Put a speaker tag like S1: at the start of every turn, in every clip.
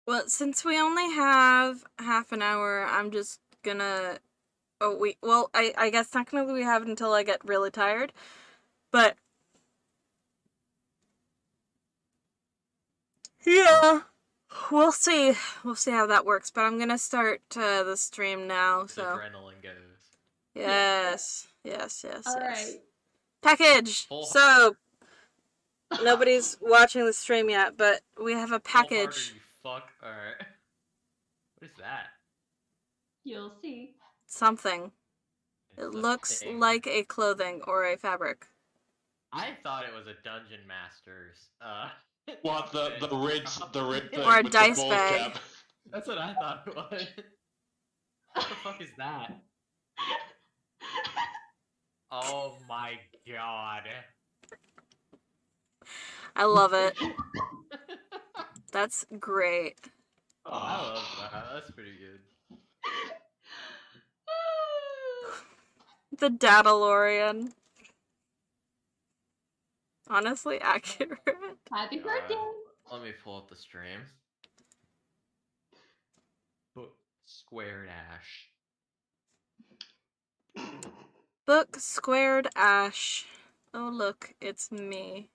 S1: Well, since we only have half an hour, I'm just gonna. Oh, well, I guess technically we have until I get really tired, but yeah, we'll see. We'll see how that works. But I'm gonna start the stream now.
S2: As
S1: So
S2: adrenaline goes.
S1: yes.
S3: All right.
S1: Package.
S2: Full
S1: So nobody's watching the stream yet, but we have a
S2: Full harder,
S1: package.
S2: you fuck. Alright. What is that?
S3: You'll see.
S1: Something.
S2: It's
S1: It
S2: a
S1: looks
S2: thing.
S1: like a clothing or a fabric.
S2: I thought it was a Dungeon Master's.
S4: What the red thing
S1: Or a
S4: with
S1: dice
S4: the ball
S1: bag.
S4: cap?
S2: That's what I thought it was. What the fuck is that? Oh my god.
S1: I love it. That's great.
S2: I love that. That's pretty good.
S1: The Datalorian. Honestly accurate.
S3: Happy
S2: God.
S3: birthday!
S2: Let me pull up the stream. Square dash.
S1: Book squared ash. Oh look, it's me.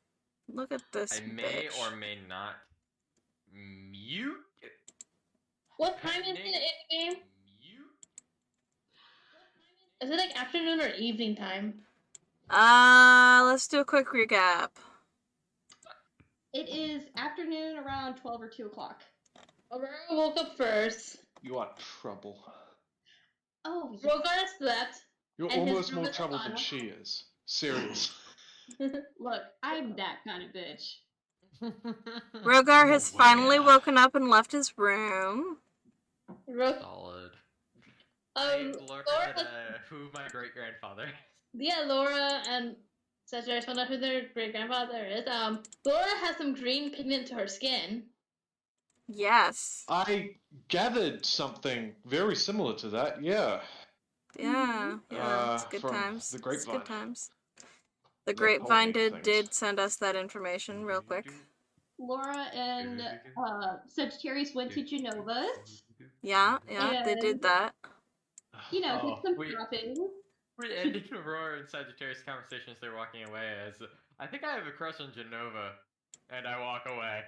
S1: Look at this
S2: I may
S1: bitch.
S2: or may not mute.
S5: What time is it in the game?
S2: Mute.
S5: Is it like afternoon or evening time?
S1: Let's do a quick recap.
S3: It is afternoon around 12 or 2 o'clock.
S5: Aurora woke up first.
S4: You are trouble.
S3: Oh, yeah.
S5: Rogar slept.
S4: You're
S5: And his
S4: almost
S5: room
S4: more
S5: is
S4: trouble
S5: on.
S4: than she is. Serious.
S3: Look, I'm that kind of bitch.
S1: Rogar has
S4: Oh,
S1: finally
S4: wow.
S1: woken up and left his room.
S2: Solid. I learned
S5: Laura,
S2: who my great grandfather is.
S5: yeah, Laura and Sagittarius found out who their great grandfather is. Laura has some green pigment to her skin.
S1: Yes.
S4: I gathered something very similar to that, yeah.
S1: Yeah, it's good
S4: from
S1: times.
S4: the
S1: It's good
S4: grapevine.
S1: times. The
S4: That
S1: grapevine
S4: told me things.
S1: did send us that information real quick.
S3: Laura and Sagittarius went to Genova's.
S1: Yeah, they did that.
S3: You know,
S4: Oh,
S3: did some
S2: wait.
S3: shopping.
S2: We're ending Aurora and Sagittarius conversations. They're walking away as I think I have a crush on Genova, and I walk away.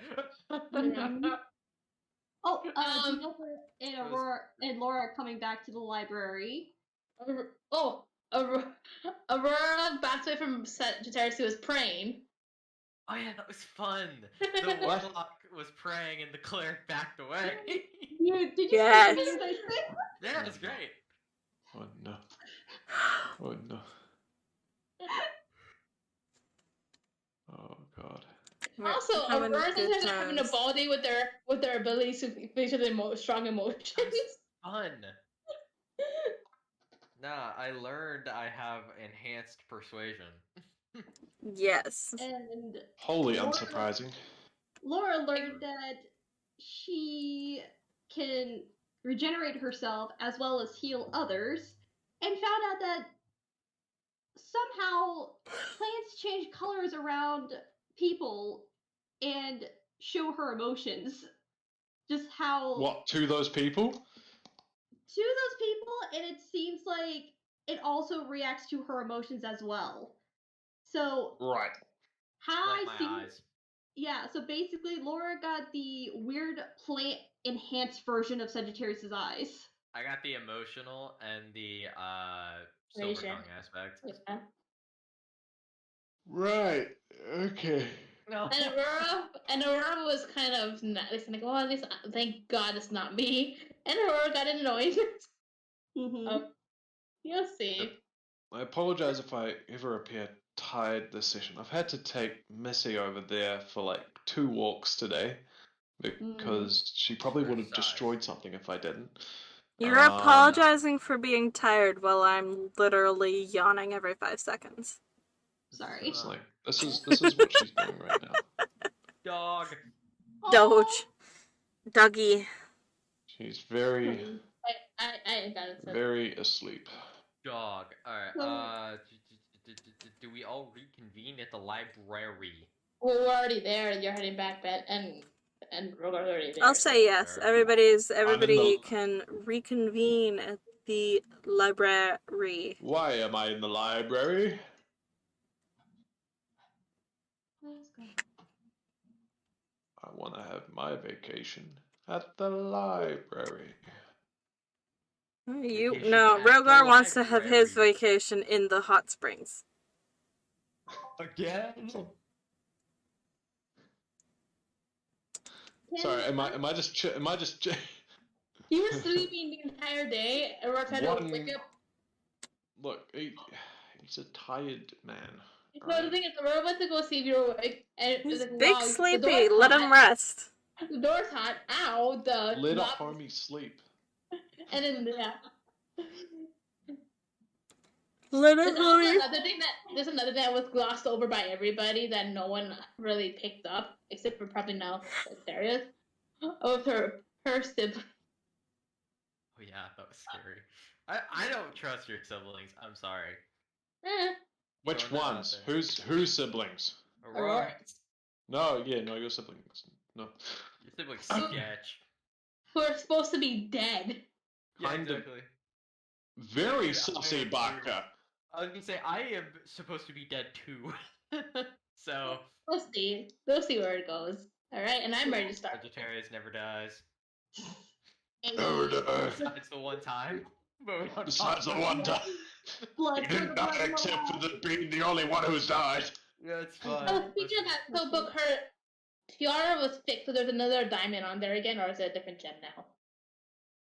S3: Oh, Genova and Aurora and Laura are coming back to the library.
S5: Aurora backed away from Sagittarius who was praying.
S2: Oh yeah, that was fun. The warlock was praying and the cleric backed away.
S3: Did you
S1: Yes.
S3: see the memes I sent?
S2: Yeah, it was great.
S4: Oh no. Oh no. Oh god.
S1: We're
S5: Also,
S1: having
S5: Aurora's
S1: good
S5: just having a
S1: times.
S5: ball day with their abilities to feature the strong emotions.
S2: Fun. Nah, I learned I have enhanced persuasion.
S1: Yes.
S3: And
S4: Wholly
S3: Laura-
S4: unsurprising.
S3: Laura learned that she can regenerate herself as well as heal others, and found out that somehow plants change colors around people and show her emotions. Just how
S4: What, to those people?
S3: to those people, and it seems like it also reacts to her emotions as well. So
S4: Right.
S3: how
S2: Like
S3: I
S2: my
S3: see
S2: eyes.
S3: Yeah, so basically Laura got the weird plant enhanced version of Sagittarius's eyes.
S2: I got the emotional and the silver
S5: Persuasion.
S2: tongue aspect.
S5: Yeah.
S4: Right. Okay.
S2: No.
S5: And Aurora was kind of like, well, at least thank God it's not me. And Aurora got annoyed.
S3: Mm-hmm.
S5: You'll see.
S4: I apologize if I ever appear tired this session. I've had to take Missy over there for like 2 walks today because she probably would have
S2: Exercise.
S4: destroyed something if I didn't.
S1: You're apologizing for being tired while I'm literally yawning every 5 seconds.
S3: Sorry.
S4: It's like this is what she's doing right now.
S2: Dog.
S1: Doge. Dougie.
S4: She's very
S5: I got it.
S4: very asleep.
S2: Dog. Alright, do we all reconvene at the library?
S5: Well, we're already there. You're heading back, Bet, and and Rogar's already there.
S1: I'll say yes.
S2: Fair.
S1: Everybody can reconvene at the library.
S4: Why am I in the library?
S3: Let's go.
S4: I want to have my vacation at the library.
S2: Vacation
S1: No,
S2: at the
S1: Rogar wants to have his
S2: library.
S1: vacation in the hot springs.
S2: Again?
S4: Sorry, am I just
S5: He was sleeping the entire day, and we're trying to
S4: One-
S5: wake up.
S4: Look, he's a tired man.
S5: So the
S4: alright?
S5: thing is, we're about to go see if you're awake, and it
S1: He's
S5: was like,
S1: big
S5: wow,
S1: sleepy.
S5: The door's
S1: Let him
S5: hot.
S1: rest.
S5: The door's hot. Ow! The
S4: Let a
S5: knob-
S4: homie sleep.
S5: And then yeah.
S1: Let
S5: There's
S1: him
S5: also
S1: sleep.
S5: there's another thing that was glossed over by everybody that no one really picked up, except for probably now Darius. Of her sibling.
S2: Oh yeah, that was scary. I don't trust your siblings. I'm sorry.
S4: Which
S2: Throwing that out
S4: ones?
S2: there.
S4: Whose siblings?
S2: Aurora,
S4: No, your siblings. No.
S2: your siblings sketch.
S5: Who are supposed to be dead.
S2: Yeah,
S4: Kind of.
S2: exactly.
S4: Very
S2: Dude,
S4: sussy
S2: I am
S4: Baka.
S2: I was gonna say I am supposed to be dead too. So
S5: We'll see. We'll see where it goes. Alright, and I'm ready to start.
S2: Sagittarius never dies.
S4: Never die.
S2: Besides the one time. But we don't
S4: Besides the
S2: talk
S4: one
S2: about
S4: time.
S3: Blood
S4: He
S3: for
S4: did
S3: the
S4: not
S3: blood
S4: accept for
S3: law.
S4: being the only one who's died.
S2: it. Yeah, it's fine.
S5: Oh, speaking of that, so book her tiara was fixed, so there's another diamond on there again, or is it a different gem now?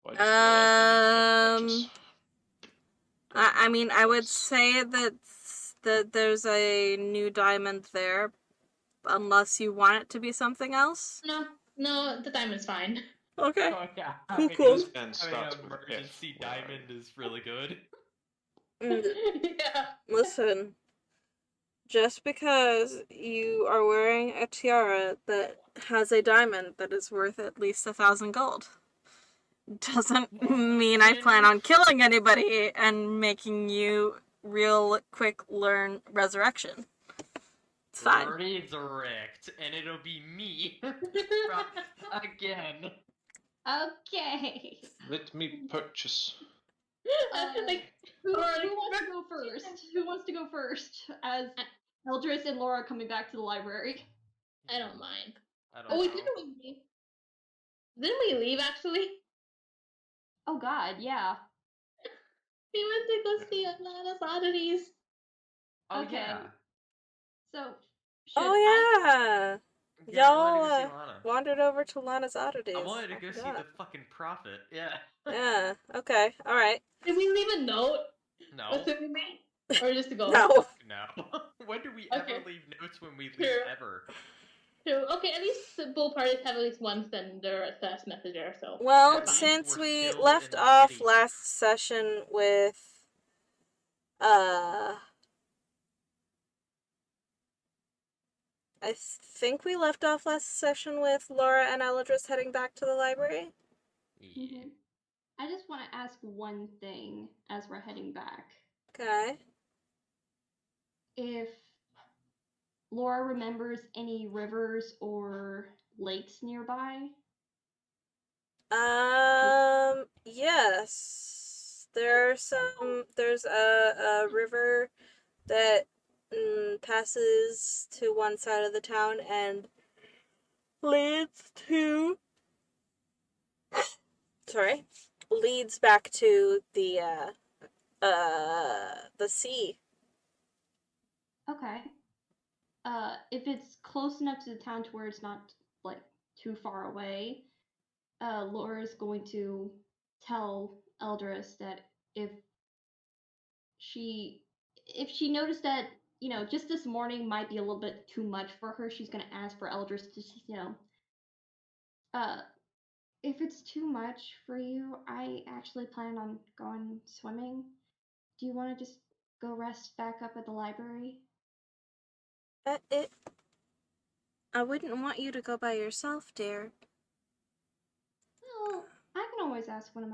S4: Well, I just realized I need to make a
S1: Um,
S4: purchase.
S1: I mean, I would
S4: Nice.
S1: say that there's a new diamond there, unless you want it to be something else.
S5: No, the diamond's fine.
S1: Okay.
S2: Oh, yeah.
S1: Cool,
S2: I mean,
S1: cool.
S4: This man
S2: I
S4: starts
S2: mean,
S4: with
S2: emergency
S4: F. Where are
S2: diamond
S4: you?
S2: is really good.
S1: Mm,
S5: Yeah.
S1: Listen, just because you are wearing a tiara that has a diamond that is worth at least 1,000 gold doesn't mean I plan on killing anybody and making you real quick learn resurrection. It's fine.
S2: Resurrect, and it'll be me again.
S3: Okay.
S4: Let me purchase.
S5: Like,
S3: Who
S5: Alright.
S3: wants to go first? Who wants to go first? As Eldris and Laura are coming back to the library.
S5: I don't mind.
S2: I don't
S5: Oh,
S2: know.
S5: wait, didn't we leave? Didn't we leave, actually?
S3: Oh God, yeah.
S5: We went to go see Atlanta's Oddities.
S2: Oh
S3: Okay.
S2: yeah.
S3: So.
S1: Oh
S3: I-
S1: yeah,
S2: Yeah, I wanted
S1: y'all
S2: to go see Lana.
S1: wandered over to Lana's Oddities.
S2: I wanted to go see
S1: forgot.
S2: the fucking prophet. Yeah.
S1: Yeah. Okay. All right.
S5: Did we leave a note?
S2: No.
S5: Or did we leave? Or just to go?
S1: No.
S2: No. When do we
S5: Okay.
S2: ever leave notes when we leave
S5: True.
S2: ever?
S5: True. Okay, at least the both parties have at least one sender a slash messenger, so.
S1: Well,
S5: Fine.
S1: since
S2: We're
S1: we
S2: still
S1: left
S2: in the
S1: off
S2: city.
S1: last session with I think we left off last session with Laura and Eldris heading back to the library.
S2: Yeah.
S3: Mhm. I just want to ask one thing as we're heading back.
S1: Okay.
S3: If Laura remembers any rivers or lakes nearby.
S1: Yes. There's a river that passes to one side of the town and leads to leads back to the sea.
S3: Okay. If it's close enough to the town to where it's not like too far away, Laura's going to tell Eldris that if she noticed that, you know, just this morning might be a little bit too much for her, she's gonna ask for Eldris to, you know, if it's too much for you, I actually plan on going swimming. Do you want to just go rest back up at the library?
S1: I wouldn't want you to go by yourself, dear.
S3: Well, I can always ask one of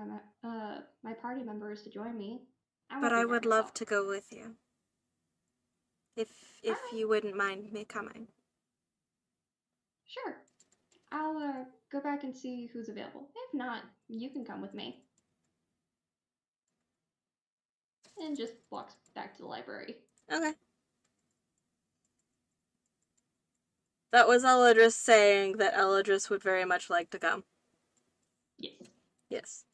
S3: my party members to join me.
S1: But I would love to go with you. If
S3: Alright.
S1: you wouldn't mind me coming.
S3: Sure. I'll go back and see who's available. If not, you can come with me. And just walks back to the library.
S1: Okay. That was Eladris saying that Eladris would very much like to come.
S3: Yes.
S1: Yes.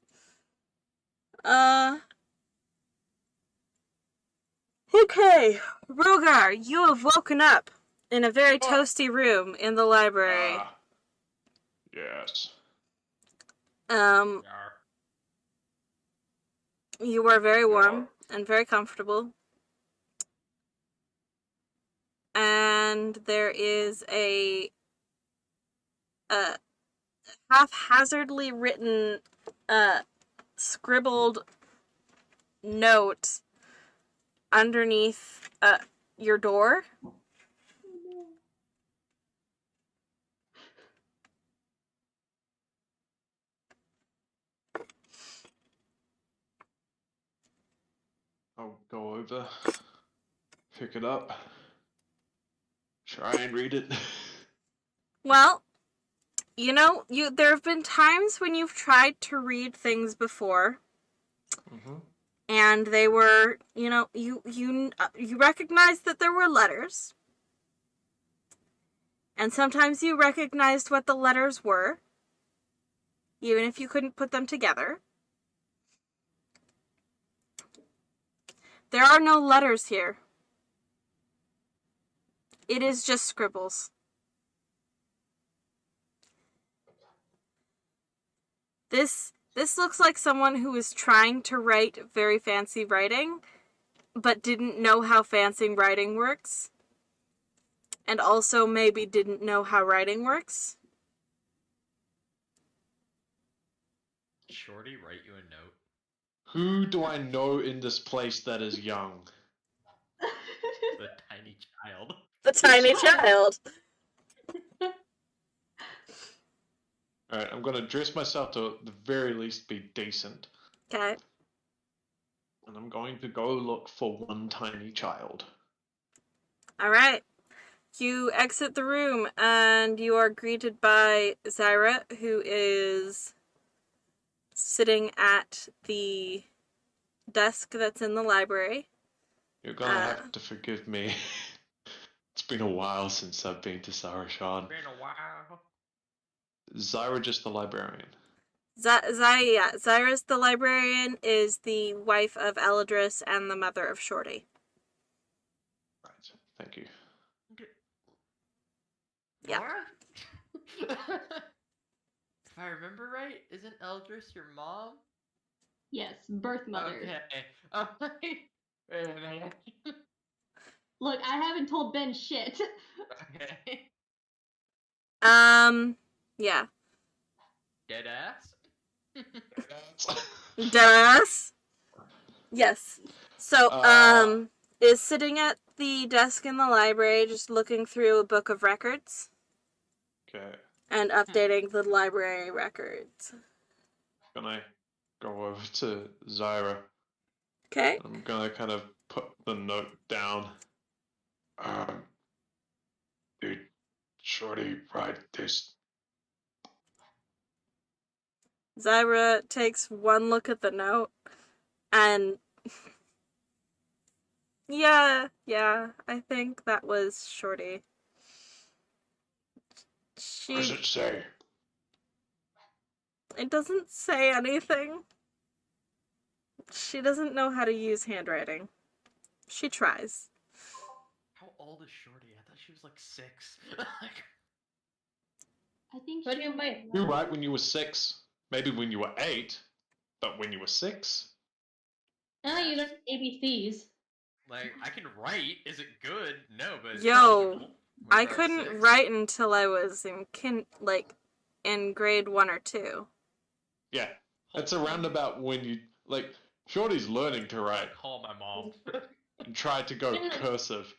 S1: Okay, Rogar, you have woken up in a very toasty room in the library.
S4: Yes.
S2: Yar.
S1: You are very warm and very comfortable. And there is a haphazardly written, scribbled note underneath your door.
S4: I'll go over, pick it up, try and read it.
S1: Well, there have been times when you've tried to read things before,
S4: Mm-hmm.
S1: and they were, you recognized that there were letters, and sometimes you recognized what the letters were, even if you couldn't put them together. There are no letters here. It is just scribbles. This looks like someone who is trying to write very fancy writing, but didn't know how fancy writing works. And also maybe didn't know how writing works.
S2: Shorty, write you a note.
S4: Who do I know in this place that is young?
S2: The tiny child.
S1: The tiny child.
S4: Alright, I'm gonna dress myself to at the very least be decent.
S1: Okay.
S4: And I'm going to go look for one tiny child.
S1: Alright. You exit the room and you are greeted by Zyra, who is sitting at the desk that's in the library.
S4: You're gonna have to forgive me. It's been a while since I've been to Sarashan.
S2: Been a while.
S4: Zyra just the librarian.
S1: Zyra's the librarian, is the wife of Eladris and the mother of Shorty.
S4: Right, thank you.
S1: Yeah.
S2: What? If I remember right, isn't Eldris your mom?
S3: Yes, birth mother.
S2: Okay. Oh, wait a minute.
S3: Look, I haven't told Ben shit.
S2: Okay.
S1: Yeah.
S2: Dead ass?
S1: Deadass? Yes. So, is sitting at the desk in the library just looking through a book of records.
S4: Okay,
S1: And updating the library records.
S4: gonna go over to Zyra.
S1: Okay.
S4: I'm gonna kind of put the note down. Dude, Shorty, write this.
S1: Zyra takes one look at the note and yeah, I think that was Shorty.
S4: What does it say?
S1: It doesn't say anything. She doesn't know how to use handwriting. She tries.
S2: How old is Shorty? I thought she was like 6.
S3: I think
S5: What do
S3: she
S5: you
S3: was
S5: mean?
S4: You
S3: one.
S4: write when you were 6. Maybe when you were 8. But when you were 6?
S5: Ah, you learn ABCs.
S2: Like, I can write. Is it good? No, but it's
S1: Yo,
S2: legible.
S1: I
S2: Whenever was
S1: couldn't
S2: 6.
S1: write until I was in grade 1 or 2.
S4: Yeah. It's around about when you, like, Shorty's learning to write
S2: Call my mom.
S4: and try to go cursive.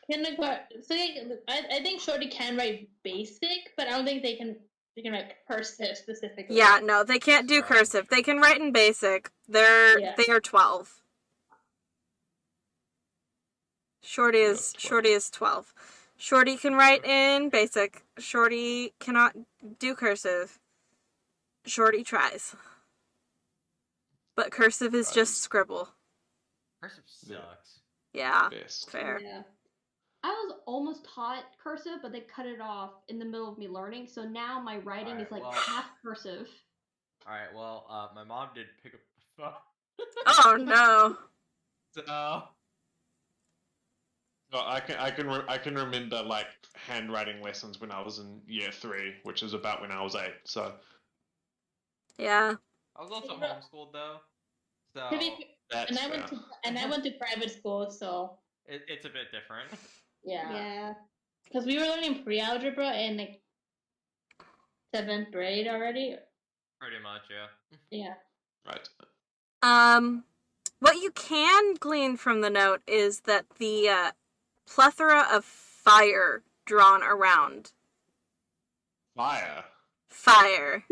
S5: Kindergarten. So I think Shorty can write basic, but I don't think they can write cursive specifically.
S1: Yeah, no, they can't do cursive. They can write in basic. They are 12. Shorty is 12. Shorty can write in basic. Shorty cannot do cursive. Shorty tries. But cursive is just scribble.
S2: Cursive
S4: Yeah.
S2: sucks.
S1: Yeah,
S4: Best.
S1: fair.
S3: Yeah. I was almost taught cursive, but they cut it off in the middle of me learning. So now my writing is
S2: Alright,
S3: like
S2: well-
S3: half cursive.
S2: Alright, well, my mom did pick up the phone.
S1: Oh no.
S2: So,
S4: No, I can remember like handwriting lessons when I was in year 3, which is about when I was 8. So
S1: Yeah.
S2: I was also
S5: Yeah.
S2: homeschooled though. So,
S5: To be-
S4: that's
S5: and I
S4: fair.
S5: went to private school, so
S2: it's a bit different.
S5: yeah.
S3: Yeah.
S5: Because we were learning pre-algebra in like 7th grade already.
S2: Pretty much, yeah.
S5: Yeah.
S4: Right.
S1: What you can glean from the note is that the plethora of fire drawn around.
S4: Fire.
S1: Fire.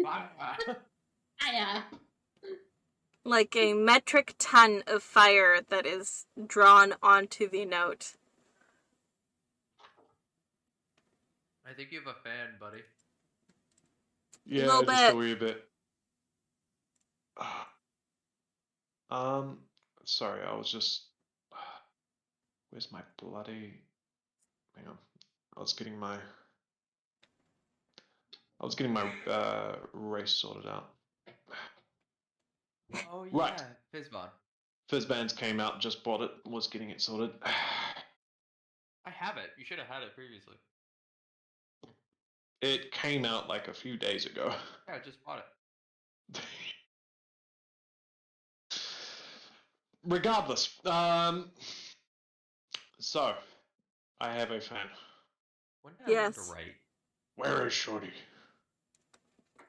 S5: Yeah.
S1: Like a metric ton of fire that is drawn onto the note.
S2: I think you have a fan, buddy.
S4: Yeah,
S1: Little
S4: just
S1: bit.
S4: a wee bit. Sorry, I was just. Where's my bloody? Hang on, I was getting my race sorted out.
S2: Oh yeah,
S4: Right.
S2: Fizzbot.
S4: Fizzbands came out, just bought it, was getting it sorted.
S2: I have it. You should have had it previously.
S4: It came out like a few days ago.
S2: Yeah, I just bought it.
S4: Regardless, so I have a fan.
S2: When did I learn to
S1: Yes.
S2: write?
S4: Where is Shorty?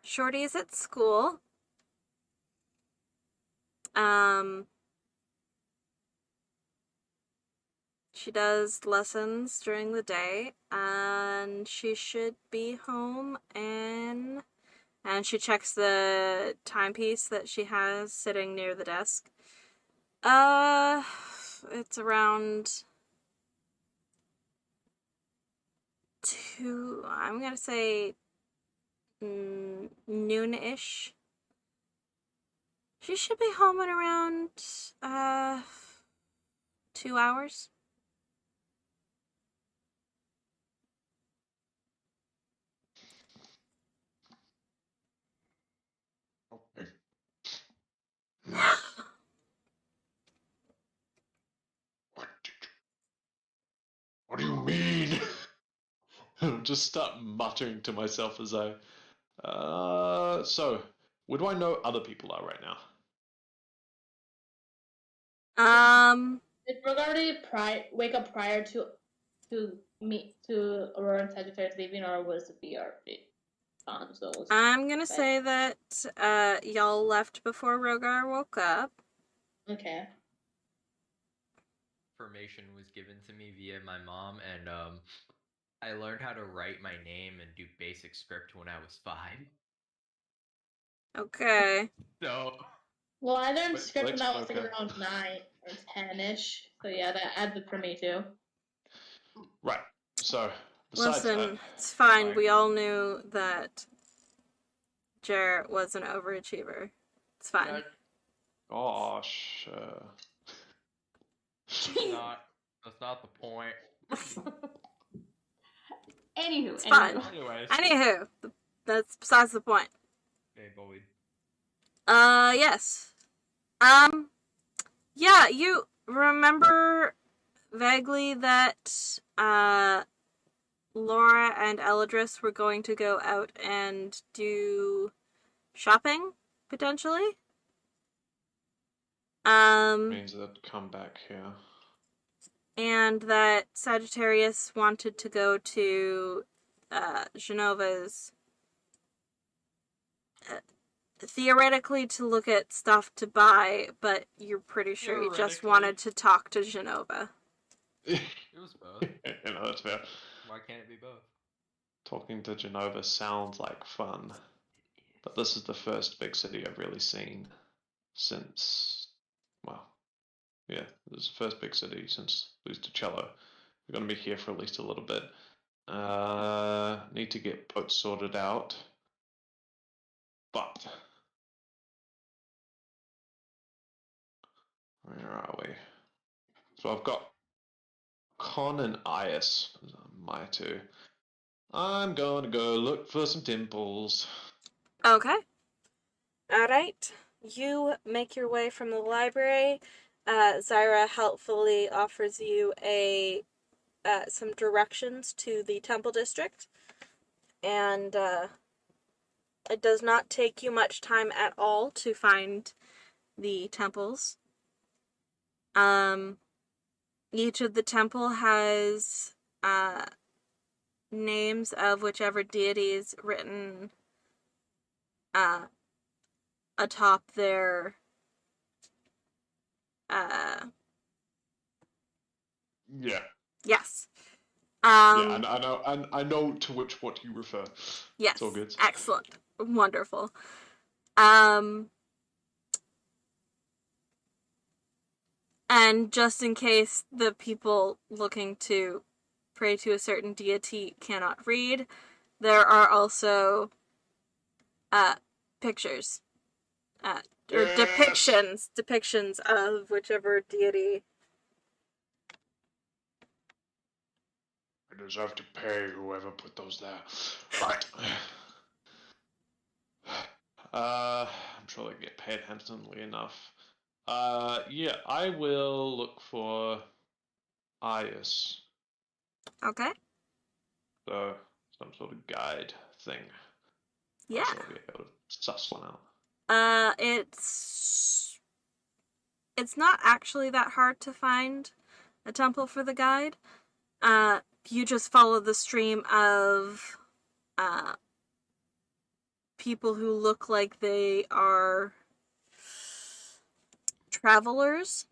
S1: Shorty's at school. She does lessons during the day, and she should be home and she checks the timepiece that she has sitting near the desk. It's around 2, I'm gonna say noon-ish. She should be home in around 2 hours.
S4: Okay. What do you mean? Just start muttering to myself as I. So, where do I know other people are right now?
S5: Did Rogarty wake up prior to Aurora and Sagittarius leaving, or was it BRB on? So it was-
S1: I'm gonna say that y'all left before Rogar woke up.
S5: okay.
S2: Information was given to me via my mom, and I learned how to write my name and do basic script when I was 5.
S1: Okay.
S2: So
S5: Well, I learned
S4: Wait,
S5: script when I was like
S4: okay.
S5: around 9 or 10-ish. So yeah, that added for me too.
S4: Right. So, besides
S1: Listen,
S4: that,
S1: it's fine.
S2: Fine.
S1: We all knew that Jarrett was an overachiever. It's fine.
S2: that-
S4: gosh,
S2: that's not the point.
S3: Anywho,
S1: It's fine.
S2: Anyways.
S1: Anywho, that's besides the point.
S2: Hey, Bowie.
S1: Yes. Yeah, you remember vaguely that, Laura and Eladris were going to go out and do shopping, potentially?
S4: means that come back here.
S1: And that Sagittarius wanted to go to, Genova's, theoretically to look at stuff to buy, but you're pretty sure he just
S2: Theoretically.
S1: wanted to talk to Genova.
S2: It was both.
S4: That's fair.
S2: Why can't it be both?
S4: Talking to Genova sounds like fun, but this is the first big city I've really seen since, well, yeah, this is the first big city since Luz to Cello. We're going to be here for at least a little bit. Need to get boats sorted out. But where are we? So I've got Con and Ias. My two. I'm going to go look for some temples.
S1: Okay. Alright. You make your way from the library. Zyra helpfully offers you some directions to the temple district. And it does not take you much time at all to find the temples. Each of the temple has names of whichever deities written atop their
S4: Yeah.
S1: yes.
S4: Yeah, and I know to what you refer.
S1: Yes.
S4: It's all good.
S1: Excellent. Wonderful. And just in case the people looking to pray to a certain deity cannot read, there are also pictures or
S4: Yes!
S1: depictions of whichever deity.
S4: I deserve to pay whoever put those there. Right. I'm sure they get paid handsomely enough. Yeah, I will look for Ias.
S1: Okay.
S4: So, some sort of guide thing.
S1: Yeah.
S4: I shall be able to suss one out.
S1: It's not actually that hard to find a temple for the guide. You just follow the stream of people who look like they are travelers.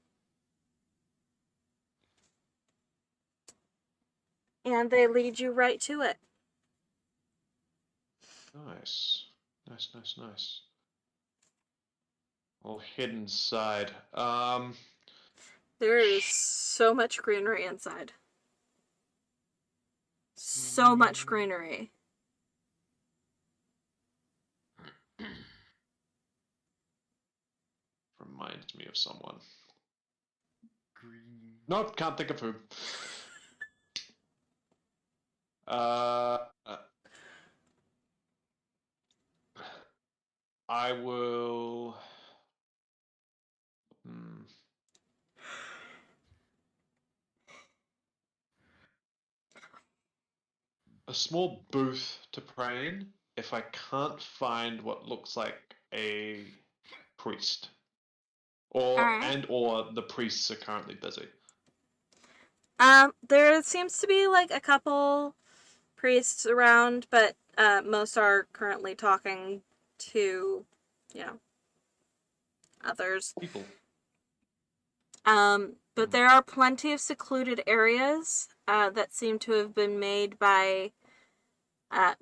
S1: And they lead you right to it.
S4: Nice. Nice. I'll head inside.
S1: There is so much greenery inside. So much greenery.
S4: Reminds me of someone.
S2: Green.
S4: Nope, can't think of who. I will. A small booth to pray in if I can't find what looks like a priest.
S1: Alright.
S4: Or the priests are currently busy.
S1: There seems to be like a couple priests around, but most are currently talking to, others.
S4: People.
S1: But there are plenty of secluded areas that seem to have been made by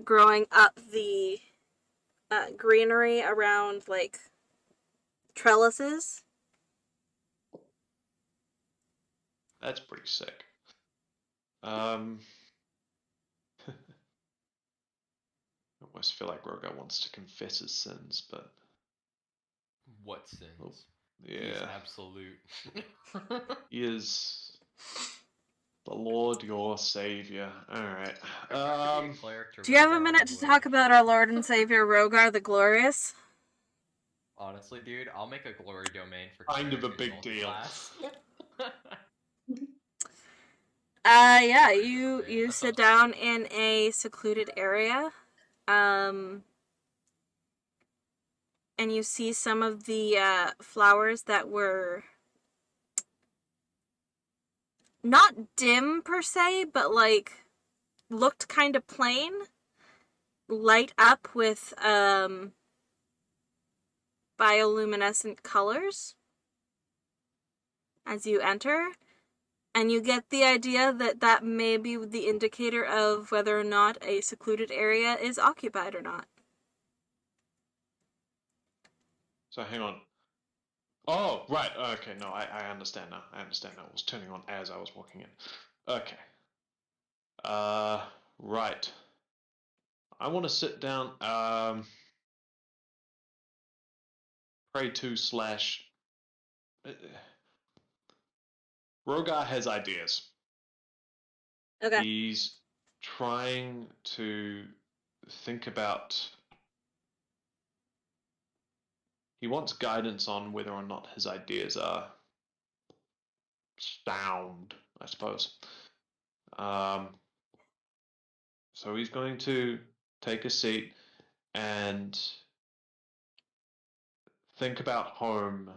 S1: growing up the greenery around like trellises.
S4: That's pretty sick. I almost feel like Rogar wants to confess his sins, but
S2: What sins?
S4: yeah,
S2: He's absolute.
S4: he is the Lord your Savior. All right.
S1: Do you have a minute to talk about our Lord and Savior Rogar the Glorious?
S2: Honestly, dude, I'll make a glory domain for
S4: Kind of a
S2: cleric
S4: big
S2: in
S4: deal.
S2: class.
S1: Yeah, you sit down in a secluded area, and you see some of the flowers that were not dim per se, but like looked kind of plain, light up with bioluminescent colors as you enter. And you get the idea that may be the indicator of whether or not a secluded area is occupied or not.
S4: So hang on. Oh, right. Okay, no, I understand now. I was turning on as I was walking in. Okay. Right. I want to sit down. Pray to slash. Rogar has ideas.
S1: Okay.
S4: He's trying to think about. He wants guidance on whether or not his ideas are sound, I suppose. So he's going to take a seat and think about home.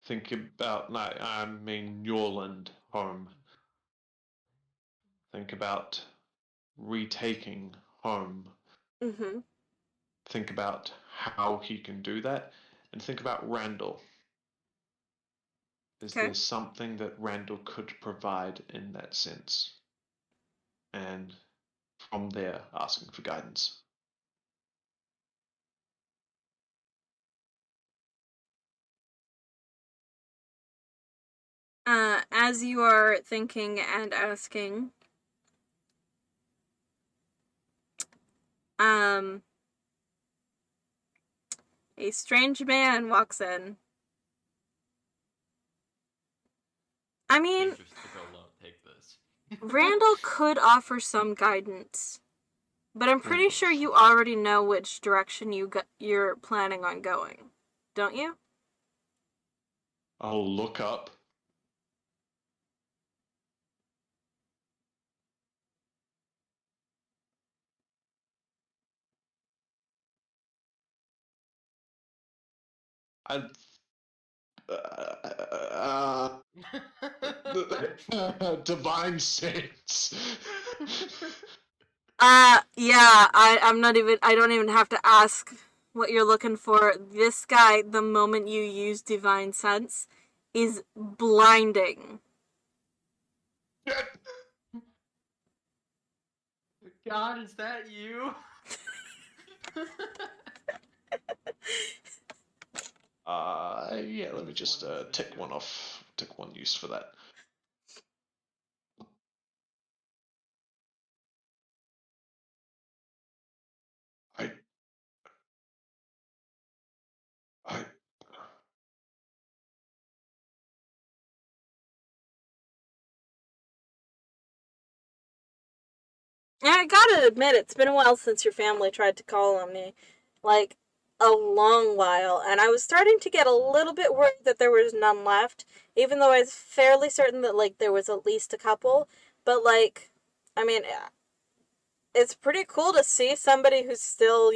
S4: Think about, like, I mean, Yorland home. Think about retaking home.
S1: Mm-hmm.
S4: Think about how he can do that, and think about Randall. Is
S1: Okay.
S4: there something that Randall could provide in that sense? And from there, asking for guidance.
S1: As you are thinking and asking, a strange man walks in. I mean,
S2: Dangerous to go alone. Take this.
S1: Randall could offer some guidance, but I'm pretty sure you already know which direction you're planning on going, don't you?
S4: I'll look up. I divine sense.
S1: Yeah, I don't even have to ask what you're looking for. This guy, the moment you use divine sense, is blinding.
S2: God, is that you?
S4: Yeah, let me just tick one off. Tick one use for that. I
S1: And I gotta admit, it's been a while since your family tried to call on me. Like, a long while. And I was starting to get a little bit worried that there was none left. Even though I was fairly certain that, like, there was at least a couple. But, like, I mean, it's pretty cool to see somebody who's still,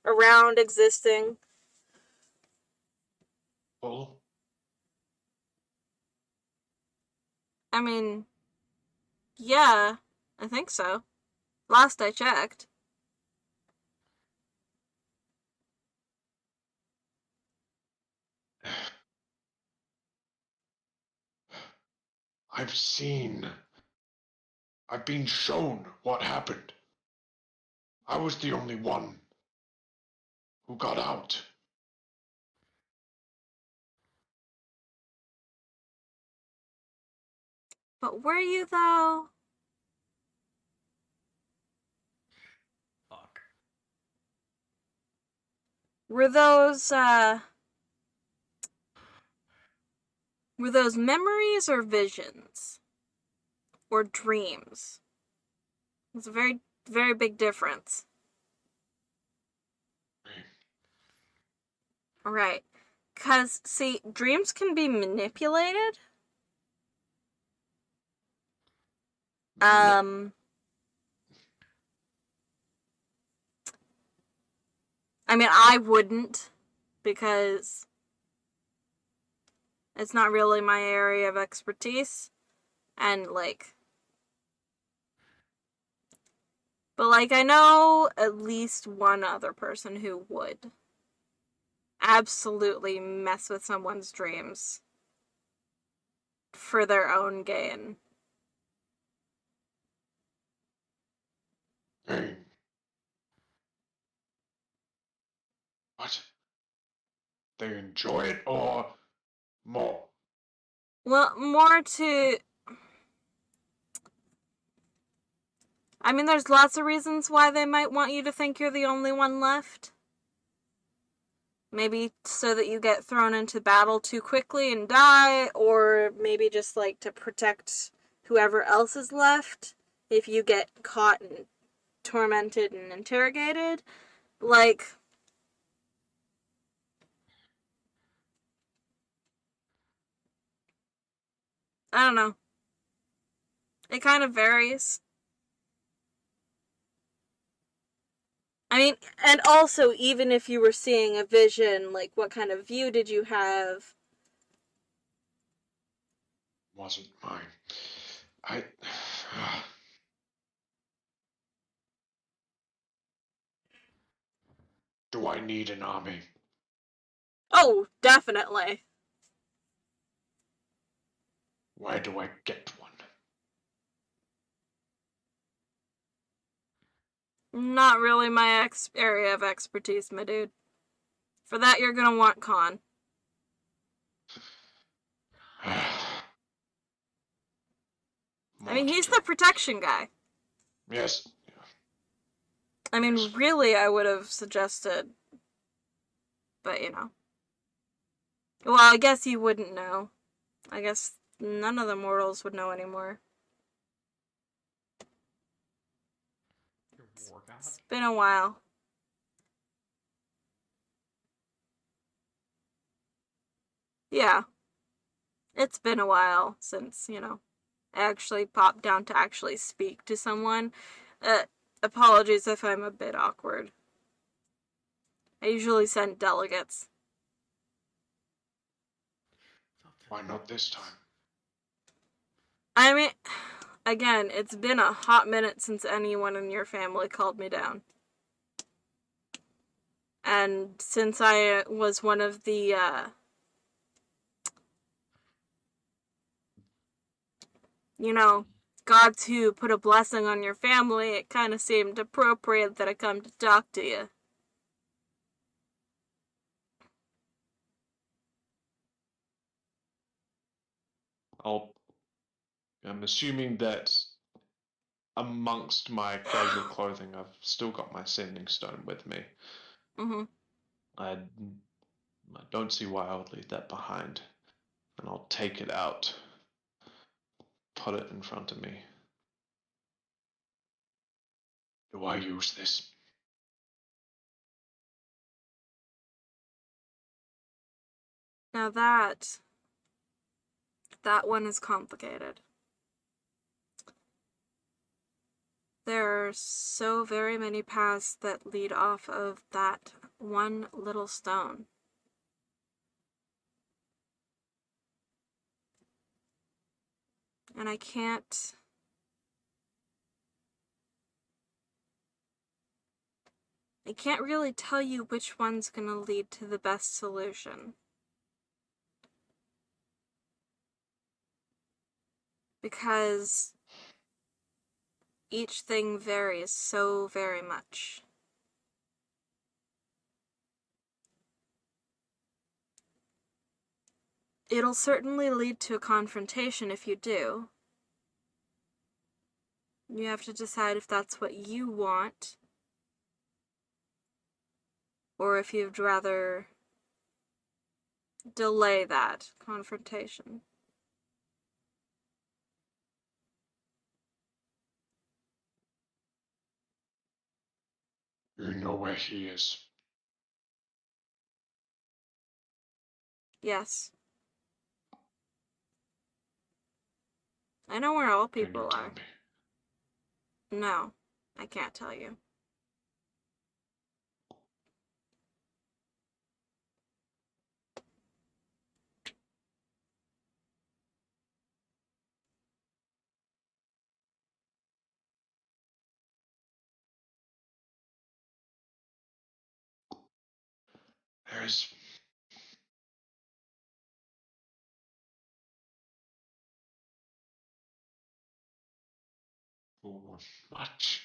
S1: around, existing.
S4: well,
S1: I mean, yeah, I think so. Last I checked.
S4: I've seen. I've been shown what happened. I was the only one who got out.
S1: But were you, though?
S2: Fuck.
S1: Were those memories or visions? Or dreams? It's a very, very big difference. Right. Because, see, dreams can be manipulated. I mean, I wouldn't, because it's not really my area of expertise. And, like, but, like, I know at least one other person who would absolutely mess with someone's dreams for their own gain.
S4: Hey. What? They enjoy it or more?
S1: Well, more to... I mean, there's lots of reasons why they might want you to think you're the only one left. Maybe so that you get thrown into battle too quickly and die, or maybe just like to protect whoever else is left if you get caught and tormented and interrogated. Like, I don't know. It kind of varies. I mean, and also, even if you were seeing a vision, like, what kind of view did you have?
S4: Wasn't mine. I. Do I need an army?
S1: Oh, definitely.
S4: Where do I get one?
S1: Not really my area of expertise, my dude. For that, you're gonna want Khan. I mean, he's the protection guy.
S4: Yes.
S1: I mean,
S4: Yes.
S1: really, I would have suggested. But, you know. Well, I guess you wouldn't know. I guess none of the mortals would know anymore.
S2: Your war god?
S1: It's been a while. Yeah. It's been a while since, you know, I actually popped down to actually speak to someone. Apologies if I'm a bit awkward. I usually send delegates.
S4: Why not this time?
S1: I mean, again, it's been a hot minute since anyone in your family called me down. And since I was one of the, you know, gods who put a blessing on your family, it kind of seemed appropriate that I come to talk to you.
S4: I'm assuming that amongst my casual clothing, I've still got my sending stone with me.
S1: Mm-hmm.
S4: I don't see why I would leave that behind. And I'll take it out, put it in front of me. Do I use this?
S1: Now that one is complicated. There are so very many paths that lead off of that one little stone. And I can't really tell you which one's gonna lead to the best solution. Because each thing varies so very much. It'll certainly lead to a confrontation if you do. You have to decide if that's what you want, or if you'd rather delay that confrontation.
S4: You know where he is.
S1: Yes. I know where all
S4: Can you
S1: people
S4: tell
S1: are.
S4: me?
S1: No, I can't tell you.
S4: There's much.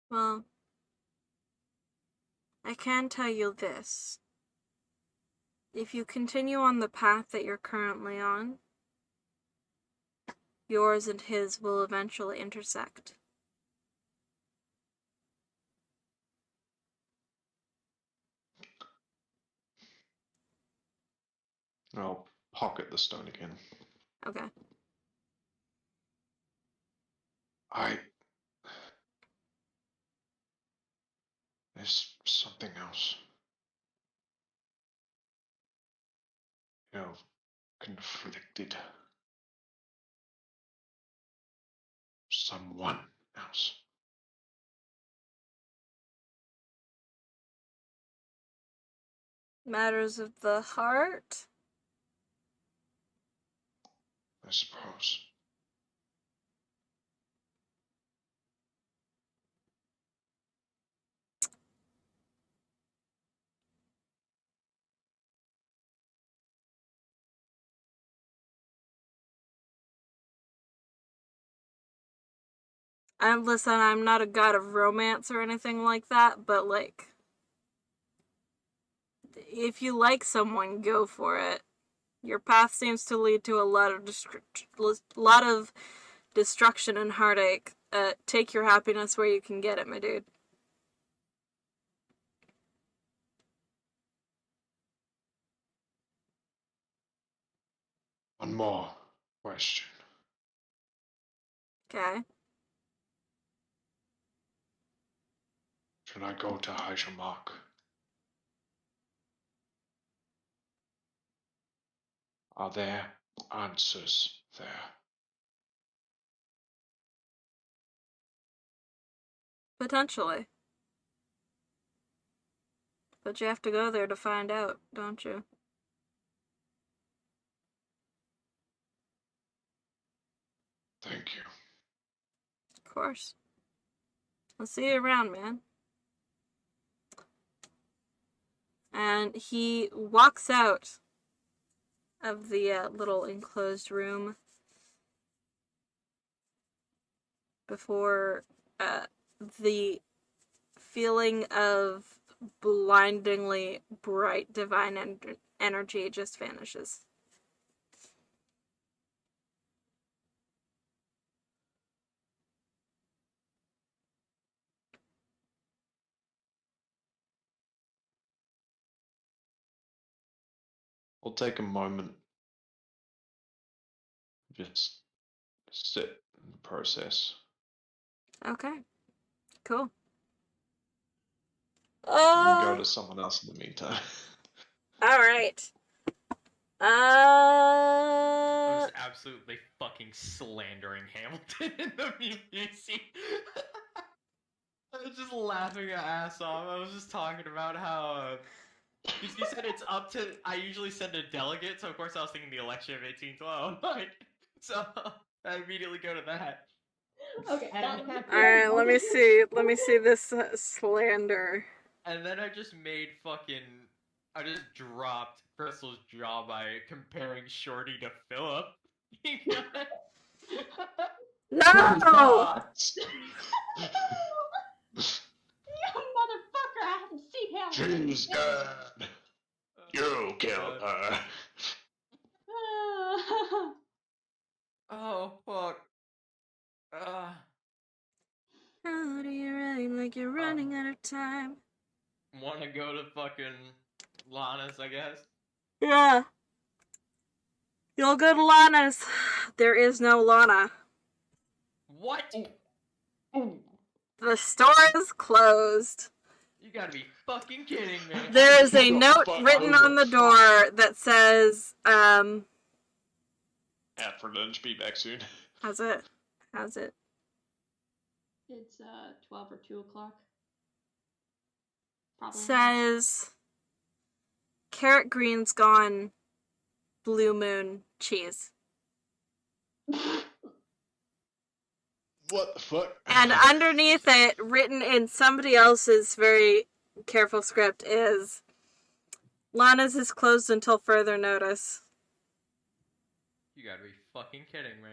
S1: Well, I can tell you this. If you continue on the path that you're currently on, yours and his will eventually intersect.
S4: I'll pocket the stone again.
S1: Okay.
S4: There's something else. Conflicted. Someone else.
S1: Matters of the heart?
S4: I suppose.
S1: Listen, I'm not a god of romance or anything like that, but like, if you like someone, go for it. Your path seems to lead to a lot of destruction and heartache. Take your happiness where you can get it, my dude.
S4: One more question.
S1: Okay.
S4: Should I go to Hydramark? Are there answers there?
S1: Potentially. But you have to go there to find out, don't you?
S4: Thank you.
S1: Of course. I'll see you around, man. And he walks out of the little enclosed room before the feeling of blindingly bright divine energy just vanishes.
S4: I'll take a moment. Just sit and process.
S1: Okay. Cool.
S4: You can go to someone else in the meantime.
S1: Alright.
S2: I'm just
S1: Uh,
S2: absolutely fucking slandering Hamilton in the music. I was just laughing your ass off. I was just talking about how because you said it's up to. I usually send a delegate, so of course I was thinking the election of 1812. Like, so I immediately go to that.
S3: Okay,
S2: And-
S1: Alright, let me see. Let me see this slander.
S2: And then I just made fucking. I just dropped Crystal's jaw by comparing Shorty to Philip.
S1: No!
S3: You motherfucker! I haven't seen him.
S4: She's dead. You killed her.
S2: Oh fuck.
S1: How do you run like you're running out of time?
S2: Wanna go to fucking Lana's, I guess?
S1: Yeah. You'll go to Lana's. There is no Lana.
S2: What?
S1: The store is closed.
S2: You gotta be fucking kidding me.
S1: There is a
S4: Who the
S1: note
S4: fuck-
S1: written
S4: who the
S1: on the
S4: fuck-
S1: door that says,
S4: Out for lunch, be back soon.
S1: how's it? How's it?
S3: It's 12 or 2 o'clock. Probably.
S1: Says, carrot greens gone, blue moon cheese.
S4: What the fuck?
S1: And underneath it, written in somebody else's very careful script, is Lana's is closed until further notice.
S2: You gotta be fucking kidding me.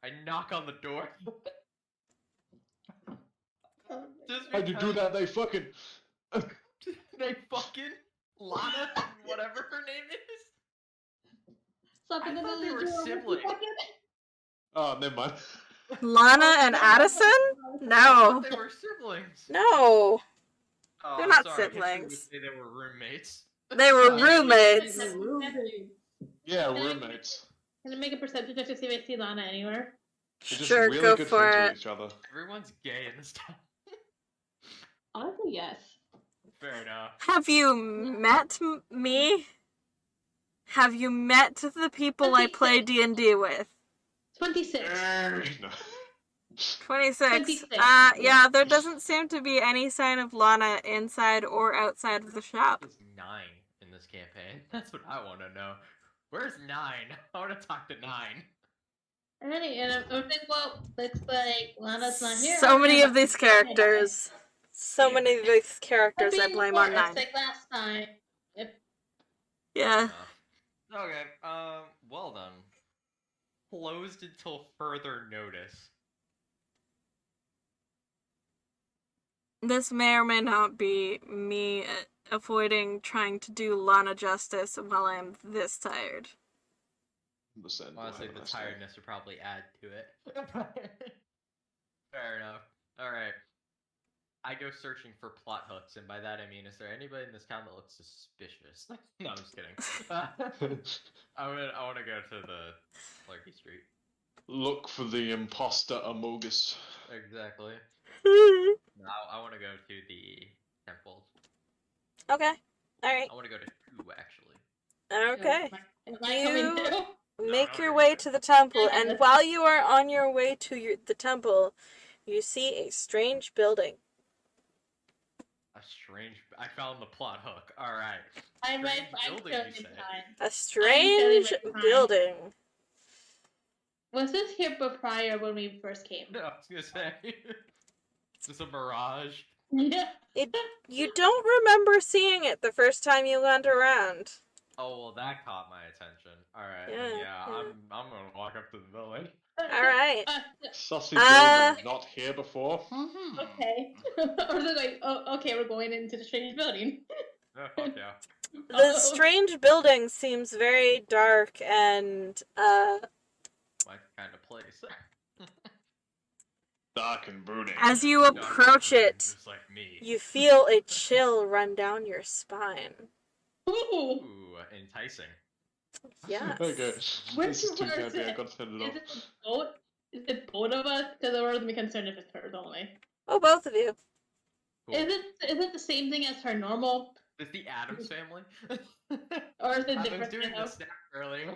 S2: I knock on the door. Just
S4: How'd you do
S2: because
S4: that? They fucking.
S2: they fucking Lana, whatever her name is.
S3: Stop
S2: I
S3: it,
S2: thought they were
S3: door.
S2: siblings.
S4: Oh, never mind.
S1: Lana and Addison?
S2: I
S1: No.
S2: thought they were siblings.
S1: No.
S2: Oh,
S1: They're
S2: I'm
S1: not
S2: sorry. History would
S1: siblings.
S2: say they were roommates.
S1: They were
S2: Sorry.
S1: roommates.
S4: Yeah, roommates.
S5: Can I make a perception check to see if I see Lana anywhere?
S4: They're just
S1: Sure,
S4: really
S1: go
S4: good
S1: for
S4: friends
S1: it.
S4: with each other.
S2: Everyone's gay in this town.
S3: Honestly, yes.
S2: Fair enough.
S1: Have you met me? Have you met the people I play D&D with?
S5: 26.
S4: No.
S1: 26.
S5: 26.
S1: Yeah, there doesn't seem to be any sign of Lana inside or outside of the shop.
S2: There's 9 in this campaign. That's what I want to know. Where's 9? I want to talk to 9.
S5: Alrighty, and I'm thinking, well, looks like Lana's not here.
S1: So
S5: I'm
S1: many
S5: gonna
S1: of these
S5: have to go
S1: characters. So many of these characters I
S5: Being
S1: blame on
S5: smart,
S1: 9.
S5: Like last time.
S1: Yeah.
S2: Okay, well then. Closed until further notice.
S1: This may or may not be me avoiding trying to do Lana justice while I'm this tired.
S2: Honestly, the tiredness would probably add to it. Fair enough. Alright. I go searching for plot hooks, and by that I mean, is there anybody in this town that looks suspicious? No, I'm just kidding. I want to go to the Clarky Street.
S4: Look for the imposter Amogus.
S2: Exactly. No, I want to go to the temples.
S1: Okay. Alright.
S2: I want to go to 2, actually.
S1: Okay.
S5: Am I coming
S1: You-
S5: through?
S1: Make
S2: no,
S1: your
S2: you're
S1: way
S2: good.
S1: to the temple, and while you are on your way to the temple, you see a strange building.
S2: A strange... I found the plot hook. Alright.
S5: I might
S2: Strange
S5: find
S2: building, you
S5: certain
S2: say?
S5: time.
S1: A strange
S5: telling my
S1: building.
S5: Was this here prior when we first came?
S2: No, I was gonna say. Is this a mirage?
S5: Yeah.
S1: You don't remember seeing it the first time you went around.
S2: Oh, well, that caught my attention. Alright,
S1: Yeah,
S2: yeah,
S1: yeah.
S2: I'm gonna walk up to the building.
S1: Alright.
S4: Sussy
S1: Uh,
S4: building, not here before.
S5: Okay. Or they're like, oh, okay, we're going into the strange building.
S2: Oh, fuck yeah.
S1: The strange building seems very dark and,
S2: My kind of place.
S4: Dark and brooding.
S1: as you approach it,
S2: Just like me.
S1: you feel a chill run down your spine.
S5: Ooh.
S2: Ooh, enticing.
S1: Yes.
S4: Okay.
S5: Which
S4: This is too
S5: one is
S4: campy, I
S5: it?
S4: gotta turn it
S5: Is
S4: off.
S5: it the boat? Is it both of us? Because I wasn't be concerned if it's hers only.
S1: Oh, both of you.
S2: Cool.
S5: Is it the same thing as her normal,
S2: Is the Adams family?
S5: or is it
S2: I was
S5: different?
S2: doing
S5: You know?
S2: the snack earlier.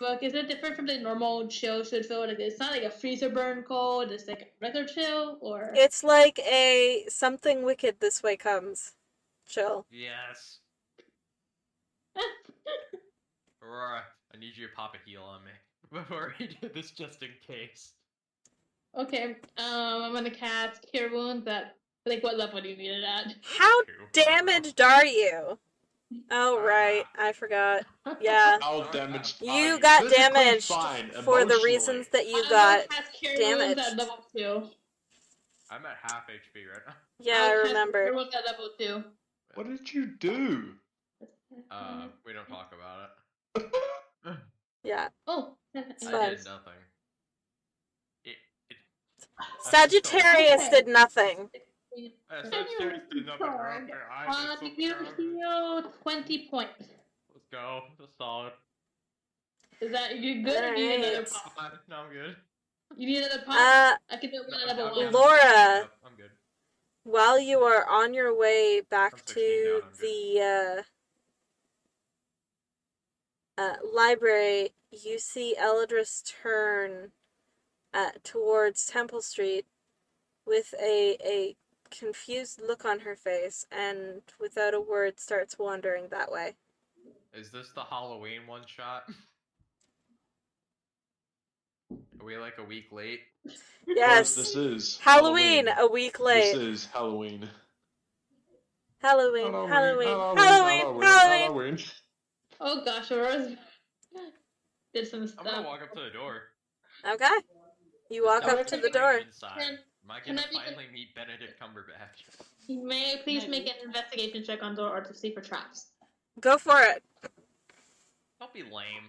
S5: Book, is it different from the normal chill should feel? Like it's not like a freezer burn cold. It's like a regular chill, or
S1: It's like a something wicked this way comes. Chill.
S2: Yes. Aurora, I need you to pop a heal on me before we do this, just in case.
S5: okay. I'm gonna cast Cure Wounds. That like what level do you need it at?
S1: How
S2: 2.
S1: damaged are you? Oh, right. I forgot. Yeah.
S4: How damaged are
S1: You got
S4: Physically
S1: damaged
S4: fine,
S1: for the
S4: emotionally.
S1: reasons that you
S5: I'm
S1: got.
S5: gonna cast Cure
S1: damaged.
S5: Wounds at level 2.
S2: I'm at half HP right now.
S1: Yeah, I
S5: I'll cast
S1: remember.
S5: Cure Wounds at level 2.
S4: What did you do?
S2: We don't talk about it.
S1: Yeah.
S5: Oh.
S2: I
S1: fine.
S2: did nothing. It
S1: Sagittarius did nothing.
S2: Sagittarius did nothing wrong. I did
S5: You
S2: something
S5: heal
S2: wrong.
S5: 20 points.
S2: Let's go. That's solid.
S5: Is that you good or do you need another
S1: Alright.
S5: pot?
S2: No, I'm good.
S5: You need another pot? I can do it one at
S2: No,
S5: level
S2: I'm
S5: 1.
S2: good.
S1: Laura.
S2: I'm good.
S1: While you are on your way
S2: I'm
S1: back
S2: 16
S1: to
S2: down, I'm
S1: the library, you see Eldris turn towards Temple Street with a confused look on her face, and without a word starts wandering that way.
S2: Is this the Halloween one shot? Are we like a week late?
S1: Yes.
S4: This is
S1: Halloween, a week late.
S4: This is Halloween.
S1: Halloween, Halloween.
S5: Oh gosh, Aurora's did some
S2: I'm
S5: stuff.
S2: gonna walk up to the door.
S1: Okay. You walk
S5: I'm
S1: up to
S5: gonna
S1: the door.
S2: Inside.
S5: Can
S2: Am I
S5: Can
S2: gonna
S5: I make a-
S2: finally meet Benedict Cumberbatch?
S5: May I please
S3: Maybe.
S5: make an investigation check on door or to see for traps?
S1: Go for it.
S2: Don't be lame.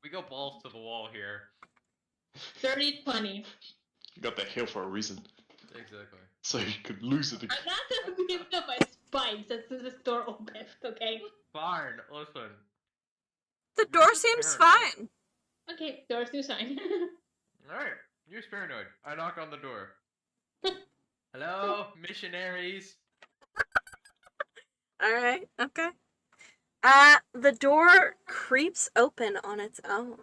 S2: We go balls to the wall here.
S5: 30-20.
S4: You got that hill for a reason,
S2: Exactly.
S4: so you could lose it again.
S5: I'm not gonna give up my spikes as soon as this door opens, okay?
S2: Fine, listen.
S1: The
S2: You're
S1: door
S2: just
S1: seems
S2: paranoid.
S1: fine.
S5: Okay, door's too sign.
S2: Alright, you're paranoid. I knock on the door. Hello, missionaries.
S1: Alright, okay. The door creeps open on its own.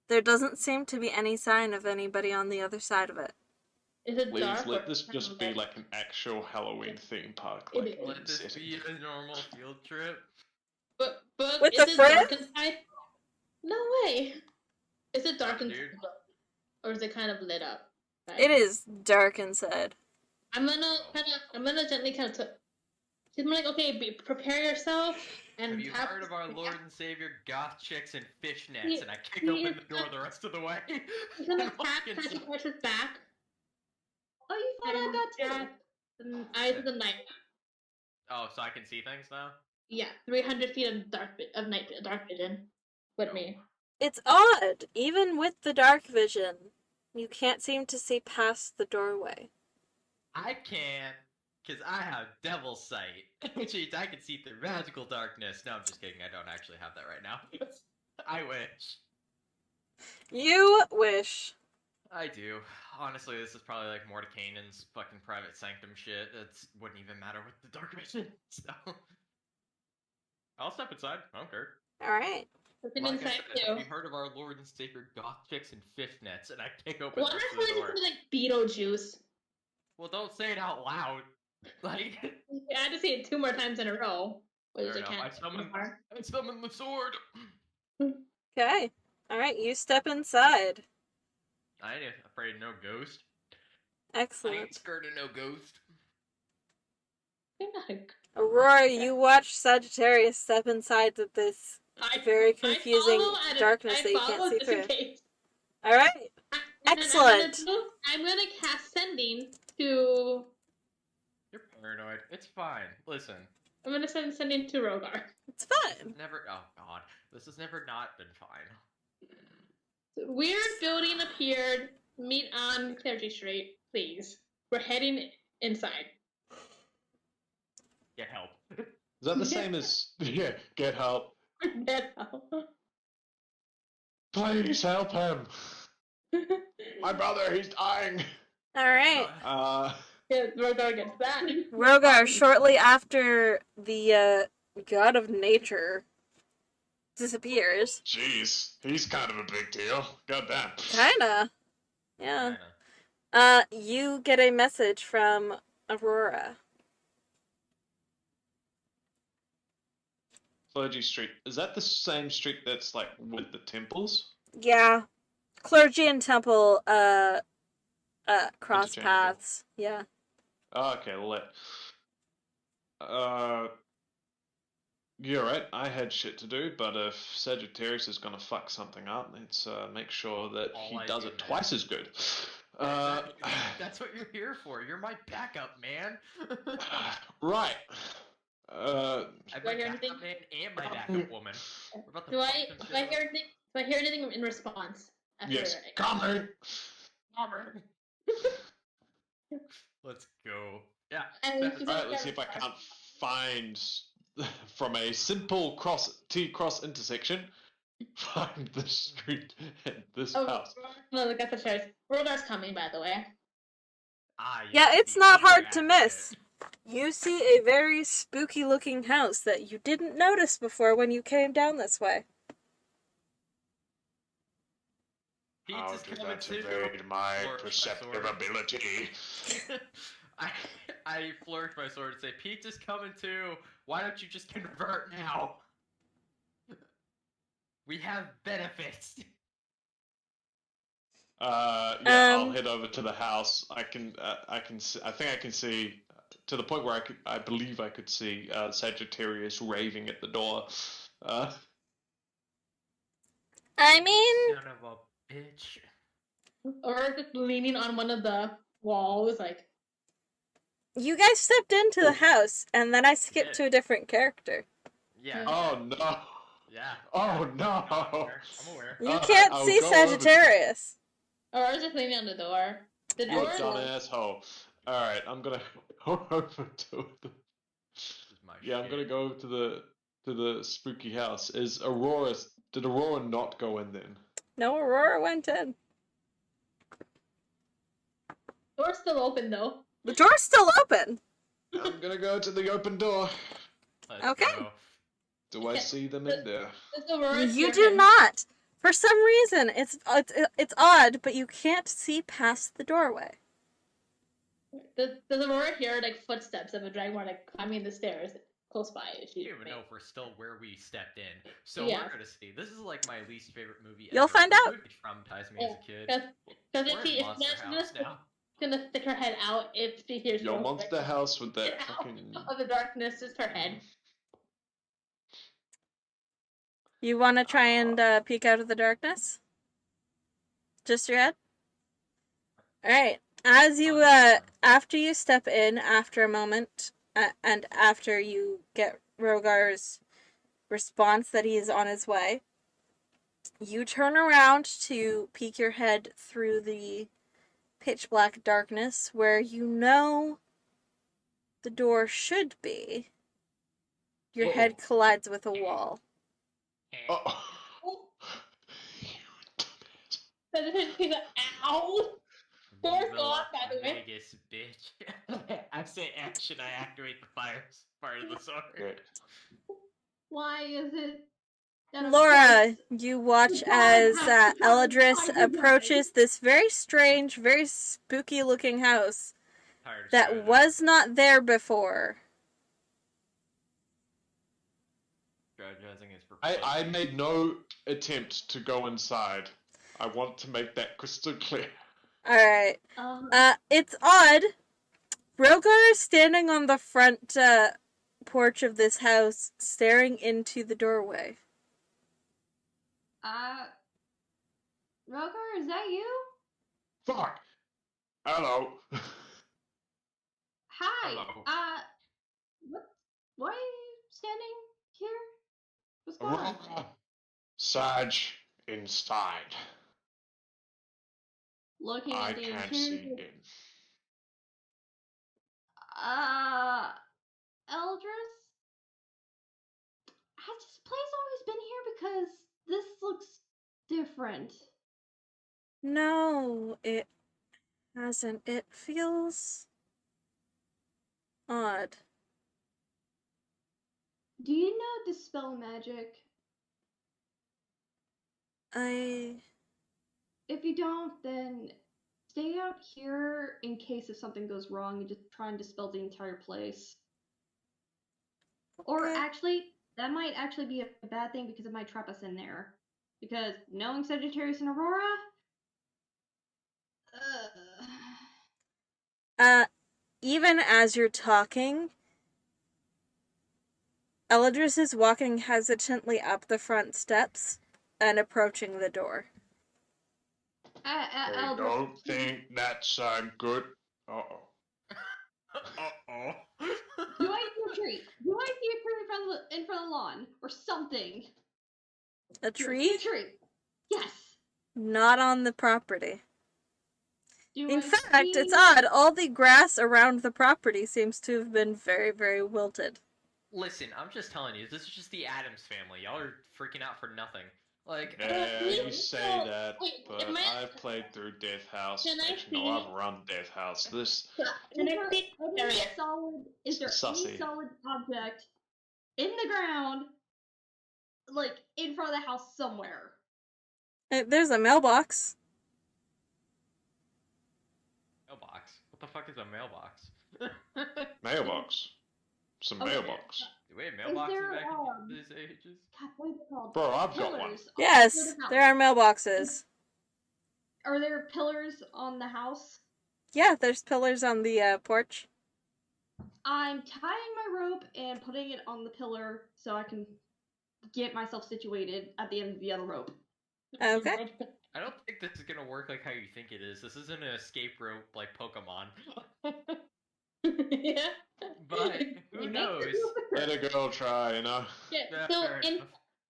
S1: There doesn't seem to be any sign of anybody on the other side of it.
S5: Is it
S4: Please
S5: dark?
S4: let
S5: or
S4: this
S5: kind of
S4: just be
S5: lit?
S4: like an actual Halloween theme park.
S5: It
S4: Like,
S5: is.
S2: Let this
S4: setting.
S2: be a normal field trip.
S5: But
S1: With
S5: is
S1: the
S5: it dark
S1: friends?
S5: inside? No way. Is it dark
S2: Dude.
S5: inside, or is it kind of lit up? Right?
S1: It is dark inside.
S5: I'm gonna gently kind of. She's like, okay, prepare yourself and
S2: Have you
S5: tap
S2: heard of our
S5: this-
S2: Lord and Savior goth chicks and fishnets?
S5: He-
S2: And I kick
S5: he
S2: open
S5: is
S2: the door the rest of the way.
S5: He's gonna
S2: And walk
S5: tap
S2: inside.
S5: Patrick Precious back.
S3: Oh, you thought I got two.
S5: The eyes of the night.
S2: Oh, so I can see things now?
S5: Yeah, 300 feet of dark vision with me.
S1: It's odd. Even with the dark vision, you can't seem to see past the doorway.
S2: I can, because I have devil sight. Which means I can see through magical darkness. No, I'm just kidding. I don't actually have that right now. I wish.
S1: You wish.
S2: I do. Honestly, this is probably like Mordekainen's fucking private sanctum shit. It wouldn't even matter with the dark vision. So, I'll step inside. I don't care.
S1: Alright.
S5: Looking
S2: Like I
S5: inside
S2: said, have
S5: too.
S2: you heard of our Lord and Savior goth chicks and fishnets? And I kick open
S5: Well,
S2: the
S5: I'm
S2: rest of
S5: not
S2: the door.
S5: going to like Beetlejuice.
S2: Well, don't say it out loud. Like,
S5: I had to say it 2 more times in a row. Which
S2: fair
S5: I
S2: enough.
S5: can't.
S2: I summoned the sword.
S1: Okay. Alright, you step inside.
S2: I ain't afraid of no ghost. I
S1: Excellent.
S2: ain't scared of no ghost.
S5: I'm not a-
S1: Aurora, you watch Sagittarius step inside this
S5: I-
S1: very
S5: I
S1: confusing
S5: follow at a-
S1: darkness
S5: I
S1: that you can't
S5: follow
S1: see
S5: just in
S1: through.
S5: case.
S1: Alright.
S5: And
S1: Excellent.
S5: I'm gonna cast sending to.
S2: You're paranoid. It's fine. Listen,
S5: I'm gonna send sending to Rogar.
S1: It's fine.
S2: never. Oh God, this has never not been fine.
S5: Weird building appeared. Meet on Clergy Street, please. We're heading inside.
S2: Get help.
S4: Is that the same as yeah? Get help!
S5: Get out.
S4: Please help him! My brother, he's dying.
S1: Alright.
S5: Yeah, Rogar gets that.
S1: Rogar, shortly after the god of nature disappears.
S4: Jeez, he's kind of a big deal. Goddamn.
S1: Kinda. Yeah.
S2: Kinda.
S1: You get a message from Aurora.
S4: Clergy Street. Is that the same street that's like with the temples?
S1: Yeah. Clergy and temple, cross
S4: Interchangeable.
S1: paths. Yeah.
S4: Oh, okay, lit. You're right. I had shit to do, but if Sagittarius is gonna fuck something up, let's make sure that
S2: All
S4: he
S2: I
S4: does
S2: do,
S4: it
S2: man.
S4: twice as good.
S2: Exactly. That's what you're here for. You're my backup, man.
S4: Right.
S2: I'm
S5: Do I
S2: my
S5: hear
S2: backup
S5: anything?
S2: man and my backup woman. We're about to
S5: Do
S2: fuck
S5: I
S2: some
S5: do
S2: shit
S5: I
S2: up.
S5: hear anything? Do I hear anything in response? After
S4: Yes.
S5: I-
S4: Coming.
S2: Bummer. Let's go. Yeah.
S5: And
S2: Step
S5: she's
S2: inside.
S4: Alright, let's see if I can't find from a simple T-cross intersection, find the street and this
S5: Oh,
S4: house.
S5: no, look at the chairs. Rogar's coming, by the way.
S2: Ah,
S1: Yeah,
S2: yes,
S1: it's
S2: the
S1: not
S2: other
S1: hard to
S2: advocate.
S1: miss. You see a very spooky looking house that you didn't notice before when you came down this way.
S2: Pizza's coming too.
S4: my
S2: Flourish my
S4: perceptive
S2: sword.
S4: ability?
S2: I flourish my sword and say, Pizza's coming too. Why don't you just convert now? We have benefits.
S4: Yeah, I'll
S1: Um,
S4: head over to the house. I think I can see to the point where I believe I could see Sagittarius raving at the door.
S1: I mean,
S2: Son of a bitch.
S5: Or just leaning on one of the walls, like.
S1: You guys stepped into the house, and then I skipped
S2: did.
S1: to a different character.
S2: Yeah.
S4: Oh no!
S2: Yeah.
S4: Oh
S2: yeah.
S4: no!
S2: I'm aware.
S1: You
S4: Alright,
S1: can't
S4: I'll
S1: see
S4: go over to-
S1: Sagittarius.
S5: Or just leaning on the door. The
S4: You
S5: door is
S4: dumb
S5: locked.
S4: asshole. Alright, I'm gonna go over to the.
S2: This is my
S4: Yeah, I'm gonna
S2: shit.
S4: go to the spooky house. Is Aurora? Did Aurora not go in then?
S1: No, Aurora went in.
S5: Door's still open though.
S1: The door's still open.
S4: I'm gonna go to the open door.
S2: Let's
S1: Okay.
S2: go.
S4: Do I see them in there?
S5: Does Aurora
S1: You
S5: hear
S1: do
S5: him?
S1: not. For some reason, it's odd, but you can't see past the doorway.
S5: Does Aurora hear like footsteps of a dragonborn like climbing the stairs close by?
S2: I don't even know if we're still where we stepped in. So
S5: Yeah.
S2: we're gonna see. This is like my least favorite movie
S1: You'll
S2: ever.
S1: find
S2: This
S1: out.
S2: movie traumatized me as a kid.
S5: Because
S2: We're
S5: if
S2: in
S5: she
S2: Monster
S5: she's
S2: House now.
S5: gonna stick her head out if she hears
S4: Your
S5: you.
S4: monster house with that
S5: Get out
S4: fucking.
S5: of the darkness, just her head.
S1: You want to try and peek out of the darkness? Just your head? Alright. As you, after you step in, after a moment, and after you get Rogar's response that he is on his way, you turn around to peek your head through the pitch black darkness where you know the door should be. Your head
S4: Uh-oh.
S1: collides with a wall.
S4: Oh.
S5: Oh,
S4: You dumbass.
S5: so this is she's ow! Door's
S2: Viva
S5: locked, by the way.
S2: Vegas, bitch. I say action, I activate the fire part of the sword.
S4: Okay.
S3: Why is it that of
S1: Laura,
S3: course
S1: you watch
S3: the
S1: as
S3: guard has to come and
S1: Eladris
S3: find you
S1: approaches this very strange, very spooky looking house
S2: Tired of
S1: that
S2: strategizing.
S1: was not there before.
S2: Strategizing is for
S4: I made no attempt to go inside. I want to make that crystal clear.
S1: Alright.
S3: guys?
S1: It's odd. Rogar is standing on the front porch of this house, staring into the doorway.
S3: Rogar, is that you?
S4: Fuck! Hello.
S3: Hi.
S2: Hello.
S3: Why are you standing here? What's going on?
S4: Aurora. Sage inside.
S3: Looking
S4: I
S3: at the
S4: can't see
S3: interior.
S4: him.
S3: Eldris? Has this place always been here? Because this looks different.
S1: No, it hasn't. It feels odd.
S3: Do you know Dispel Magic? If you don't, then stay out here in case if something goes wrong and just try and dispel the entire place. Or
S1: Okay.
S3: actually, that might actually be a bad thing because it might trap us in there. Because knowing Sagittarius and Aurora,
S1: Even as you're talking, Eladris is walking hesitantly up the front steps and approaching the door.
S4: I
S3: Eldris,
S4: don't think that's good. Uh-oh.
S2: Uh-oh.
S3: do I see a tree? Do I see a tree in front of the lawn or something?
S1: A
S3: Do I see
S1: tree?
S3: a tree. Yes.
S1: Not on the property.
S3: Do
S1: In
S3: I
S1: fact, it's
S3: see-
S1: odd. All the grass around the property seems to have been very, very wilted.
S2: Listen, I'm just telling you, this is just the Addams family. Y'all are freaking out for nothing. Like,
S4: Yeah, you say
S5: No,
S4: that,
S5: wait,
S4: but
S5: am I-
S4: I've played through Death House.
S5: Can I
S4: Actually, no,
S5: see-
S4: I've run Death House. This.
S5: Can I
S3: Is
S5: see
S3: there
S5: area?
S3: is there
S4: Sussy.
S3: any solid object in the ground, like in front of the house somewhere?
S1: There's a mailbox.
S2: mailbox. What the fuck is a mailbox?
S4: Mailbox. Some
S3: Okay.
S4: mailbox.
S2: Do we have mailboxes
S3: there,
S2: back in these ages?
S3: God, what is it called?
S4: Bro, I've got one.
S3: Pillars on
S1: Yes,
S3: the house.
S1: there are mailboxes.
S3: Are there pillars on the house?
S1: Yeah, there's pillars on the porch.
S3: I'm tying my rope and putting it on the pillar so I can get myself situated at the end of the other rope.
S1: Okay.
S2: I don't think this is gonna work like how you think it is. This isn't an escape rope like Pokemon.
S5: Yeah.
S2: But who knows?
S4: Let a girl try, you know?
S5: Yeah.
S2: Yeah,
S5: So
S2: fair enough.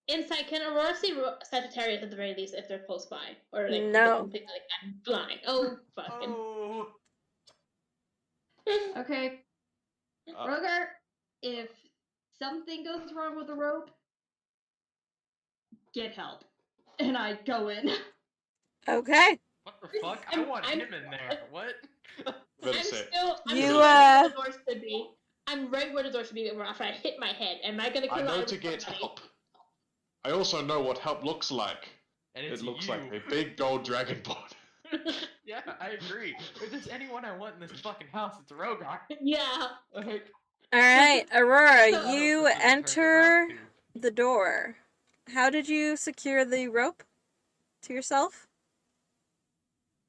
S5: inside, can Aurora see Sagittarius at the very least if they're close by, or like
S1: No.
S5: completely like I'm blind? Oh fucking.
S2: Oh.
S3: Okay,
S4: Uh,
S3: Rogar, if something goes wrong with the rope, get help. And I go in.
S1: Okay.
S2: What the fuck? I want him in there. What?
S4: better
S5: I'm
S4: say,
S5: still. I'm
S1: You,
S5: still right where the door should be. I'm right where the door should be after I hit my head. Am I gonna
S4: I
S5: collide
S4: know
S5: with
S4: to get
S5: somebody?
S4: help. I also know what help looks like.
S2: And
S4: It
S2: it's
S4: looks
S2: you.
S4: like a big gold dragon board.
S2: Yeah, I agree. If there's anyone I want in this fucking house, it's Rogar.
S5: Yeah.
S2: Like,
S1: All right, Aurora,
S5: So-
S1: you
S2: This doesn't turn around,
S1: enter
S2: too.
S1: the door. How did you secure the rope to yourself?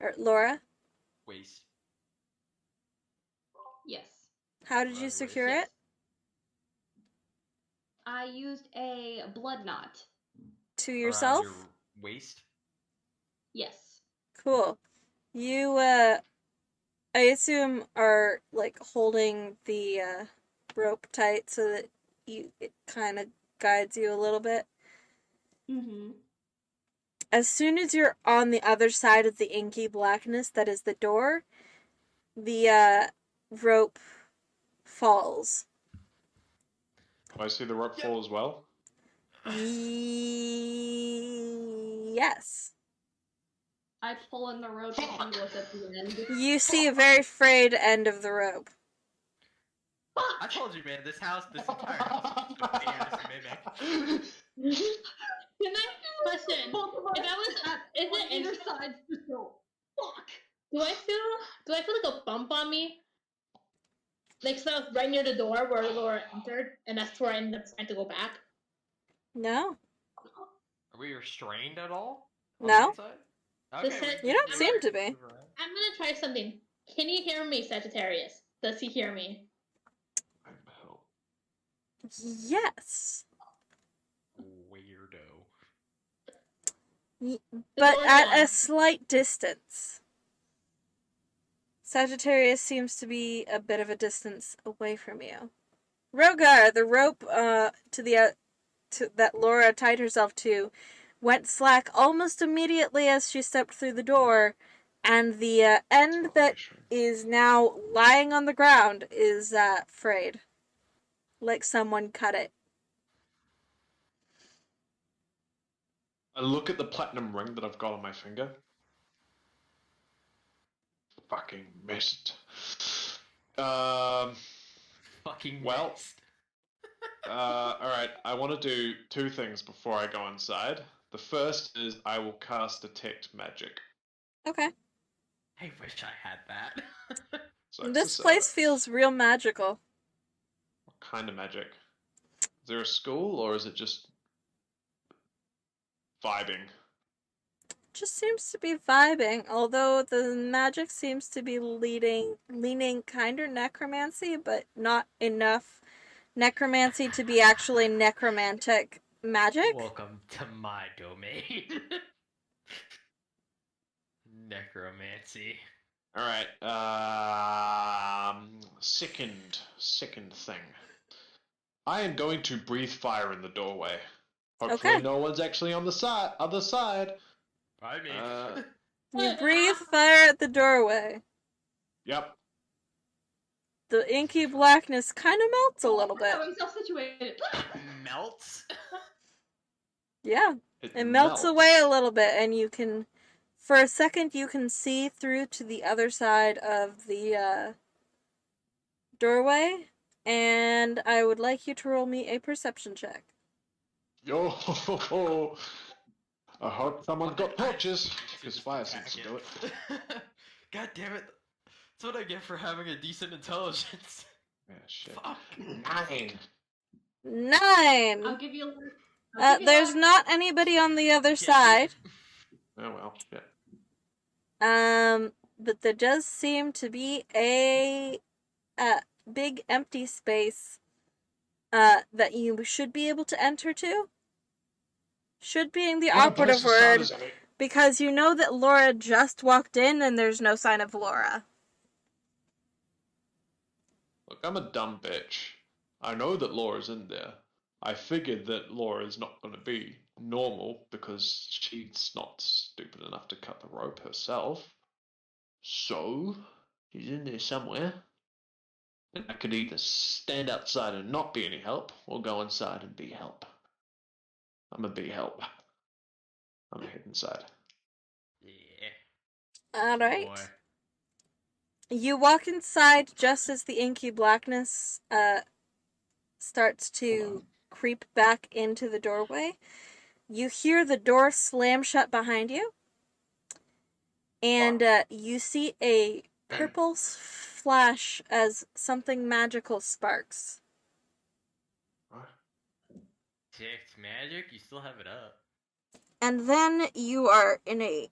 S1: Or Laura,
S2: Waste.
S3: Yes.
S1: how did
S2: Around
S1: you
S2: your waist.
S1: secure
S3: Yes.
S1: it?
S3: I used a blood knot.
S1: To
S2: Around
S1: yourself?
S2: your waist?
S3: Yes.
S1: Cool. You, I assume are, like, holding the, rope tight so that it kind of guides you a little bit.
S3: Mm-hmm.
S1: As soon as you're on the other side of the inky blackness that is the door, the, rope falls.
S4: Do I see the rope fall as well?
S1: Yes.
S3: I pull in the rope and he looks at the end.
S1: You see a very frayed end of the rope.
S2: I told you, man, this entire house is just a Anderson mimic.
S5: Can I question?
S3: Both of us
S5: If I was
S3: at
S5: is
S3: on
S5: it
S3: either
S5: in-
S3: side just go, fuck.
S5: Do I feel like a bump on me? Like, so I was right near the door where Laura entered, and that's where I ended up trying to go back.
S1: No?
S2: Are we restrained at all? On
S1: No.
S2: the inside?
S5: The
S2: Okay,
S5: set-
S2: we
S1: You don't
S2: can
S1: seem to
S2: move
S1: be.
S2: around.
S5: I'm gonna try something. Can you hear me, Sagittarius? Does he hear me?
S1: Yes.
S2: Weirdo.
S1: But
S5: door's
S1: at a
S5: gone.
S1: slight distance. Sagittarius seems to be a bit of a distance away from you. Rogar, the rope that Laura tied herself to went slack almost immediately as she stepped through the door, and the end that is now lying on the ground is frayed. Like someone cut it.
S4: I look at the platinum ring that I've got on my finger. Fucking missed.
S2: Fucking
S4: Well-
S2: missed.
S4: Alright, I want to do two things before I go inside. The first is I will cast Detect Magic.
S1: Okay.
S2: I wish I had that.
S4: So
S1: This place feels real magical.
S4: What kind of magic? Is there a school or is it just vibing?
S1: Just seems to be vibing, although the magic seems to be leaning kind of necromancy, but not enough necromancy to be actually necromantic magic.
S2: Welcome to my domain. Necromancy.
S4: Alright, second thing. I am going to breathe fire in the doorway. Hopefully
S1: Okay.
S4: no one's actually on the other side.
S2: I mean,
S1: You breathe fire at the doorway.
S4: Yep.
S1: The inky blackness kind of melts a little bit.
S3: Having self-situated.
S2: melts.
S1: Yeah, it melts away a little bit, and you can, for a second, you can see through to the other side of the doorway. And I would like you to roll me a perception check.
S4: Yo, I hope someone got torches. Because fire seems to do it.
S2: God damn it. That's what I get for having a decent intelligence.
S4: Yeah, shit.
S2: Fuck.
S4: 9.
S1: 9!
S3: I'll give you a I'll give you a
S1: There's
S3: lot.
S1: not anybody on the other
S2: Yeah,
S1: side.
S4: Oh well, shit.
S1: But there does seem to be a big empty space that you should be able to enter to. Should being the operative word, Because you know that Laura just walked in and there's no sign of Laura.
S4: Look, I'm a dumb bitch. I know that Laura's in there. I figured that Laura's not going to be normal because she's not stupid enough to cut the rope herself. So, she's in there somewhere. And I could either stand outside and not be any help, or go inside and be help. I'm gonna be help. I'm gonna head inside.
S2: Yeah.
S1: Alright.
S2: Boy.
S1: You walk inside just as the inky blackness starts to creep back into the doorway. You hear the door slam shut behind you. And you see a purple flash as something magical sparks.
S2: Detect magic? You still have it up.
S1: And then you are in a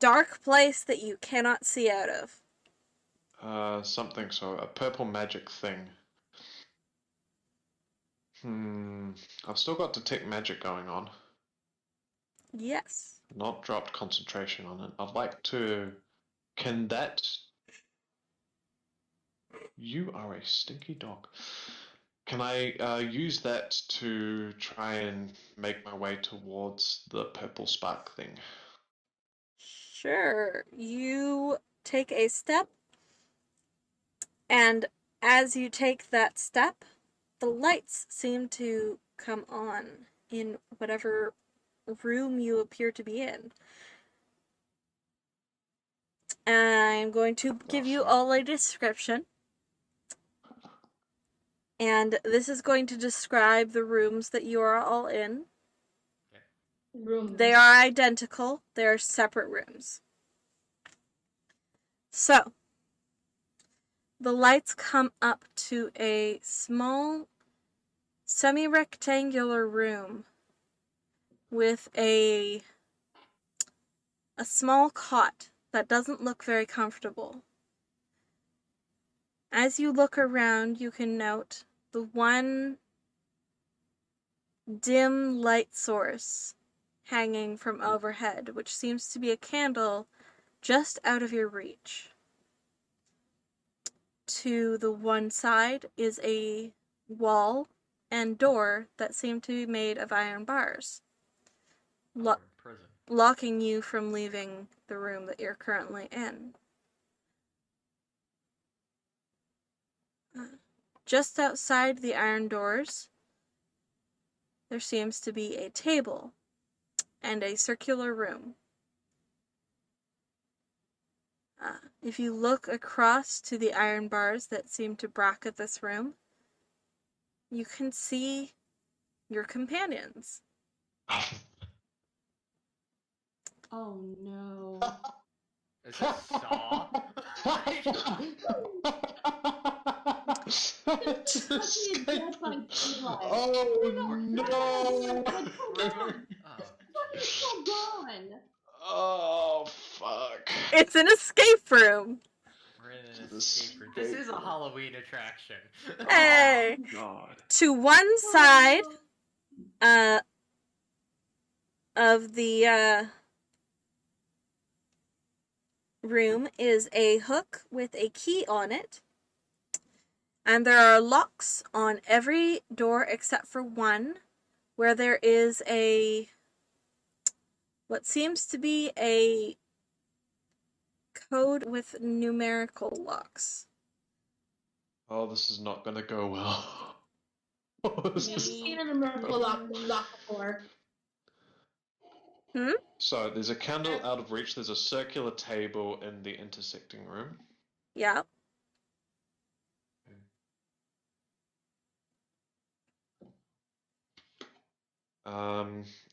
S1: dark place that you cannot see out of.
S4: Something so, a purple magic thing. I've still got detect magic going on.
S1: Yes.
S4: Not dropped concentration on it. I'd like to... Can that... You are a stinky dog. Can I use that to try and make my way towards the purple spark thing?
S1: Sure. You take a step, and as you take that step, the lights seem to come on in whatever room you appear to be in. I'm going to give you all a description. And this is going to describe the rooms that you are all in.
S5: Room.
S1: They are identical. They are separate rooms. So, the lights come up to a small semi-rectangular room with a small cot that doesn't look very comfortable. As you look around, you can note the one dim light source hanging from overhead, which seems to be a candle just out of your reach. To the one side is a wall and door that seem to be made of iron bars,
S2: We're in prison.
S1: locking you from leaving the room that you're currently in. Just outside the iron doors, there seems to be a table and a circular room. If you look across to the iron bars that seem to bracket this room, you can see your companions.
S3: Oh no.
S2: Is this Saw?
S3: Fucking death on Eli.
S4: Oh no!
S3: Fucking still gone.
S4: Oh fuck!
S1: It's an escape room.
S2: We're in an
S4: This
S2: escape room. This is a
S4: room.
S2: Halloween attraction.
S1: Hey!
S4: God.
S1: To one side of the room is a hook with a key on it. And there are locks on every door except for one, where there is what seems to be a code with numerical locks.
S4: Oh, this is not gonna go well. Oh, this
S5: I've
S4: is...
S5: seen a numerical lock before.
S4: So, there's a candle out of reach, there's a circular table in the intersecting room.
S1: Yep.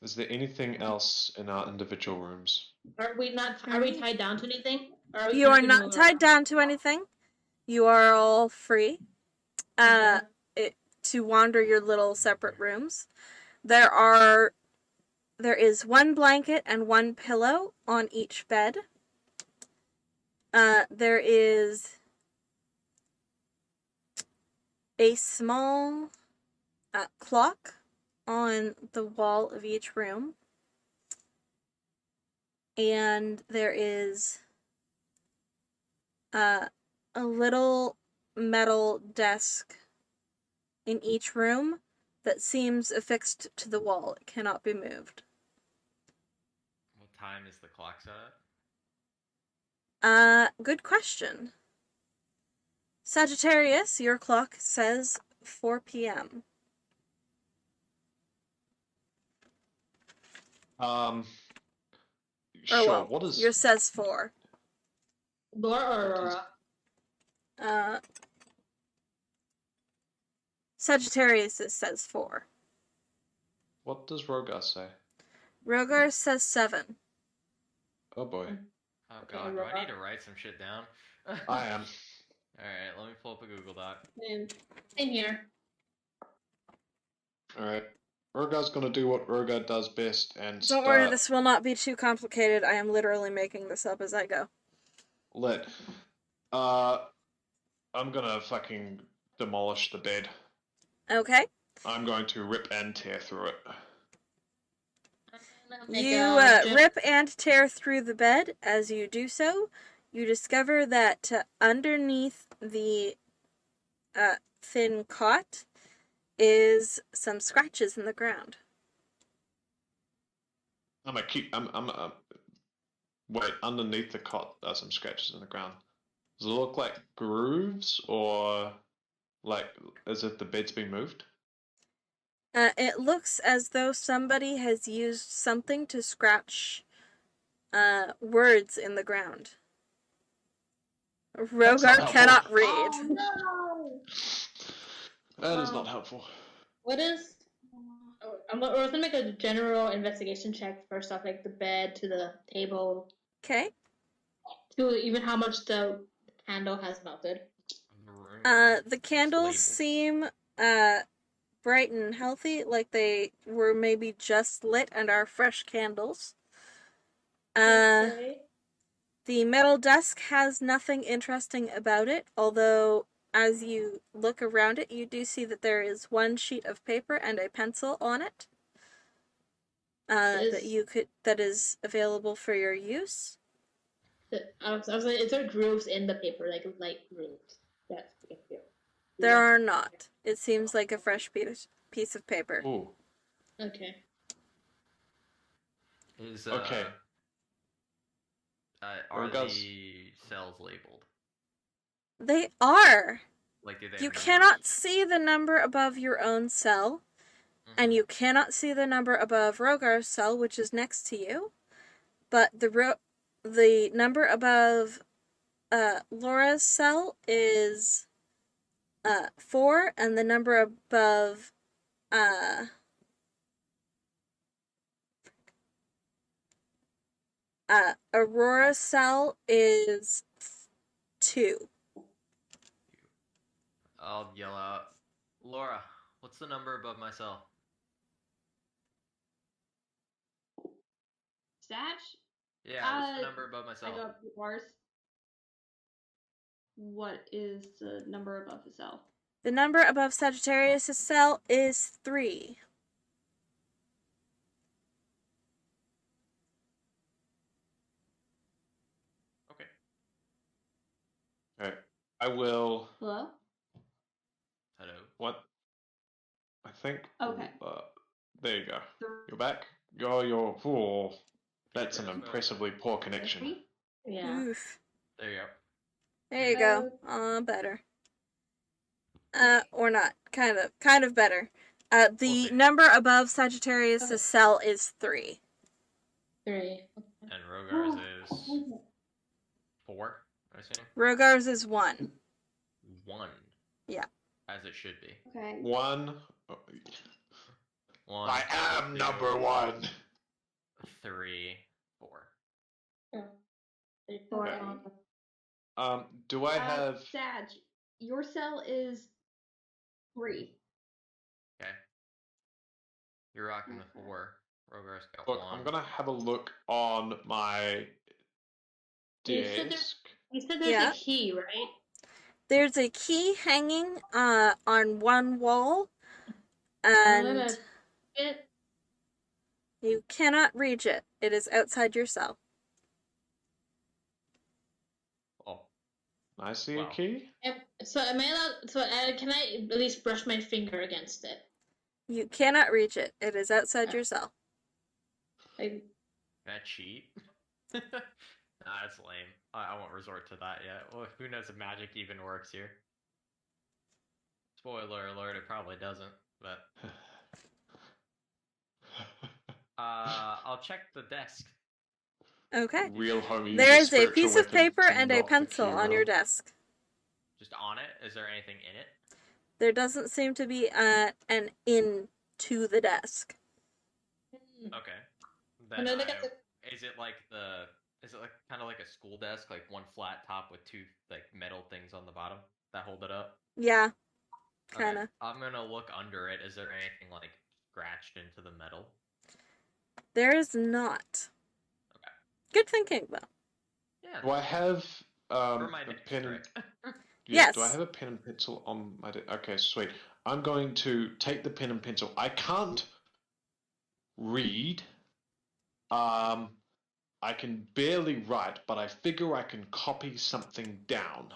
S4: Is there anything else in our individual rooms?
S5: Are we tied down to anything? Or are we
S1: You are
S5: free to
S1: not
S5: move
S1: tied
S5: around?
S1: down to anything. You are all free to wander your little separate rooms. There is one blanket and one pillow on each bed. There is a small clock on the wall of each room. and there is a little metal desk in each room that seems affixed to the wall. It cannot be moved.
S2: What time is the clock set at?
S1: Good question. Sagittarius, your clock says 4 p.m.
S4: Sure.
S1: well,
S4: What is
S1: yours says 4.
S5: Laura or Aurora?
S1: Sagittarius says 4.
S4: what does Rogar say?
S1: Rogar says 7.
S4: Oh boy,
S2: Oh
S5: Okay,
S2: god, do I
S5: Aurora.
S2: need to write some shit down?
S4: I am.
S2: Alright, let me pull up a Google Doc.
S5: Same here.
S4: All right. Rogar's gonna do what Rogar does best and
S1: Don't worry, this will not be too complicated. I am literally making this up as I go.
S4: let. I'm gonna fucking demolish the bed.
S1: Okay.
S4: I'm going to rip and tear through it.
S1: You rip and tear through the bed. As you do so, you discover that underneath the thin cot is some scratches in the ground.
S4: Wait, underneath the cot are some scratches in the ground. Does it look like grooves or like as if the bed's been moved?
S1: It looks as though somebody has used something to scratch words in the ground.
S4: not
S1: Rogar
S4: helpful.
S1: cannot read.
S5: Oh no!
S4: That is not helpful.
S5: What is? We're gonna make a general investigation check first off, like the bed to the table
S1: Okay.
S5: to even how much the candle has melted.
S1: The candles seem bright and healthy, like they were maybe just lit and are fresh candles.
S5: Okay.
S1: The metal desk has nothing interesting about it, although as you look around it, you do see that there is one sheet of paper and a pencil on it. That is available for your use.
S5: I was like, is there grooves in the paper, like light grooves? That's
S1: There are not. It seems like a fresh piece of paper.
S4: Ooh.
S5: Okay.
S2: Is
S4: Okay.
S2: Are
S4: Rogar's-
S2: the cells labeled?
S1: They are.
S2: Like, do they?
S1: You
S2: have
S1: cannot
S2: numbers?
S1: see the number above your own cell, and
S2: Mhm.
S1: you cannot see the number above Rogar's cell, which is next to you. But the number above Laura's cell is 4, and the number above Aurora's cell is 2.
S2: I'll yell out, Laura, what's the number above my cell?
S3: Sag?
S2: Yeah, what's the number above my
S3: I
S2: cell?
S3: got yours. What is the number above the cell?
S1: The number above Sagittarius' cell is 3.
S2: Okay.
S4: Alright. I will.
S3: Hello?
S2: Hello.
S4: What? I think.
S3: Okay.
S4: There you go. You're back. You're. Oh, that's an
S2: Yes,
S4: impressively poor connection.
S3: Me?
S5: Yeah.
S1: Oof.
S2: There you go.
S1: There you go. Better. Or not. Kind of better. The
S2: We'll see.
S1: number above Sagittarius'
S3: Okay.
S1: cell is 3.
S5: 3.
S2: And Rogar's is 4, I assume?
S1: Rogar's is 1.
S2: 1.
S1: Yeah.
S2: As it should be.
S3: Okay.
S4: 1.
S2: 1.
S4: I am
S2: 2,
S4: number 1.
S2: 3, 4.
S5: Oh. 3, 4.
S4: Okay. Do I have?
S3: Sag, your cell is 3.
S2: Okay. You're rocking the
S3: Okay.
S2: 4. Rogar's got
S4: Look,
S2: 1.
S4: I'm gonna have a look on my
S5: You said
S4: desk.
S5: You said there's
S1: Yeah.
S5: a key, right?
S1: There's a key hanging on one wall,
S5: I'm gonna
S1: and
S5: get
S1: you cannot reach it. It is outside your cell.
S4: I see
S2: Well.
S4: a key.
S5: So am I allowed? So can I at least brush my finger against it?
S1: You cannot reach it. It is outside your cell.
S5: Like,
S2: Can I cheat? Nah, that's lame. I won't resort to that yet. Well, who knows if magic even works here? Spoiler alert, it probably doesn't. But I'll check the desk.
S1: Okay.
S4: Real homie.
S1: There
S4: uses
S1: is a
S4: spiritual
S1: piece of
S4: weapon
S1: paper
S4: to
S1: and a
S4: knock the
S1: pencil
S4: key
S1: on your
S4: around.
S1: desk.
S2: Just on it. Is there anything in it?
S1: There doesn't seem to be an in to the desk.
S2: Okay.
S5: Can I look at
S2: Is it like kind of like a school desk, like one flat top with two like metal things on the bottom that hold it up?
S1: Yeah,
S2: Okay,
S1: kind of.
S2: I'm gonna look under it. Is there anything like scratched into the metal?
S1: There is not.
S2: Okay.
S1: Good thinking, though.
S2: Yeah.
S4: Do I have
S2: For my
S4: a
S2: next
S4: pen and
S2: trick.
S1: Yes.
S4: Do I have a pen and pencil on my okay, sweet. I'm going to take the pen and pencil. I can't read. I can barely write, but I figure I can copy something down.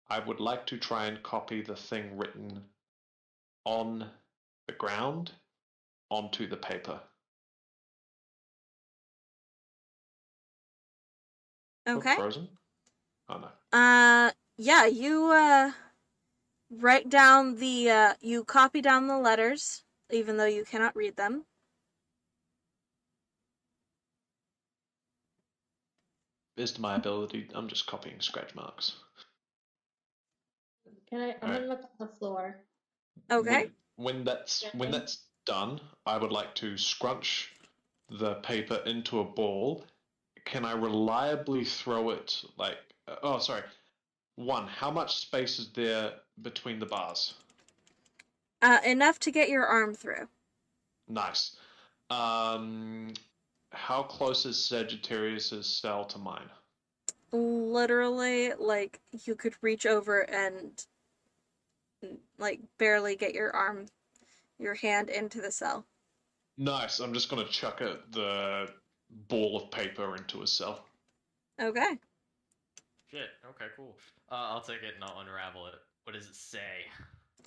S4: I would like to try and copy the thing written on the ground onto the paper.
S1: Okay.
S4: Frozen? Oh no.
S1: Yeah, you write down the you copy down the letters, even though you cannot read them.
S4: Is my ability. I'm just copying scratch marks.
S5: Can I? I'm gonna look at the floor.
S1: Okay.
S4: When that's done, I would like to scrunch the paper into a ball. Can I reliably throw it like? Oh, sorry. One. How much space is there between the bars?
S1: Enough to get your arm through.
S4: Nice. How close is Sagittarius's cell to mine?
S1: Literally, like, you could reach over and, like, barely get your hand into the cell.
S4: Nice. I'm just gonna chuck the ball of paper into a cell.
S1: Okay.
S2: Shit. Okay, cool. I'll take it and I'll unravel it. What does it say?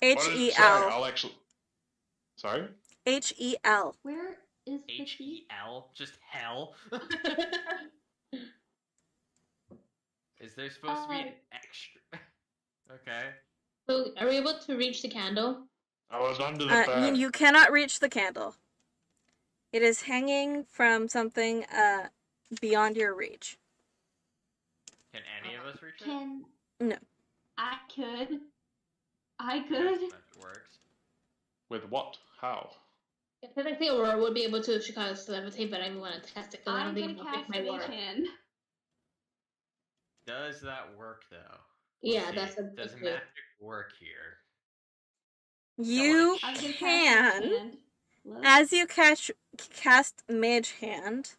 S4: What did it say?
S1: H-E-L.
S4: I'll actually. Sorry.
S1: H-E-L.
S3: Where is the key?
S2: H-E-L? Just hell? Is there supposed to be an extra? Okay.
S5: So, are we able to reach the candle?
S4: I was under the bed.
S1: You cannot reach the candle. It is hanging from something beyond your reach.
S2: Can any of us reach it?
S1: No.
S3: I could.
S2: Yes, that works.
S4: With what? How?
S5: Technically, Aurora would be able to if she kind of levitate, but I want to test it because I
S3: I'm
S5: don't
S3: gonna
S5: think
S3: cast
S5: my
S3: Mage
S5: work.
S3: Hand.
S2: Does that work though?
S5: Yeah,
S2: See,
S5: that's a
S2: does
S5: big
S2: magic work here?
S1: You
S3: I'm gonna cast Mage
S1: can,
S3: Hand. Look.
S1: as you cast Mage Hand,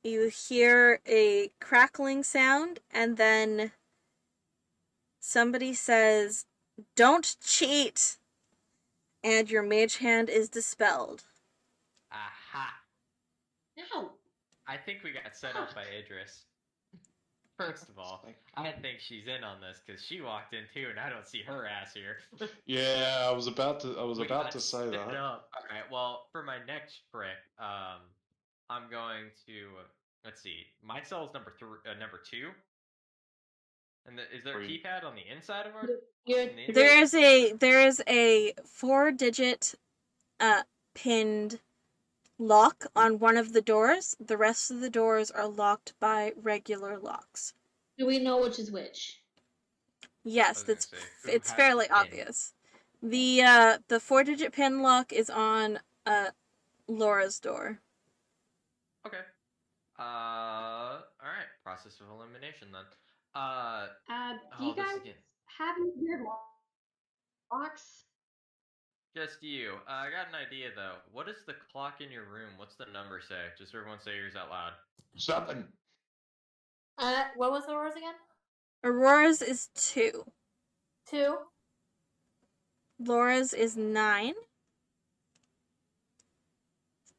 S1: you hear a crackling sound, and then somebody says, "Don't cheat!" And your Mage Hand is dispelled.
S2: Aha!
S5: No.
S2: I think we got set up by Idris. First of all, I think she's in on this because she walked in too, and I don't see her ass here.
S4: Yeah, I was about to.
S2: We got
S4: to say
S2: set
S4: that.
S2: up. All right. Well, for my next trick, I'm going to let's see. My cell is number 2. And is there a keypad on the inside of our?
S1: There is a 4-digit pinned lock on one of the doors. The rest of the doors are locked by regular locks.
S5: Do we know which is which?
S1: Yes,
S2: it's
S1: it's fairly obvious. The 4-digit pin lock is on Laura's door.
S2: Okay. All right. Process of elimination then.
S3: Do you guys have any weird locks?
S2: Just you. I got an idea though. What does the clock in your room? What's the number say? Just everyone say yours out loud.
S4: 7.
S6: What was Aurora's again?
S1: Aurora's is 2.
S6: 2.
S1: Laura's is 9.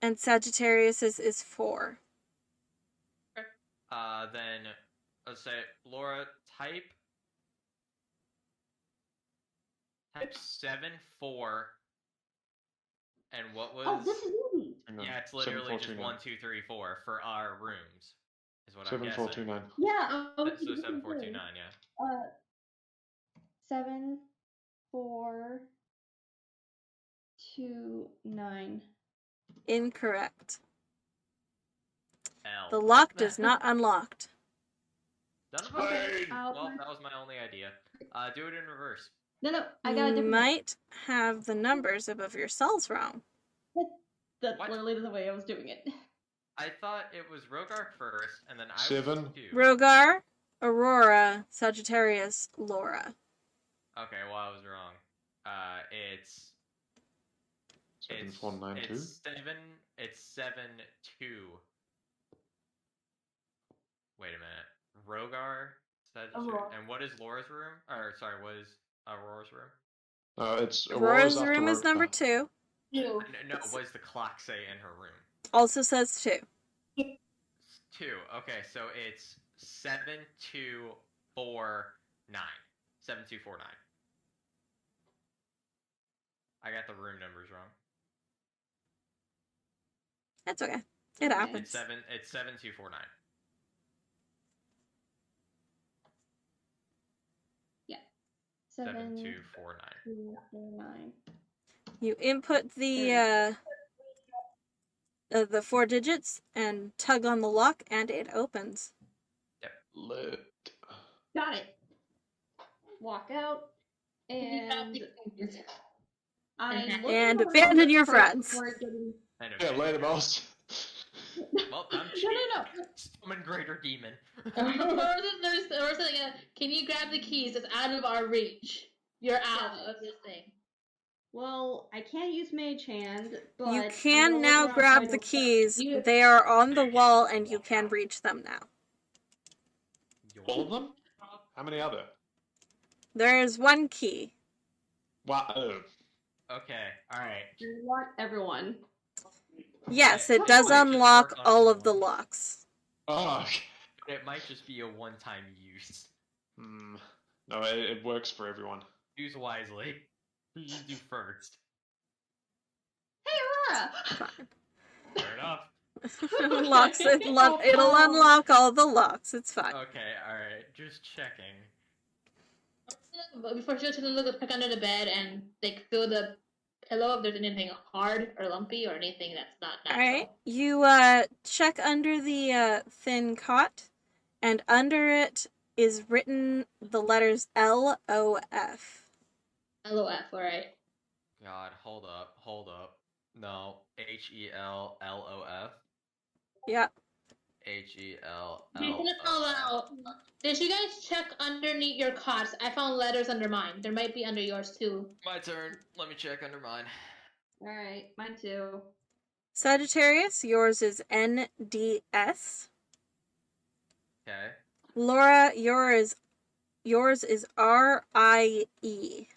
S1: And Sagittarius's is 4.
S2: Then let's say Laura type 7-4. And what was?
S3: Oh, this is easy.
S4: Hang on.
S2: Yeah, it's literally just
S4: 7429.
S2: 1, 2, 3, 4 for our rooms. Is what I'm guessing.
S4: 7429.
S3: Yeah.
S2: So 7429, yeah.
S3: 7, 4, 2, 9.
S1: Incorrect.
S2: L.
S1: The lock does not unlocked.
S2: Son of a bitch.
S3: I'll-
S2: Well, that was my only idea. Do it in reverse.
S3: No, I got a
S1: You
S3: different.
S1: might have the numbers above your cells wrong.
S3: That's
S2: What?
S3: literally the way I was doing it.
S2: I thought it was Rogar first, and then I
S4: 7.
S2: was 2.
S1: Rogar, Aurora, Sagittarius, Laura.
S2: Okay, well I was wrong. It's
S4: 7492.
S2: It's 7-2. Wait a minute. Rogar, Sagittarius,
S6: Aurora.
S2: and what is Laura's room? Or sorry, what is Aurora's room?
S4: It's
S1: Aurora's
S4: after
S1: room is number
S4: Rogar.
S6: 2.
S1: 2.
S2: No, what does the clock say in her room?
S1: Also says 2.
S2: 2. Okay, so it's 7249. 7249. I got the room numbers wrong.
S1: That's okay. It happens.
S2: It's 7249.
S3: Yeah.
S2: 7249.
S3: 2, 4, 9.
S1: You input the 4 digits and tug on the lock, and it opens.
S4: Lit.
S3: Got it. Walk out and I look
S1: And
S3: around
S1: abandon your
S3: first
S1: friends.
S3: before getting-
S2: I know.
S4: Yeah, later, boss.
S2: Well, I'm
S3: No.
S2: Summon Greater Demon.
S5: There's like can you grab the keys? It's out of our reach. You're out of this thing.
S3: Well, I can't use Mage Hand, but
S1: You
S3: I'm
S1: can
S3: gonna
S1: now
S3: look around so I
S1: grab the
S3: don't-
S1: keys.
S5: You-
S1: They are on the wall, and you can reach them now.
S4: All of them? How many are there?
S1: There is 1 key.
S4: Wow.
S2: Okay, alright.
S3: Unlock everyone.
S1: Yes, it
S2: It
S1: does
S2: might just
S1: unlock
S2: work on
S1: all of the
S2: one.
S1: locks.
S4: Oh, okay.
S2: It might just be a one-time use.
S4: No, it works for everyone.
S2: Use wisely. Who you do first?
S3: Hey, Aurora!
S2: Fair enough.
S1: Unlocks it. It'll unlock all the locks. It's fine.
S2: Okay, alright. Just checking.
S5: Before she goes to look pick under the bed and like feel the pillow if there's anything hard or lumpy or anything that's not
S1: All
S5: natural.
S1: right. You check under the thin cot, and under it is written the letters LOF.
S5: LOF, alright.
S2: God, hold up. No. HELLOF.
S1: Yep.
S2: HELLOF.
S5: Did you guys check underneath your cots? I found letters under mine. There might be under yours too.
S2: My turn. Let me check under mine.
S3: Alright, mine too.
S1: Sagittarius, yours is NDS.
S2: Okay.
S1: Laura, yours is RIE.
S3: R-I-E.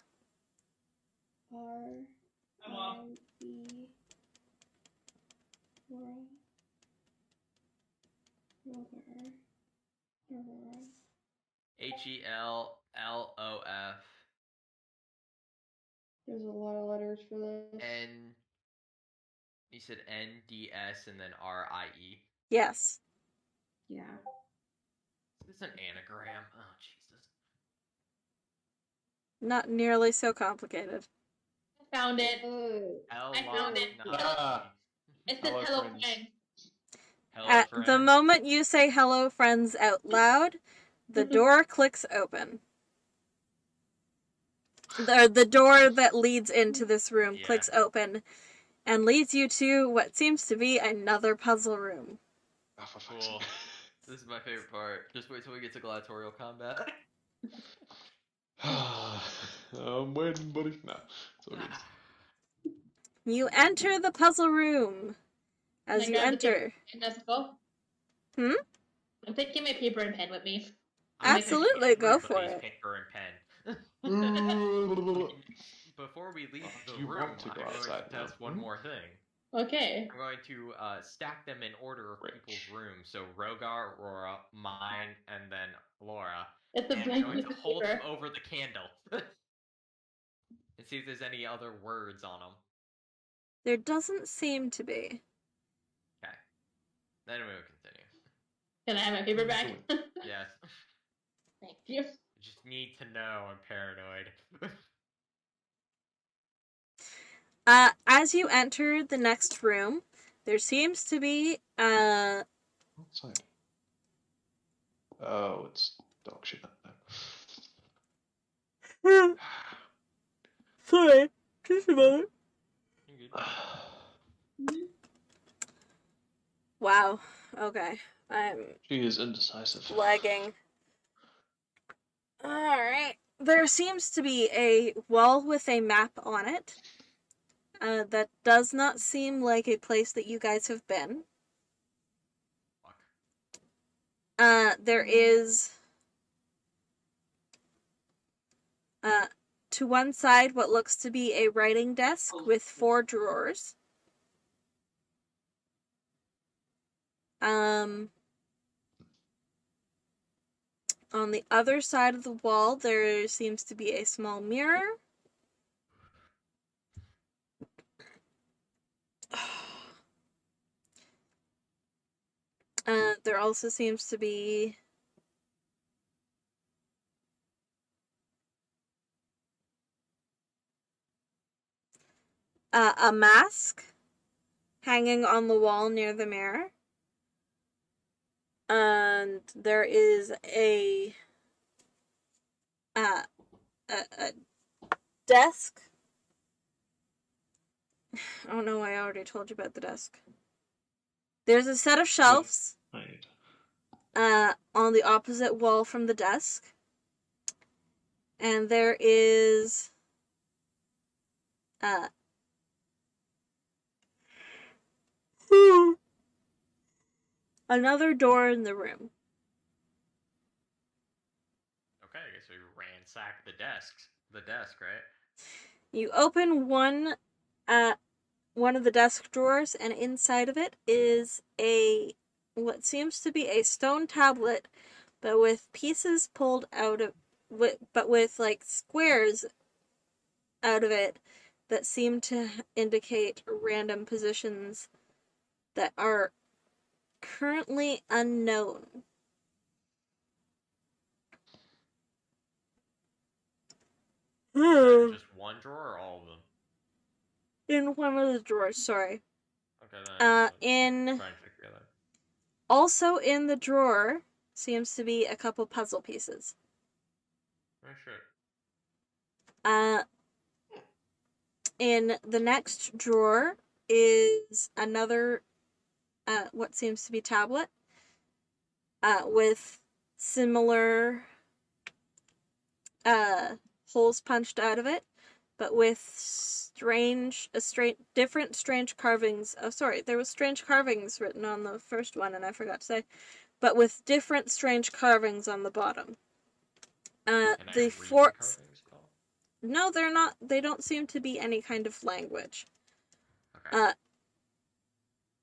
S2: HELLOF.
S3: There's a lot of letters for this.
S2: N. You said NDS and then RIE.
S1: Yes.
S3: Yeah.
S2: Is this an anagram? Oh, Jesus.
S1: Not nearly so complicated.
S5: I found it.
S3: Oh.
S5: I found it. It says
S4: Hello,
S5: hello
S4: friends.
S5: friend.
S2: Hello,
S1: At
S2: friend.
S1: the moment you say hello, friends, out loud, the door clicks open. The door that leads into this room
S2: Yeah.
S1: clicks open and leads you to what seems to be another puzzle room.
S4: Oh, for fuck's
S2: Cool.
S4: sake.
S2: This is my favorite part. Just wait till we get to gladiatorial combat.
S4: I'm waiting, buddy. No, it's all good.
S1: You enter the puzzle room. As
S5: Can I
S1: you
S5: grab the
S1: enter,
S5: And let's go.
S1: Hmm?
S5: I'm taking my paper and pen with me.
S1: Absolutely, go for
S2: Everybody's
S1: it.
S2: Paper and pen. Before we leave the
S4: You
S2: room,
S4: want to go
S2: I'm going
S4: outside
S2: to
S4: now.
S2: test one
S4: Hmm?
S2: more thing.
S5: Okay.
S2: I'm going to stack them in order of people's rooms. So Rogar, Aurora, mine, and then Laura.
S5: It's a
S2: And I'm
S5: blank
S2: going
S5: piece
S2: to
S5: of
S2: hold them
S5: paper.
S2: over the candle. And see if there's any other words on them.
S1: There doesn't seem to be.
S2: Okay. Then we will continue.
S5: Can I have my paper back?
S2: Yes.
S5: Thank you.
S2: I just need to know I'm paranoid.
S1: As you enter the next room, there seems to be
S4: Outside. Oh, it's dog shit.
S1: sorry, just a moment. Wow. Okay. I'm
S4: She is indecisive.
S1: lagging. Alright. There seems to be a wall with a map on it. That does not seem like a place that you guys have been.
S2: Fuck.
S1: There is to one side what looks to be a writing desk with 4 drawers. On the other side of the wall, there seems to be a small mirror. There also seems to be a mask hanging on the wall near the mirror. And there is a desk. Oh no, I already told you about the desk. There's a set of shelves
S4: Right.
S1: on the opposite wall from the desk. And there is another door in the room.
S2: Okay, I guess we ransack the desk, right?
S1: You open one of the desk drawers, and inside of it is what seems to be a stone tablet, but with pieces pulled out of, but with like squares out of it that seem to indicate random positions that are currently unknown.
S2: Just one drawer or all of them?
S1: In one of the drawers, sorry.
S2: Okay, then.
S1: In
S2: Try and check the other.
S1: Also in the drawer seems to be a couple puzzle pieces.
S2: Oh shit.
S1: In the next drawer is another what seems to be tablet with similar holes punched out of it, but with different strange carvings. Oh, sorry, there was strange carvings written on the first one, and I forgot to say, but with different strange carvings on the bottom. The forts. No, they're not. They don't seem to be any kind of language.
S2: Okay.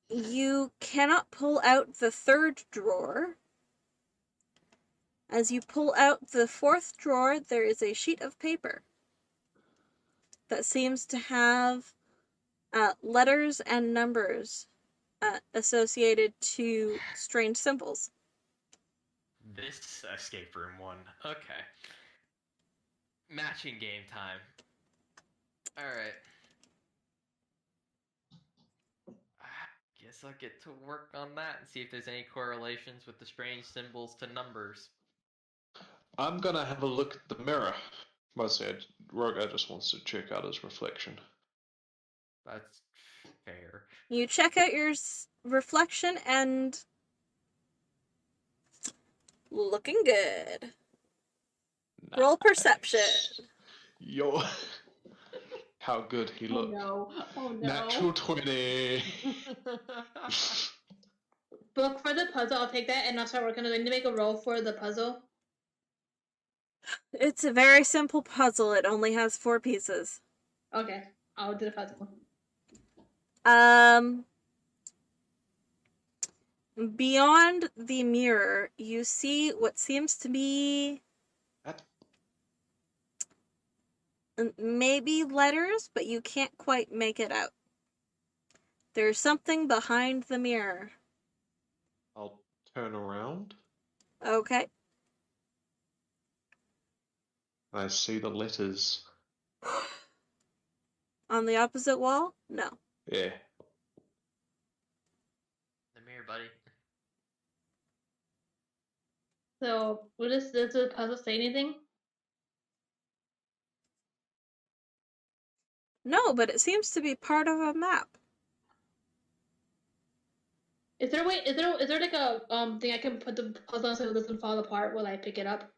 S1: You cannot pull out the third drawer. As you pull out the fourth drawer, there is a sheet of paper that seems to have letters and numbers associated to strange symbols.
S2: This escape room one. Okay. Matching game time. Alright. Guess I'll get to work on that and see if there's any correlations with the strange symbols to numbers.
S4: I'm gonna have a look at the mirror. Mostly, Rogar just wants to check out his reflection.
S2: That's fair.
S1: You check out your reflection and looking good.
S4: Nice.
S1: Roll perception.
S4: Yo, how good he looked.
S3: Oh no. Oh no.
S4: Natural 20.
S5: Book for the puzzle, I'll take that and I'll start working on it. I need to make a roll for the puzzle.
S1: It's a very simple puzzle. It only has 4 pieces.
S5: Okay, I'll do the puzzle.
S1: Beyond the mirror, you see what seems to be
S4: That
S1: maybe letters, but you can't quite make it out. There's something behind the mirror.
S4: I'll turn around
S1: Okay.
S4: and I see the letters.
S1: On the opposite wall? No.
S4: Yeah.
S2: The mirror, buddy.
S5: So, does the puzzle say anything?
S1: No, but it seems to be part of a map.
S5: Is there a way? Is there like a thing I can put the puzzle on so it doesn't fall apart while I pick it up?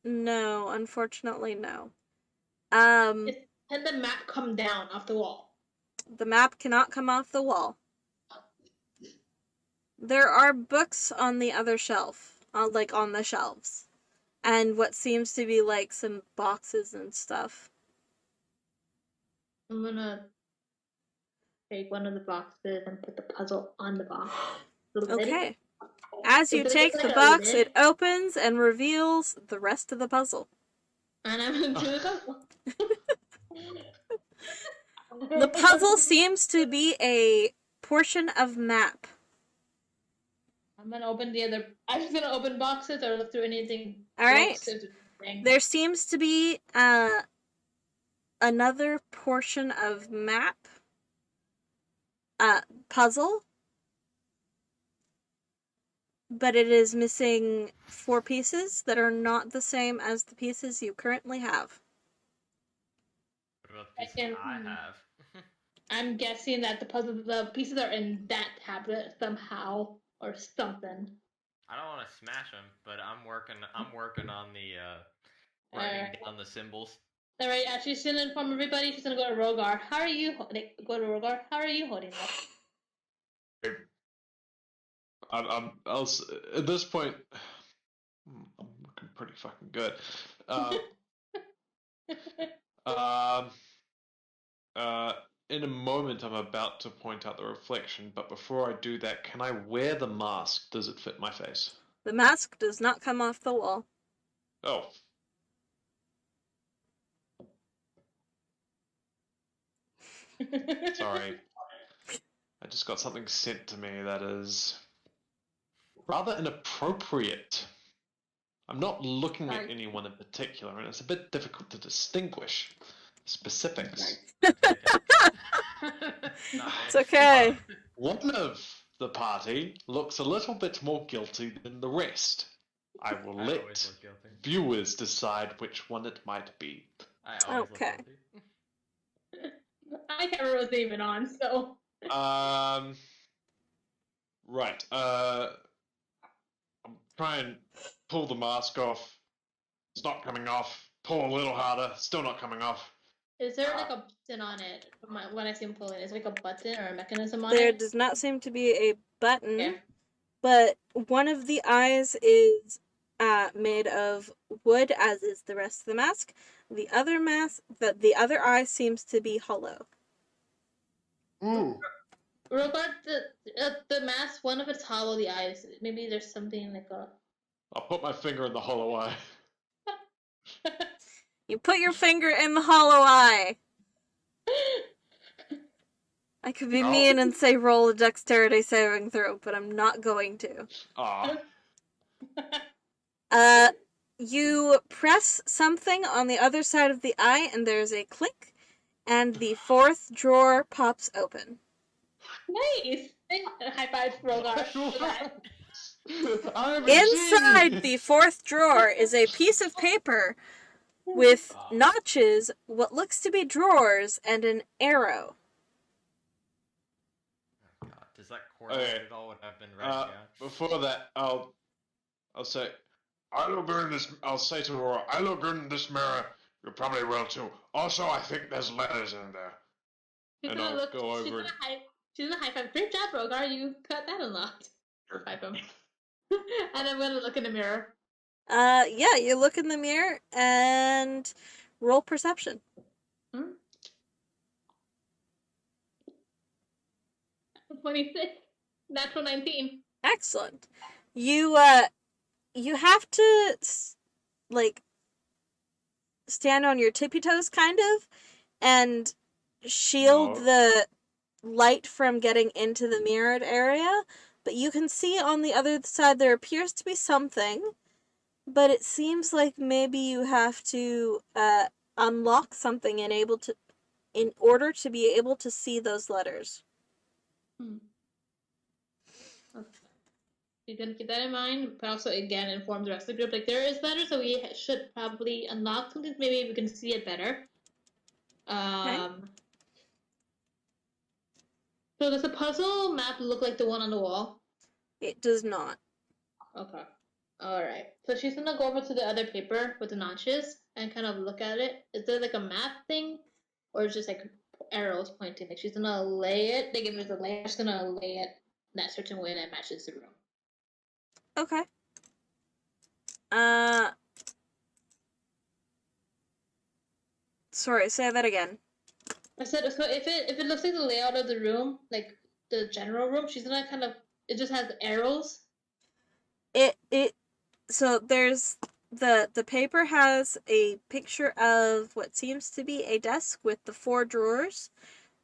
S1: No, unfortunately, no.
S5: Can the map come down off the wall?
S1: The map cannot come off the wall. There are books on the other shelf, like on the shelves, and what seems to be like some boxes and stuff.
S5: I'm gonna take one of the boxes and put the puzzle on the box. The lid.
S1: Okay. As you
S5: Is it
S1: take
S5: like
S1: the
S5: a
S1: box,
S5: lid?
S1: it opens and reveals the rest of the puzzle.
S5: And I'm gonna do the puzzle.
S1: The puzzle seems to be a portion of map.
S5: I'm gonna open the other. I'm just gonna open boxes or look through anything.
S1: All right.
S5: boxes or anything.
S1: There seems to be another portion of map puzzle, but it is missing 4 pieces that are not the same as the pieces you currently have.
S2: What about the pieces I have?
S5: I'm guessing that the pieces are in that tablet somehow or something.
S2: I don't want to smash them, but I'm working on the writing down the symbols.
S5: All right, she's gonna inform everybody. She's gonna go to Rogar. How are you? Go to Rogar. How are you holding up?
S4: At this point, I'm looking pretty fucking good. In a moment, I'm about to point out the reflection, but before I do that, can I wear the mask? Does it fit my face?
S1: The mask does not come off the wall.
S4: Oh. Sorry. I just got something sent to me that is rather inappropriate. I'm not looking at anyone in particular, and it's a bit difficult to distinguish specifics.
S1: It's okay.
S4: One of the party looks a little bit more guilty than the rest. I will
S2: I
S4: let
S2: always look guilty.
S4: viewers decide which one it might be.
S2: I always
S1: Okay.
S2: look guilty.
S5: My camera wasn't even on, so.
S4: Right. I'm trying to pull the mask off. It's not coming off. Pull a little harder. Still not coming off.
S5: Is there like a button on it? When I see him pulling, is there like a button or a mechanism on
S1: There
S5: it?
S1: does not seem to be a button,
S5: Yeah.
S1: but one of the eyes is made of wood, as is the rest of the mask. The other eye seems to be hollow.
S4: Ooh.
S5: Robert, the mask, one of it's hollow, the eyes. Maybe there's something like a.
S4: I'll put my finger in the hollow eye.
S1: You put your finger in the hollow eye. I could be mean and say roll a dexterity saving throw, but I'm not going to.
S4: Ah.
S1: You press something on the other side of the eye, and there's a click, and the 4th drawer pops open.
S5: Nice! High five, Rogar. for that.
S1: Inside the 4th drawer is a piece of paper with notches, what looks to be drawers, and an arrow.
S2: Oh, God. Does that correlate at all what I've been writing down?
S4: Before that, I'll say, I'll say to Aurora, I look good in this mirror. You probably will too. Also, I think there's letters in there.
S5: She's
S4: And
S5: gonna
S4: I'll
S5: look.
S4: go
S5: She's
S4: over
S5: gonna high five. Great job, Rogar. You got that unlocked. High five. And I'm gonna look in the mirror.
S1: Yeah, you look in the mirror and roll perception.
S5: 26. Natural 19.
S1: Excellent. You have to like stand on your tippy toes kind of and shield
S4: No.
S1: the light from getting into the mirrored area, but you can see on the other side there appears to be something, but it seems like maybe you have to unlock something in order to be able to see those letters.
S5: Okay. You can keep that in mind, but also again inform the rest of the group. Like there is letters, so we should probably unlock something. Maybe we can see it better. So does the puzzle map look like the one on the wall?
S1: It does not.
S5: Okay. Alright. So she's gonna go over to the other paper with the notches and kind of look at it. Is there like a map thing? Or is just like arrows pointing? Like she's gonna lay it, they give her the layout, she's gonna lay it that certain way that matches the room.
S1: Okay. Sorry, say that again.
S5: I said so if it looks like the layout of the room, like the general room, she's gonna kind of it just has arrows.
S1: So there's the paper has a picture of what seems to be a desk with the 4 drawers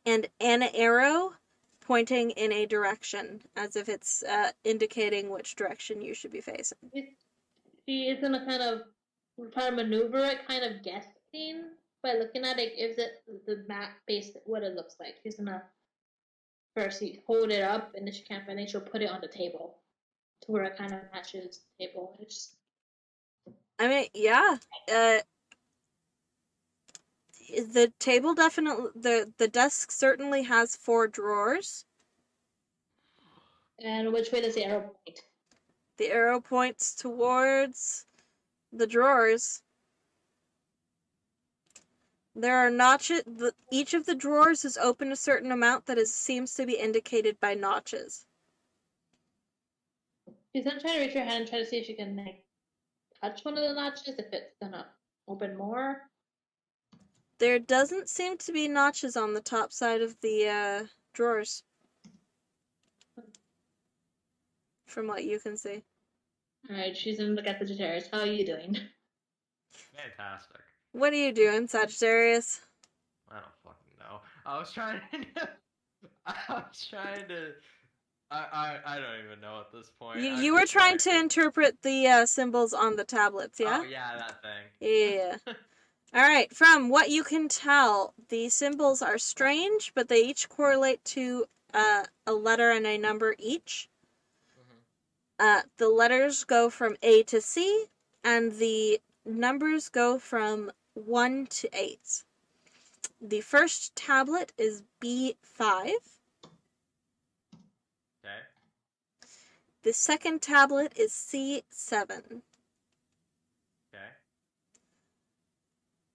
S1: and an arrow pointing in a direction, as if it's indicating which direction you should be facing.
S5: She is gonna kind of try to maneuver it, kind of guessing by looking at it, gives it the map based what it looks like. She's gonna first hold it up, and if she can't find it, she'll put it on the table to where it kind of matches the table.
S1: I mean, yeah. The table definitely, the desk certainly has 4 drawers.
S5: And which way does the arrow point?
S1: The arrow points towards the drawers. There are notches. Each of the drawers is open a certain amount that seems to be indicated by notches.
S5: She's gonna try to reach her hand and try to see if she can like touch one of the notches, if it's gonna open more.
S1: There doesn't seem to be notches on the top side of the drawers, from what you can see.
S5: Alright, she's gonna look at the Sagittarius. How are you doing?
S2: Fantastic.
S1: What are you doing, Sagittarius?
S2: I don't fucking know. I was trying to. I don't even know at this point.
S1: You were trying to interpret the symbols on the tablets, yeah?
S2: Oh yeah, that thing.
S1: Yeah. Alright, from what you can tell, the symbols are strange, but they each correlate to a letter and a number each. The letters go from A to C, and the numbers go from 1 to 8. The first tablet is B5.
S2: Okay.
S1: The second tablet is C7.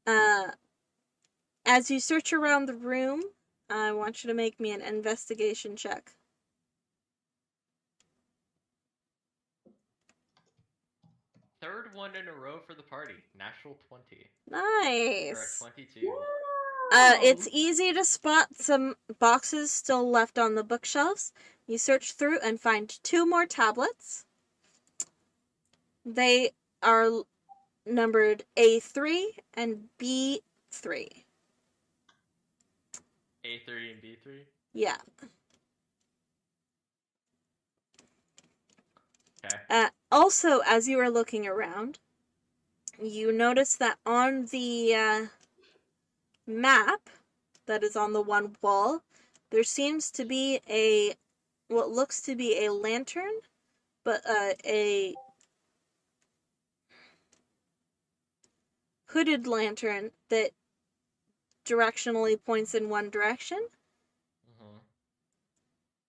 S2: Okay.
S1: As you search around the room, I want you to make me an investigation check.
S2: Third one in a row for the party. Natural 20.
S1: Nice.
S2: Or a 22.
S1: It's easy to spot some boxes still left on the bookshelves. You search through and find 2 more tablets. They are numbered A3 and B3.
S2: A3 and B3?
S1: Yeah.
S2: Okay.
S1: Also, as you are looking around, you notice that on the map that is on the one wall, there seems to be what looks to be a lantern, but a hooded lantern that directionally points in one direction.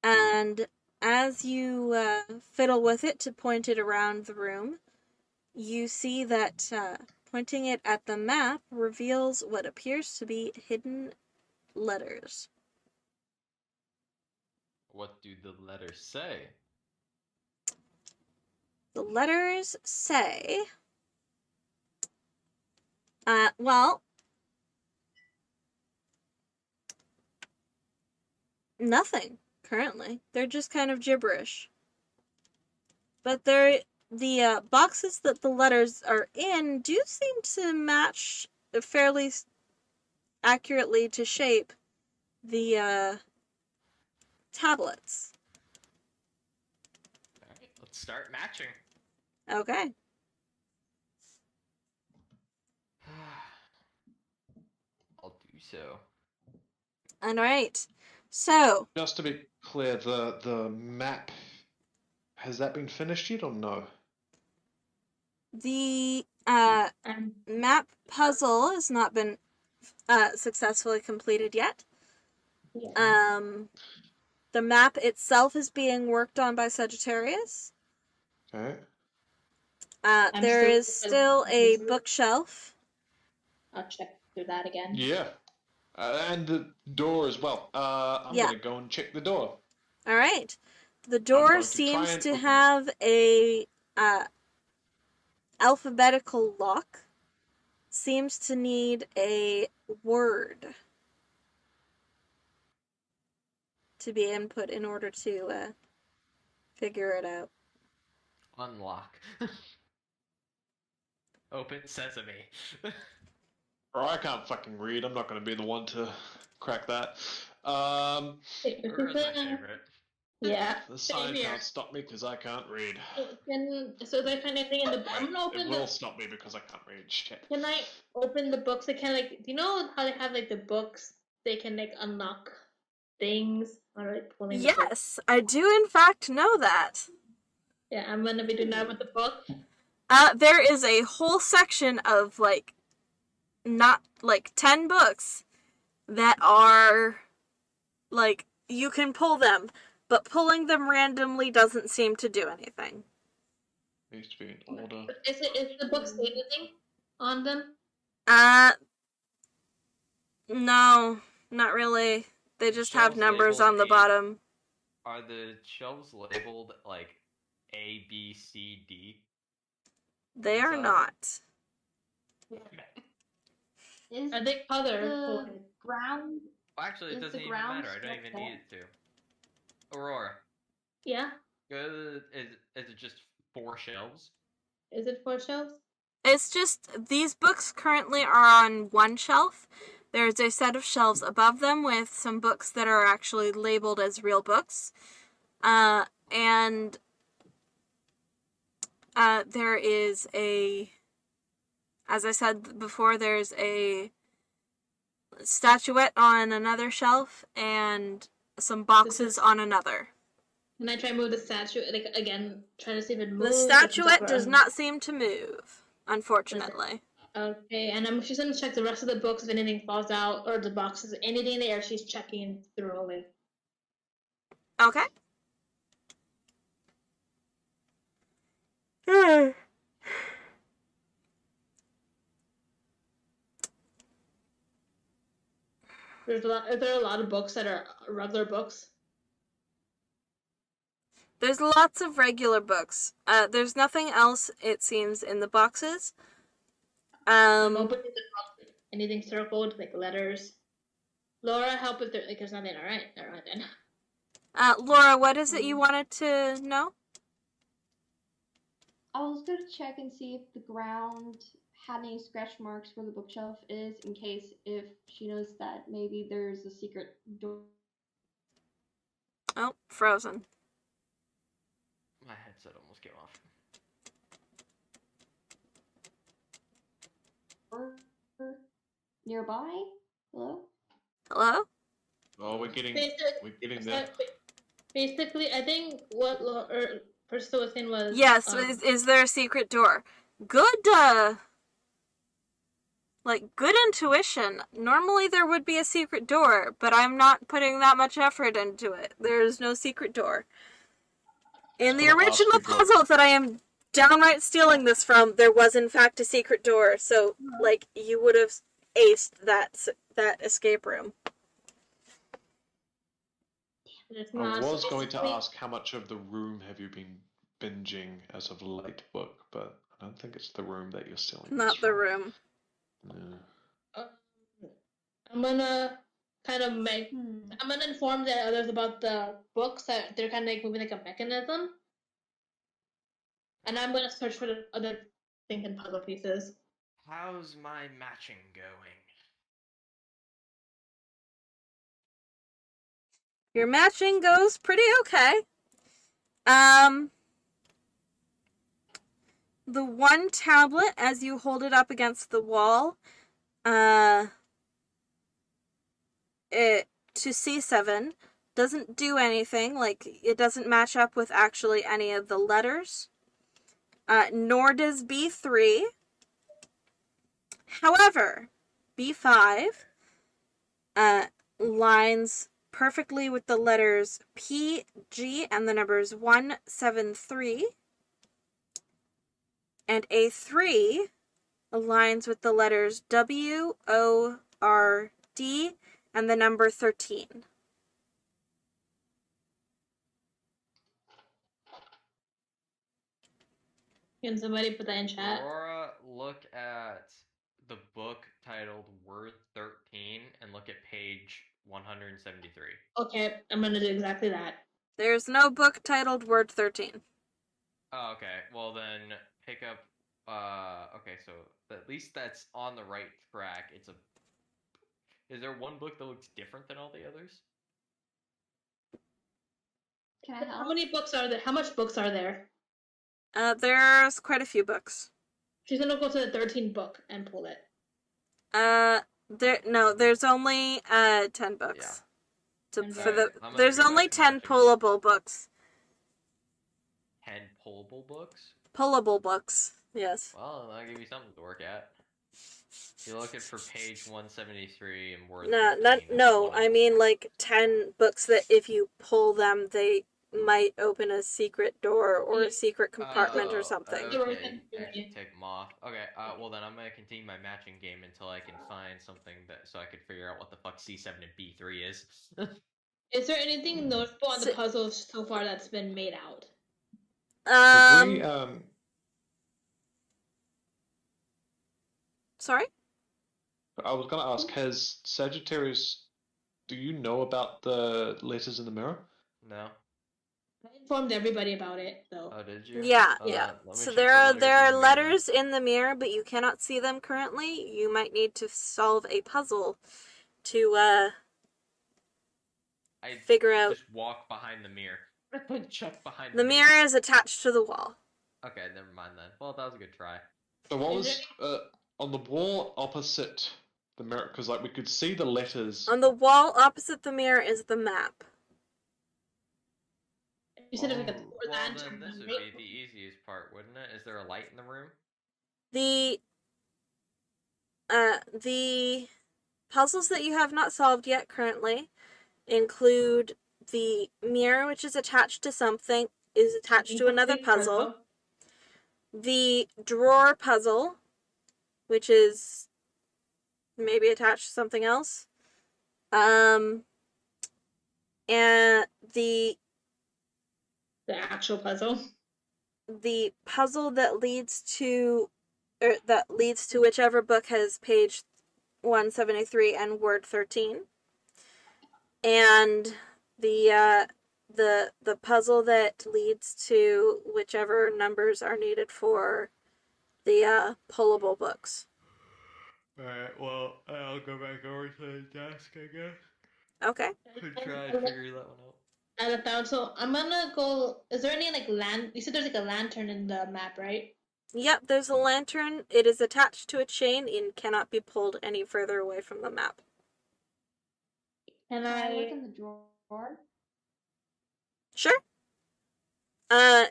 S1: And as you fiddle with it to point it around the room, you see that pointing it at the map reveals what appears to be hidden letters.
S2: What do the letters say?
S1: The letters say, well, nothing, currently. They're just kind of gibberish. But the boxes that the letters are in do seem to match fairly accurately to shape the tablets.
S2: Alright, let's start matching.
S1: Okay.
S2: I'll do so.
S1: All right. So,
S4: Just to be clear, the map, has that been finished yet or no?
S1: the
S5: And
S1: map puzzle has not been successfully completed yet.
S5: yeah.
S1: The map itself is being worked on by Sagittarius.
S4: Okay.
S5: I'm
S1: There
S5: still-
S1: is still a bookshelf.
S5: I'll check through that again.
S4: Yeah. And the door as well. I'm
S1: Yeah.
S4: gonna go and check the door.
S1: All right. The
S4: going
S1: door
S4: to try
S1: seems
S4: and
S1: to
S4: open it.
S1: have a alphabetical lock. Seems to need a word to be input in order to figure it out.
S2: Unlock. Open sesame.
S4: Or I can't fucking read. I'm not gonna be the one to crack that.
S5: If you
S2: Aurора's my
S5: can-
S2: favorite.
S5: Yeah.
S4: The sign
S5: here.
S4: can't stop me because I can't read.
S5: So they find anything in the. I'm
S4: Wait,
S5: gonna open
S4: it
S5: the.
S4: will stop me because I can't read. Shit.
S5: Can I open the books? They can like. Do you know how they have like the books? They can like unlock things or like pulling the book.
S1: Yes, I do in fact know that.
S5: Yeah, I'm gonna be doing that with the book.
S1: There is a whole section of like not like 10 books that are like you can pull them, but pulling them randomly doesn't seem to do anything.
S4: Needs to be in order.
S5: Is the book say anything on them?
S1: No, not really. They just have
S2: Shelves
S1: numbers
S2: labeled
S1: on the
S2: A.
S1: bottom.
S2: Are the shelves labeled like A, B, C, D?
S1: They are
S2: So-
S1: not.
S3: Is
S5: Are they colored?
S3: the ground?
S2: Well, actually, it
S3: Is
S2: doesn't
S3: the
S2: even
S3: ground
S2: matter. I don't
S3: still
S2: even need
S3: there?
S2: it to. Aurora,
S5: Yeah.
S2: is it just 4 shelves?
S5: Is it 4 shelves?
S1: It's just these books currently are on one shelf. There's a set of shelves above them with some books that are actually labeled as real books. And there is as I said before, there's a statuette on another shelf and some boxes on another.
S5: Can I try and move the statue like again? Try to see if it
S1: The
S5: moves.
S1: statuette does not seem to move, unfortunately.
S5: Okay, and she's gonna check the rest of the books if anything falls out or the boxes, anything there. She's checking thoroughly.
S1: Okay.
S5: Are there a lot of books that are regular books?
S1: There's lots of regular books. There's nothing else, it seems, in the boxes.
S5: I'm opening the box. Anything circled, like letters. Laura, help if there's nothing. All right, then.
S1: Laura, what is it you wanted to know?
S3: I was gonna check and see if the ground had any scratch marks where the bookshelf is, in case if she knows that maybe there's a secret door.
S1: Oh, frozen.
S2: My headset almost came off.
S3: Nearby? Hello?
S1: Hello?
S4: Oh, we're getting there.
S5: Basically, I think what Priscilla was saying was
S1: Yes, is there a secret door? Good, good intuition. Normally there would be a secret door, but I'm not putting that much effort into it. There's no secret door. In the
S4: I'm gonna ask
S1: original
S4: you, Bill.
S1: puzzle that I am downright stealing this from, there was in fact a secret door, so, you would have aced that escape room.
S5: It's
S4: I
S5: not,
S4: was going to
S5: basically-
S4: ask how much of the room have you been binging as of late, book, but I don't think it's the room that you're stealing.
S1: Not
S4: this
S1: the
S4: from.
S1: room.
S4: Yeah.
S5: I'm gonna kind of make. I'm gonna inform the others about the books that they're kind of like moving like a mechanism, and I'm gonna search for the other thinking puzzle pieces.
S2: How's my matching going?
S1: Your matching goes pretty okay. The one tablet, as you hold it up against the wall, it to C7 doesn't do anything. Like, it doesn't match up with actually any of the letters. Nor does B3. However, B5 lines perfectly with the letters P, G, and the numbers 1, 7, 3. And A3 aligns with the letters W, O, R, D, and the number 13.
S5: Can somebody put that in chat?
S2: Aurora, look at the book titled Word 13 and look at page 173.
S5: Okay, I'm gonna do exactly that.
S1: There's no book titled Word 13.
S2: Oh, okay. Well, then pick up. Okay, so at least that's on the right track. It's a. Is there one book that looks different than all the others?
S3: Can I
S5: How
S3: help?
S5: many books are there? How much books are there?
S1: There's quite a few books.
S5: She's gonna go to the 13th book and pull it.
S1: There's only 10 books.
S2: Yeah.
S1: There's only 10 pullable books.
S2: 10 pullable books?
S1: Pullable books, yes.
S2: Well, that'll give you something to work at. You're looking for page 173 and Word
S1: No,
S2: 13.
S1: no. I mean like 10 books that if you pull them, they might open a secret door or a secret compartment or something.
S2: Okay, actually take them off. Okay, well then I'm gonna continue my matching game until I can find something so I could figure out what the fuck C7 and B3 is.
S5: Is there anything notable on the puzzles so far that's been made out?
S4: Have we,
S1: Sorry?
S4: I was going to ask, has Sagittarius, do you know about the letters in the mirror?
S2: No.
S5: I informed everybody about it, though.
S2: Oh, did you?
S1: Yeah.
S2: Let me
S1: So
S2: check
S1: there
S2: the
S1: are
S2: letters in the mirror
S1: letters in the mirror, but you cannot see them currently. You might need to solve a puzzle to figure out.
S2: Just walk behind the mirror. Check behind
S1: The mirror is attached to the wall.
S2: Okay, never mind then. Well, that was a good try.
S4: So what was on the wall opposite the mirror? Because like we could see the letters.
S1: On the wall opposite the mirror is the map.
S5: You said it was like a
S2: Well, then this would be the easiest part, wouldn't it? Is there a light in the room?
S1: The puzzles that you have not solved yet currently include the mirror, which is attached to something, is attached to another puzzle. The drawer puzzle, which is maybe attached to something else. And the
S5: actual puzzle.
S1: The puzzle that leads to whichever book has page 173 and word 13. And the puzzle that leads to whichever numbers are needed for the pullable books.
S2: Alright, well, I'll go back over to the desk, I guess.
S1: Okay.
S2: Try to figure that one out.
S5: Out of town, so I'm gonna go. Is there any like you said there's like a lantern in the map, right?
S1: Yep, there's a lantern. It is attached to a chain and cannot be pulled any further away from the map.
S3: Can I look in the drawer?
S1: Sure. As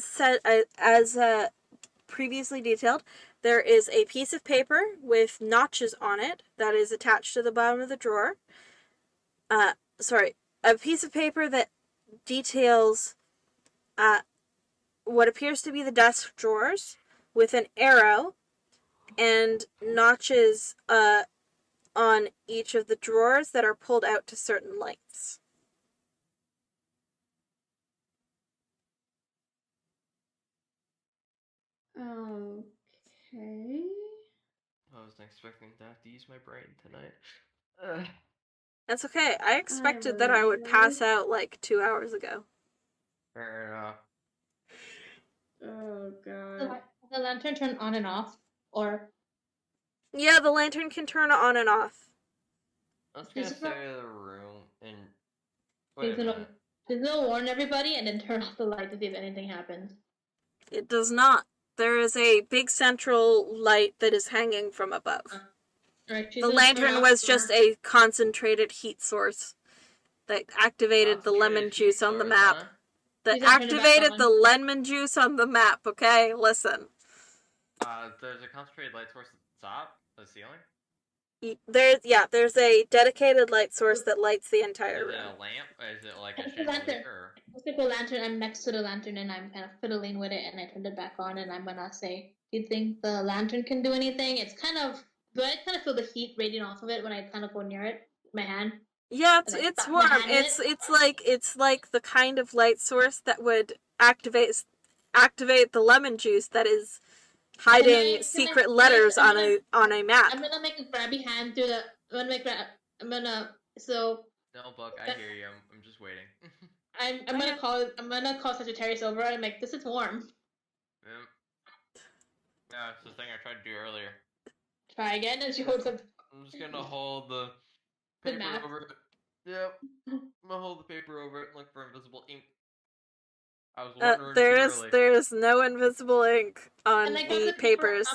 S1: said, as previously detailed, there is a piece of paper with notches on it that is attached to the bottom of the drawer. A piece of paper that details what appears to be the desk drawers with an arrow and notches on each of the drawers that are pulled out to certain lengths.
S3: Okay.
S2: I wasn't expecting to have to use my brain tonight.
S1: That's okay. I expected that I would pass out like 2 hours ago.
S2: Fair enough.
S3: Oh
S5: The,
S3: god.
S5: the lantern turn on and off, or
S1: Yeah, the lantern can turn on and off.
S2: I was gonna
S5: Is it
S2: say the room and wait a
S5: please
S2: minute.
S5: don't warn everybody and then turn off the light to see if anything happens.
S1: It does not. There is a big central light that is hanging from above.
S5: Alright, she's
S1: The
S5: gonna turn
S1: lantern
S5: off
S1: was
S5: the-
S1: just a concentrated heat source that activated the lemon
S2: Concentrated
S1: juice
S2: heat
S1: on the
S2: source,
S1: map.
S2: huh?
S1: That
S5: Please don't turn it back
S1: activated
S5: on.
S1: the lemon juice on the map, okay? Listen.
S2: There's a concentrated light source at the top of the ceiling.
S1: There's a dedicated light source that lights the entire
S2: Is it
S1: room.
S2: a lamp? Or is it like a
S5: It's the lantern.
S2: chandelier? Or...
S5: It's like a lantern. I'm next to the lantern and I'm kind of fiddling with it and I turned it back on and I'm gonna say, do you think the lantern can do anything? It's kind of, do I kind of feel the heat radiating off of it when I kind of go near it? My hand?
S1: Yeah,
S5: And I
S1: it's
S5: stuck my
S1: warm.
S5: hand in
S1: It's like the kind of light source that would activate the lemon juice that is hiding secret letters on a map.
S5: I'm gonna make a grabby hand through the, so
S2: No, Buck, I hear you. I'm just waiting.
S5: I'm gonna call Sagittarius over and I'm like, this is warm.
S2: Yeah, it's the thing I tried to do earlier.
S5: Try again as you hold up
S2: I'm just gonna hold the
S5: the
S2: paper
S5: map.
S2: over it. Yep. I'm gonna hold the paper over it and look for invisible ink. I was wondering too early.
S1: There's no invisible ink on
S5: And I got
S1: the
S5: paper.
S1: papers.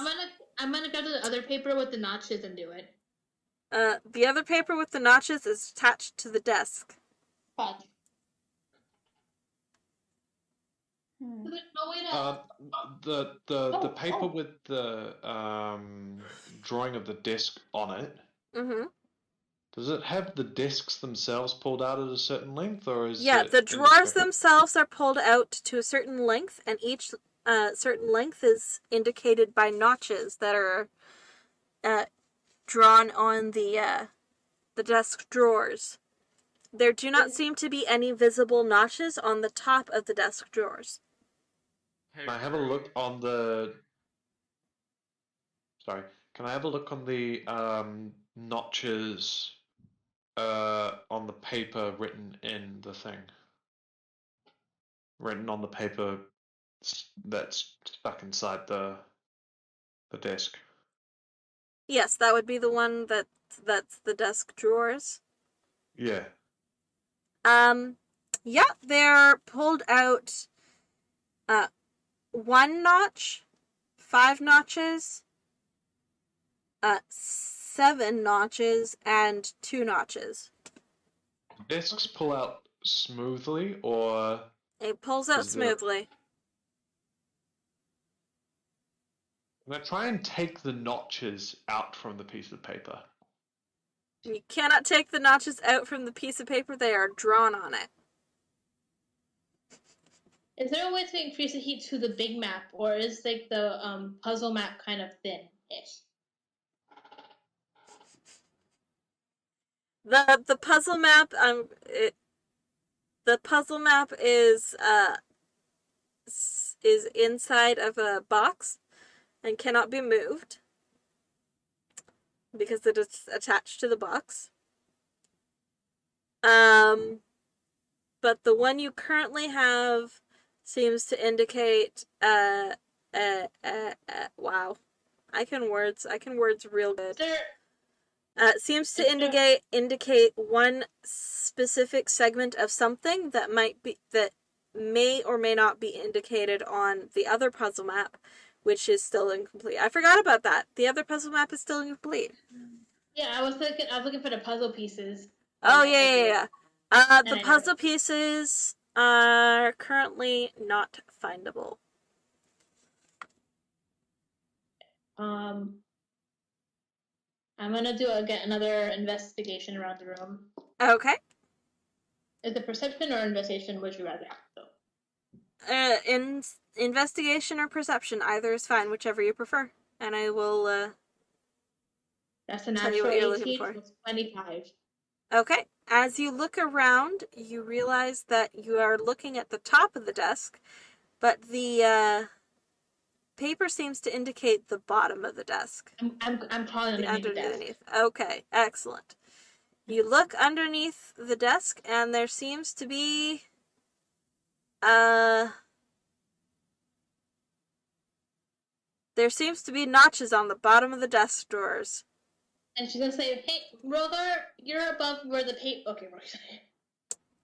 S5: I'm gonna go to the other paper with the notches and do it.
S1: The other paper with the notches is attached to the desk.
S5: But
S3: Hmm.
S5: there's no way to.
S4: The paper with the drawing of the disc on it.
S1: Mm-hmm.
S4: Does it have the discs themselves pulled out at a certain length, or is
S1: Yeah,
S4: it
S1: the drawers
S4: indiscriminate?
S1: themselves are pulled out to a certain length, and each certain length is indicated by notches that are drawn on the desk drawers. There do not seem to be any visible notches on the top of the desk drawers.
S2: Hey,
S4: Can I have a look on the? Sorry, can I have a look on the notches on the paper written in the thing? Written on the paper that's stuck inside the disc.
S1: Yes, that would be the one that's the desk drawers.
S4: Yeah.
S1: Yeah, they're pulled out 1 notch, 5 notches, 7 notches, and 2 notches.
S4: Discs pull out smoothly, or
S1: It pulls out
S4: Is there-
S1: smoothly.
S4: I'm gonna try and take the notches out from the piece of paper.
S1: You cannot take the notches out from the piece of paper, they are drawn on it.
S5: Is there a way to increase the heat to the big map, or is like the puzzle map kind of thin-ish?
S1: The puzzle map the puzzle map is inside of a box and cannot be moved because it is attached to the box. But the one you currently have seems to indicate wow. I can words real good.
S5: Is there
S1: Seems to indicate one specific segment of something that may or may not be indicated on the other puzzle map, which is still incomplete. I forgot about that. The other puzzle map is still incomplete.
S5: Yeah, I was looking for the puzzle pieces.
S1: Oh yeah. The
S5: I
S1: puzzle pieces are currently not findable.
S5: I'm gonna get another investigation around the room.
S1: Okay.
S5: Is it perception or investigation? Would you rather? So.
S1: In investigation or perception, either is fine, whichever you prefer. And I will
S5: That's a
S1: tell you
S5: natural
S1: what you're looking
S5: 18
S1: for.
S5: plus 25.
S1: Okay. As you look around, you realize that you are looking at the top of the desk, but the paper seems to indicate the bottom of the desk.
S5: I'm crawling
S1: The
S5: underneath the desk.
S1: underneath. Okay, excellent. You look underneath the desk, and there seems to be notches on the bottom of the desk drawers.
S5: And she's gonna say, "Hey, brother, you're above where the paper." Okay, we're gonna.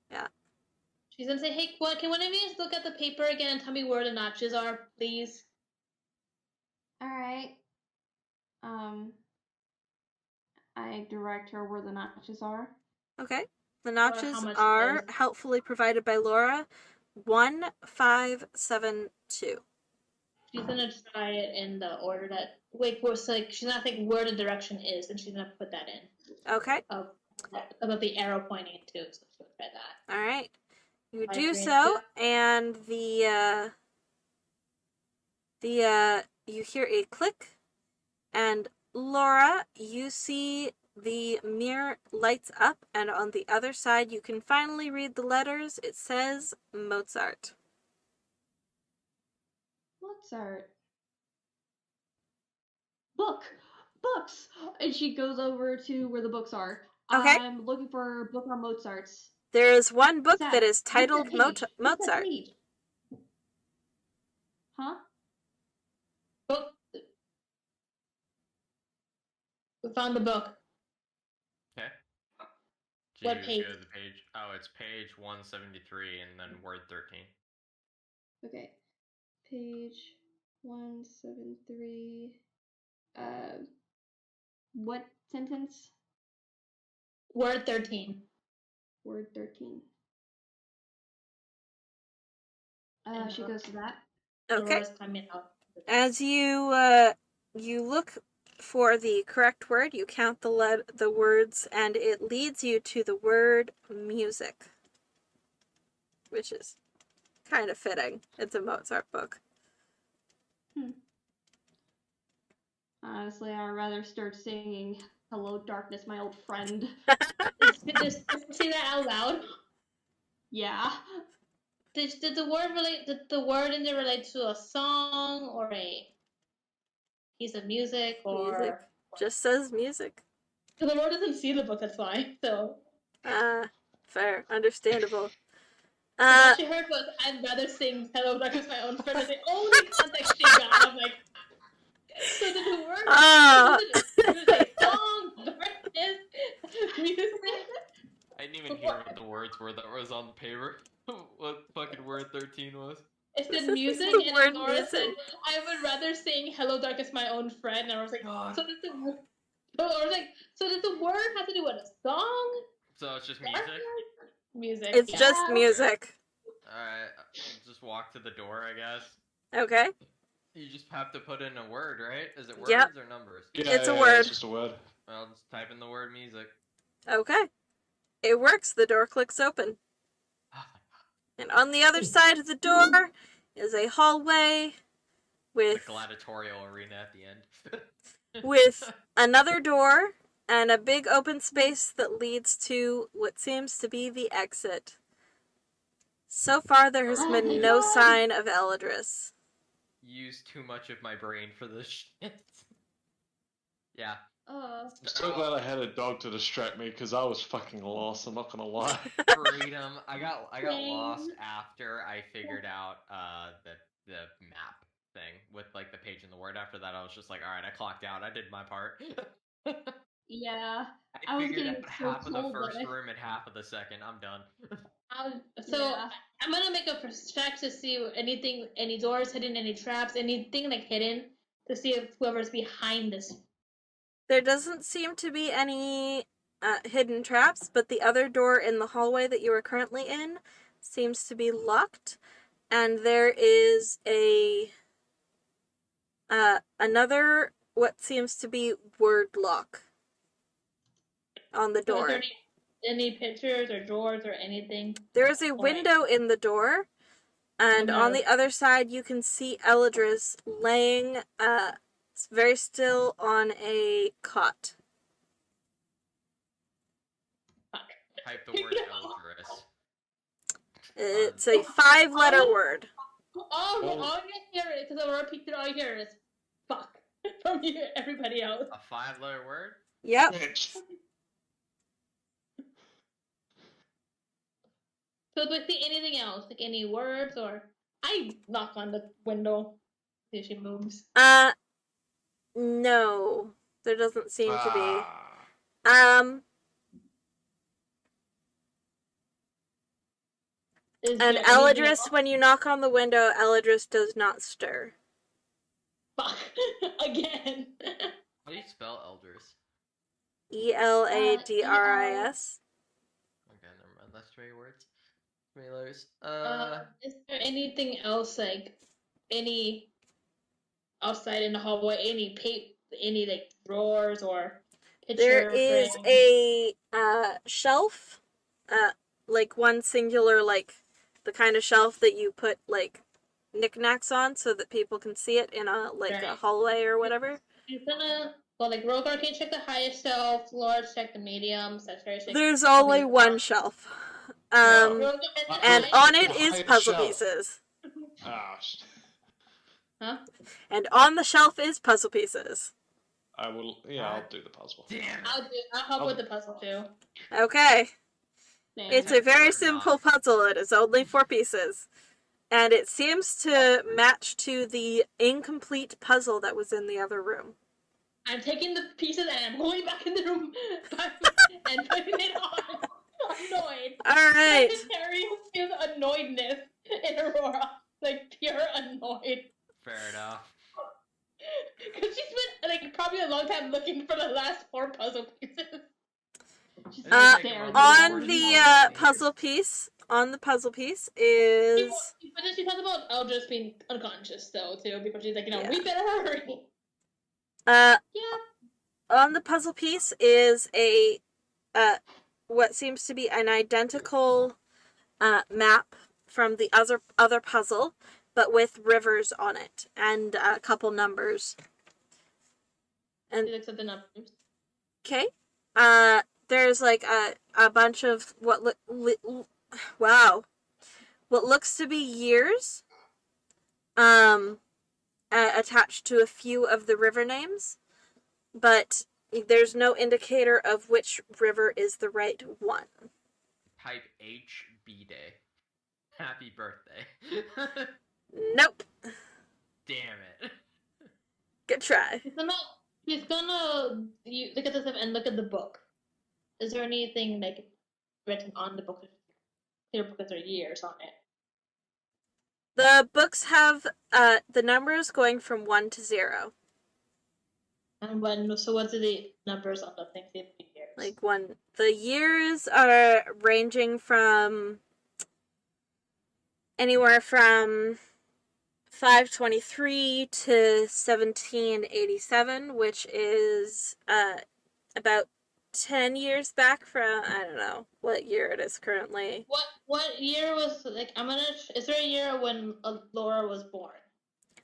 S1: Yeah.
S5: She's gonna say, "Hey, can one of you look at the paper again and tell me where the notches are, please?"
S3: All right. I direct her where the notches are.
S1: Okay. The
S5: how
S1: notches
S5: much
S1: are
S5: is-
S1: helpfully provided by Laura. 1572.
S5: She's gonna try it in the order that. Wait, like she's not thinking where the direction is, and she's gonna put that in
S1: Okay.
S5: about the arrow pointing to. So she'll try that.
S1: All right. You
S5: I
S1: do
S5: agree
S1: so,
S5: with
S1: and you hear a click, and Laura, you see the mirror lights up, and on the other side you can finally read the letters. It says Mozart.
S3: Mozart. Books! And she goes over to where the books are.
S1: Okay.
S3: I'm looking for a book on Mozart's.
S1: There is one book
S3: What's
S1: that is titled
S3: What's that
S1: Mozart.
S3: page? Huh?
S5: Book. We found the book.
S2: Okay.
S5: What
S2: You
S5: page?
S2: go to the page. Oh, it's page 173 and then word 13.
S3: Okay. Page 173. What sentence?
S5: Word 13.
S3: Word 13.
S5: And
S3: She goes to that.
S1: Okay.
S5: Laura's coming out.
S1: As you look for the correct word, you count the words, and it leads you to the word music, which is kind of fitting. It's a Mozart book.
S3: Honestly, I'd rather start singing "Hello, Darkness, My Old Friend."
S5: Just say that out loud.
S3: Yeah.
S5: Did the word relate? Did the word in there relate to a song or a piece of music or?
S1: Music. Just says music.
S5: Because the Lord doesn't see the book. That's why. So.
S1: Fair, understandable.
S5: All she heard was, "I'd rather sing Hello, Darkness, My Own Friend." That's the only context she got. I'm like, so did the word? Was it a song? Darkness, music.
S2: I didn't even hear what the words were that was on the paper. What fucking word 13 was?
S5: It said music,
S1: The
S5: and
S1: word
S5: Laura
S1: music.
S5: said, "I would rather sing Hello, Darkness, My Own Friend." And I was like,
S2: God.
S5: so does the word have to do with a song?
S2: So it's just music?
S5: Music.
S1: It's
S5: yeah.
S1: just music.
S2: Alright, just walk to the door, I guess.
S1: Okay.
S2: You just have to put in a word, right? Is it words
S1: Yep.
S2: or numbers?
S4: Yeah,
S1: It's a
S4: yeah,
S1: word.
S4: It's just a word.
S2: Well, just type in the word music.
S1: Okay. It works. The door clicks open. And on the other side of the door is a hallway
S2: The
S1: with
S2: gladiatorial arena at the end.
S1: with another door and a big open space that leads to what seems to be the exit. So far, there has
S5: Oh
S1: been
S5: my
S1: no
S5: God.
S1: sign of Eladris.
S2: Use too much of my brain for this shit. Yeah.
S4: I'm so glad I had a dog to distract me because I was fucking lost. I'm not gonna lie.
S2: Freedom. I got
S5: Same.
S2: lost after I figured out the map thing with like the page and the word. After that, I was just like, all right, I clocked out. I did my part.
S3: Yeah. I
S2: I
S3: was
S2: figured
S3: getting
S2: out
S3: so
S2: half of the
S3: cold that
S2: first
S3: I-
S2: room and half of the second. I'm done.
S5: So
S3: Yeah.
S5: I'm gonna make a check to see anything, any doors hidden, any traps, anything like hidden, to see if whoever's behind this.
S1: There doesn't seem to be any hidden traps, but the other door in the hallway that you are currently in seems to be locked, and there is another what seems to be word lock on the
S5: So is
S1: door.
S5: there any pictures or drawers or anything?
S1: There is a window in the door, and on the other side you can see Eladris laying very still on a cot.
S2: Type the word Eldris.
S1: It's a 5-letter word.
S5: All you hear is, because I repeated, all you hear is "fuck" from you, everybody else.
S2: A 5-letter word?
S1: Yep.
S4: Bitch.
S5: So do I see anything else? Like any words or I knock on the window. See if she moves.
S1: No. There doesn't seem to be.
S4: Ah.
S5: Is
S1: And
S5: there anything
S1: Eladris,
S5: else?
S1: when you knock on the window, Eladris does not stir.
S5: Fuck. Again.
S2: How do you spell Eldris?
S1: Eladris.
S2: Okay, never mind. That's 3 words. 3 letters.
S5: Is there anything else like any outside in the hallway? Any like drawers or picture
S1: There is
S5: frame?
S1: a shelf, like one singular, like the kind of shelf that you put like knickknacks on so that people can see it in a like a
S5: Right.
S1: hallway or whatever.
S5: She's gonna well, like Rogar can check the highest shelf, Laura check the medium, Sagittarius check.
S1: There's only one shelf.
S5: Rogar at the
S1: And
S5: highest-
S1: on it
S4: The
S1: is
S4: highest
S1: puzzle
S4: shelf.
S1: pieces.
S4: Ah,
S5: Huh?
S1: And on the shelf is puzzle pieces.
S4: I will. Yeah, I'll do the puzzle.
S2: Damn it.
S5: I'll help with the puzzle too.
S1: Okay.
S3: Thanks.
S1: It's a very
S2: Or
S1: simple
S2: not.
S1: puzzle. It is only 4 pieces. And it seems to match to the incomplete puzzle that was in the other room.
S5: I'm taking the pieces and I'm going back in the room and putting it on. Annoyed.
S1: Alright.
S5: Sagittarius feels annoyedness in Aurora. Like pure annoyed.
S2: Fair enough.
S5: Because she's been like probably a long time looking for the last 4 puzzle pieces.
S3: She's
S2: Uh,
S3: right there.
S1: On
S3: There's
S1: the
S3: one.
S1: puzzle piece
S5: She,
S1: is
S5: but then she talks about Eldris being unconscious though too, because she's like,
S1: Yeah.
S5: we better hurry.
S1: yeah.
S5: Yeah.
S1: On the puzzle piece is a what seems to be an identical map from the other puzzle, but with rivers on it and a couple numbers.
S5: She looks at the numbers.
S1: Okay. There's like a bunch of what what looks to be years attached to a few of the river names, but there's no indicator of which river is the right one.
S2: Type HB Day. Happy birthday.
S1: Nope.
S2: Damn it.
S1: Good try.
S5: She's gonna look at this and look at the book. Is there anything like written on the book? Clear because there are years on it.
S1: The books have the numbers going from 1 to 0.
S5: And what's the numbers on the things in the years?
S1: Like the years are ranging from anywhere from 523 to 1787, which is about 10 years back from, I don't know what year it is currently.
S5: What year was like? Is there a year when Laura was born?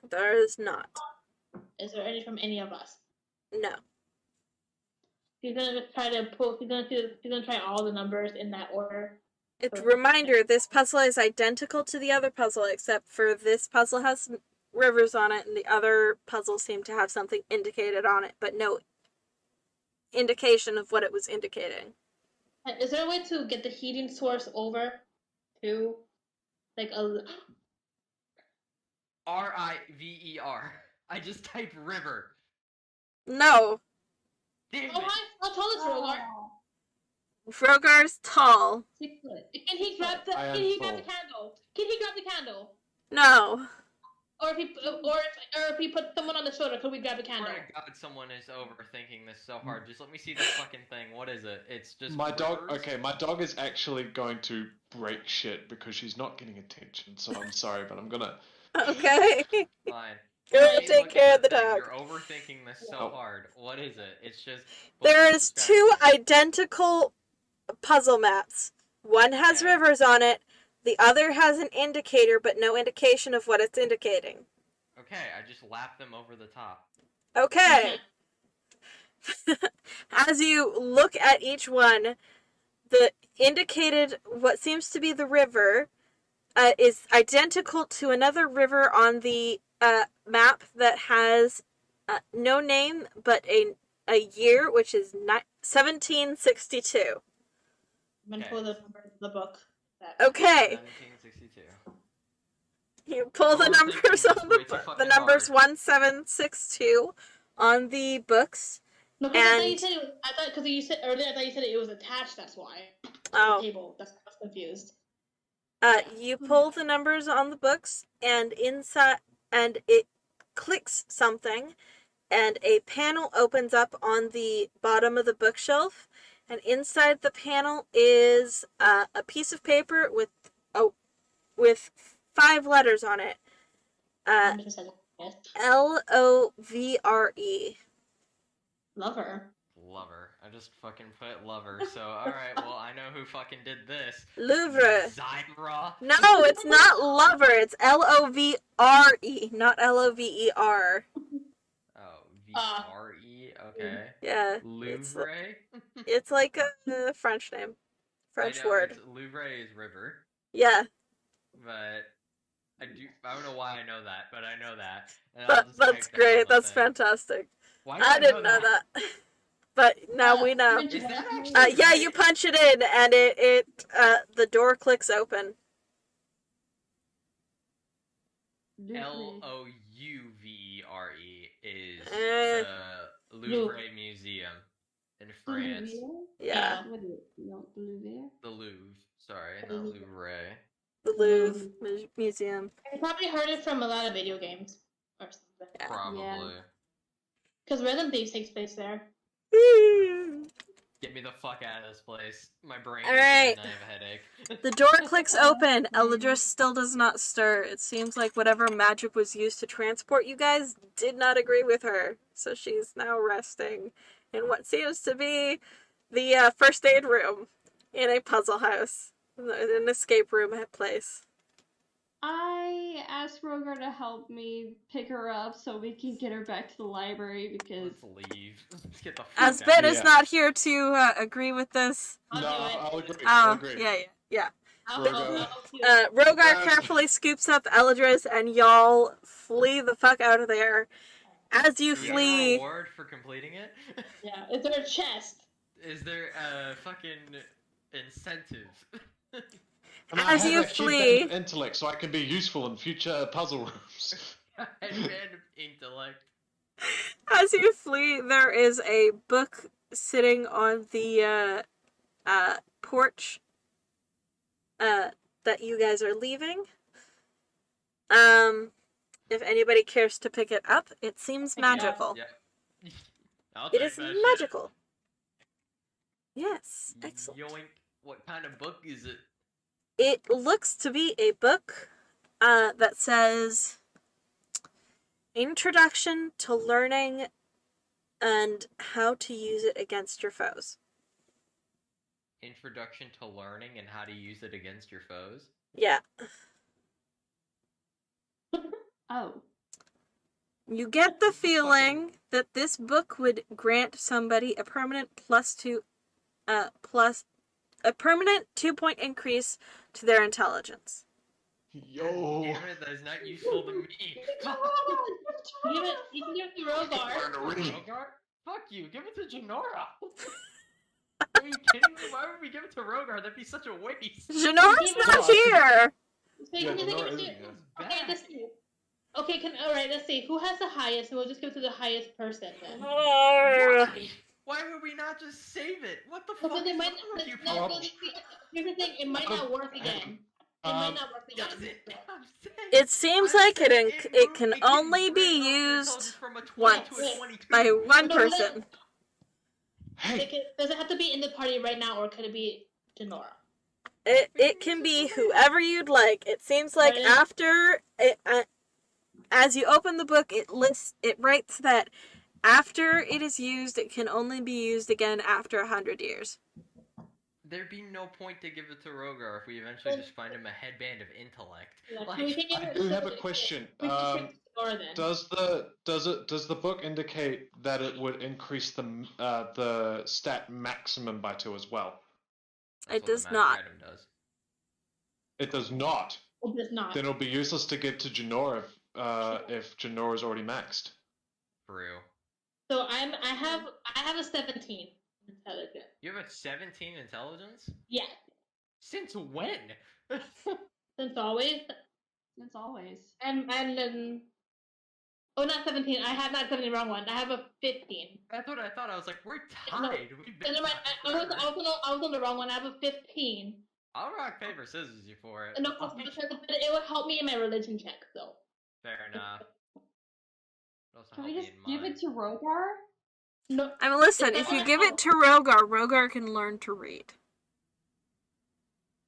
S1: There is not.
S5: Is there any from any of us?
S1: No.
S5: She's gonna try to pull. She's gonna try all the numbers in that order.
S1: It's a reminder, this puzzle is identical to the other puzzle, except for this puzzle has rivers on it, and the other puzzles seem to have something indicated on it, but no indication of what it was indicating.
S5: Is there a way to get the heating source over to like a?
S2: River. I just typed river.
S1: No.
S2: Damn
S5: Oh
S2: it.
S5: hi! How tall is Rogar?
S1: Frogar's tall.
S5: 6 foot. Can he grab the?
S4: I am
S5: Can he grab the
S4: tall.
S5: candle? Can he grab the candle?
S1: No.
S5: Or if he put someone on the shoulder, could we grab the candle?
S2: Swear to God, someone is overthinking this so hard. Just let me see this fucking thing. What is it? It's just
S4: My dog.
S2: rivers?
S4: Okay, my dog is actually going to break shit because she's not getting attention. So I'm sorry, but I'm gonna.
S1: Okay.
S2: Fine.
S1: Go
S2: Let me
S1: take
S2: look
S1: care
S2: at
S1: of the
S2: thing.
S1: dog.
S2: You're overthinking this so
S4: Oh.
S2: hard. What is it? It's just.
S1: There is
S2: Describe
S1: 2
S2: it.
S1: identical puzzle maps. One has
S2: Okay.
S1: rivers on it, the other has an indicator, but no indication of what it's indicating.
S2: Okay, I just lapped them over the top.
S1: Okay. As you look at each one, the indicated, what seems to be the river, is identical to another river on the map that has no name but a year, which is 1762.
S5: I'm gonna pull the numbers of the book.
S1: Okay.
S2: 1762.
S1: You pull the
S2: Oh,
S1: numbers
S2: thinking
S1: on
S2: this
S1: the
S2: way too
S1: the
S2: fucking
S1: numbers
S2: hard.
S1: 1762 on the books.
S5: No, because I thought you
S1: And-
S5: said I thought because you said earlier I thought you said it was attached. That's why. To
S1: Oh.
S5: the table. That's why I was confused.
S1: You pull the numbers on the books, and inside, and it clicks something, and a panel opens up on the bottom of the bookshelf, and inside the panel is a piece of paper with 5 letters on it.
S5: I'm just saying, yes.
S1: LOVRE.
S5: Lover.
S2: Lover. I just fucking put lover. So alright, well I know who fucking did this.
S1: Louvre.
S2: Zyra.
S1: No, it's not lover. It's LOVRE, not LOVER.
S2: Oh, VRE. Okay.
S1: Yeah.
S2: Louvre.
S1: It's like a French name. French
S2: I know,
S1: word.
S2: Louvre is river,
S1: Yeah.
S2: but I don't know why I know that, but I know that. And I'll just
S1: That's
S2: type that on
S1: great.
S2: the
S1: That's
S2: thing.
S1: fantastic.
S2: Why do
S1: I didn't know that. But now we know.
S2: Is that actually
S1: Yeah,
S2: right?
S1: you punch it in and the door clicks open.
S2: Louvre is
S1: Eh.
S2: the Louvre Museum in France.
S1: Yeah.
S3: What is it? No, Louvre?
S2: The Louvre, sorry, not Louvre.
S1: The Louvre Museum.
S5: I probably heard it from a lot of video games or something.
S1: Yeah.
S2: Probably.
S5: Because Rhythm Thieves takes place there.
S2: Get me the fuck out of this place. My brain
S1: All
S2: is
S1: right.
S2: dead and I have a headache.
S1: The door clicks open. Eldris still does not stir. It seems like whatever magic was used to transport you guys did not agree with her. So she's now resting in what seems to be the first aid room in a puzzle house. An escape room place.
S3: I asked Rogar to help me pick her up so we can get her back to the library because
S2: Let's leave. Let's get the fuck
S1: Asbeth
S2: out.
S1: is
S4: Yeah.
S1: not here to agree with this.
S5: I'll
S4: No,
S5: do it.
S4: I'll agree.
S1: Oh,
S4: I'll agree.
S1: yeah.
S5: I'll
S4: Rogar.
S5: do it.
S1: Rogar
S4: Yes.
S1: carefully scoops up Eldris and y'all flee the fuck out of there. As you
S2: Do we get a
S1: flee,
S2: reward for completing it?
S5: Yeah, it's her chest.
S2: Is there a fucking incentive?
S4: And I
S1: As
S4: have
S1: you
S4: a keen
S1: flee-
S4: band of intellect, so I can be useful in future puzzle rooms.
S2: Headband of intellect.
S1: as you flee, there is a book sitting on the porch that you guys are leaving. If anybody cares to pick it up, it seems magical.
S2: Yep. I'll
S1: It
S2: take
S1: is
S2: that shit.
S1: magical. Yes, excellent.
S2: Yoink. What kind of book is it?
S1: It looks to be a book that says Introduction to Learning and How to Use It Against Your Foes.
S2: Introduction to learning and how to use it against your foes?
S1: Yeah.
S3: oh,
S1: You get the feeling that this book would grant somebody a permanent a permanent 2-point increase to their intelligence.
S4: Yo.
S2: Damn it, that is not useful to me.
S5: Give it. You can give it to Rogar.
S2: Rogar? Fuck you, give it to Janora. Are you kidding me? Why would we give it to Rogar? That'd be such a waste.
S1: Janora's
S5: Give it
S1: not
S4: up.
S1: here!
S5: So you
S4: Yeah,
S5: can just
S4: Lenore
S5: give it
S4: isn't
S5: to.
S4: here.
S5: Okay, let's see. Okay, alright, let's see. Who has the highest? We'll just give it to the highest person then.
S1: Arrgh.
S2: Why would we not just save it? What the
S5: Because
S2: fuck
S5: it
S2: is
S5: might
S2: wrong
S5: not.
S2: with you
S5: No,
S2: people?
S5: here's the thing. It might not work again. It might not work
S2: Does
S5: again.
S2: it? I'm saying-
S1: It seems
S2: I'm
S1: like it
S2: saying
S1: it can
S2: can
S1: only be
S2: bring up
S1: used
S2: intelligence from a 20
S1: once
S2: to a 22.
S1: by one
S5: No,
S1: person.
S4: Hey,
S5: Does it have to be in the party right now, or could it be Janora?
S1: It can be whoever you'd like. It seems like
S5: Right.
S1: after it, as you open the book, it writes that after it is used, it can only be used again after 100 years.
S2: There'd be no point to give it to Rogar if we eventually just find him a headband of intellect.
S5: Yeah,
S2: Like,
S5: so we can give
S4: I
S5: it-
S4: do
S5: so
S4: have a
S5: we-
S4: question.
S5: we can give it to Janora then.
S4: Does the book indicate that it would increase the stat maximum by 2 as well?
S2: That's
S1: It
S2: what the
S1: does
S2: magic
S1: not.
S2: item does.
S4: It does not.
S5: It does not.
S4: Then it'll be useless to give to Janora if Janora's already maxed.
S2: True.
S5: So I have a 17 intelligence.
S2: You have a 17 intelligence?
S5: Yeah.
S2: Since when?
S5: Since always.
S3: It's always.
S5: And then. Oh, not 17. I have not 17, wrong one. I have a 15.
S2: That's what I thought. I was like, we're
S5: No,
S2: tied. We've been
S5: Never mind.
S2: tied
S5: I was
S2: forever.
S5: on the wrong one. I have a 15.
S2: I'll rock paper scissors you for it.
S5: No,
S2: Like,
S5: but it will help me in my religion check, though.
S2: fair enough. Also
S3: Can
S2: help
S3: we
S2: me
S3: just
S2: in
S3: give
S2: mine.
S3: it to Rogar?
S5: No,
S1: I mean, listen,
S5: It's
S1: if you
S5: not
S1: give
S5: how-
S1: it to Rogar, Rogar can learn to read.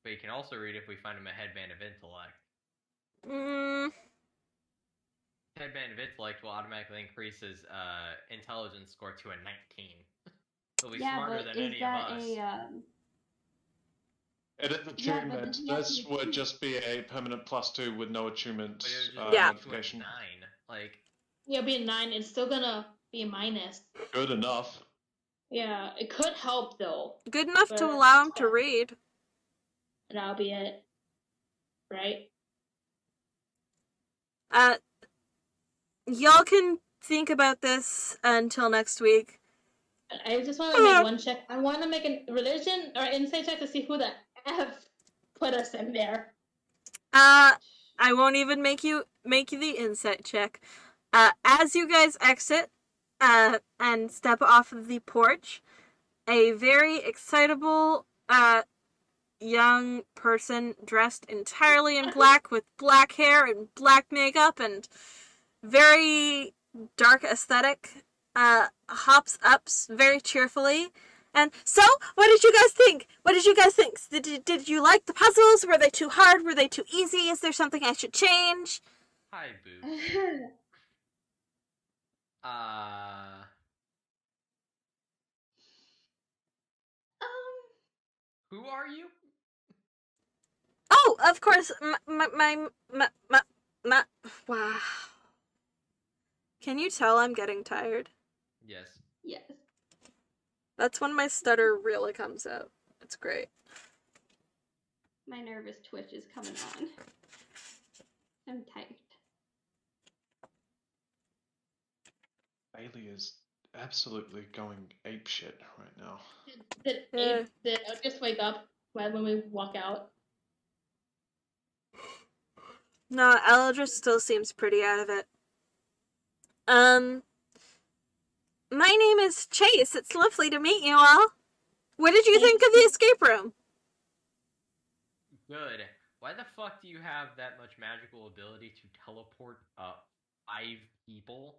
S2: But you can also read if we find him a headband of intellect.
S1: Mm,
S2: Headband of intellect will automatically increase his intelligence score to a 19. He'll be
S3: Yeah,
S2: smarter
S3: but
S2: than
S3: is
S2: any
S3: that
S2: of us.
S3: a
S4: Edit the
S3: Yeah, but
S4: attunement.
S3: does he have
S4: This
S3: to
S4: would
S3: achieve-
S4: just be a permanent +2 with no attunement
S2: But it would just
S1: Yeah.
S2: be to a
S4: notification.
S2: 9. Like,
S5: it'll be a 9. It's still gonna be a minus.
S4: Good enough.
S5: Yeah, it could help, though.
S1: good enough to
S5: But-
S1: allow him to read.
S5: And that'll be it. Right?
S1: Y'all can think about this until next week.
S5: I just want to make one check. I want to make a religion or insight check to see who the F put us in there.
S1: I won't even make you the insight check. As you guys exit, and step off of the porch, a very excitable, young person dressed entirely in black with black hair and black makeup and very dark aesthetic, hops up very cheerfully. And so, what did you guys think? Did you like the puzzles? Were they too hard? Were they too easy? Is there something I should change?
S2: hi, Boo. Who are you?
S1: Oh, of course, wow. Can you tell I'm getting tired?
S2: Yes.
S3: yes.
S1: That's when my stutter really comes out. It's great.
S3: My nervous twitch is coming on. I'm tight.
S4: Bailey is absolutely going apeshit right now.
S5: Did I just wake up when we walk out?
S1: No, Eldris still seems pretty out of it. My name is Chase. It's lovely to meet you all. What did you think of the escape room?
S2: Good. Why the fuck do you have that much magical ability to teleport 5 people?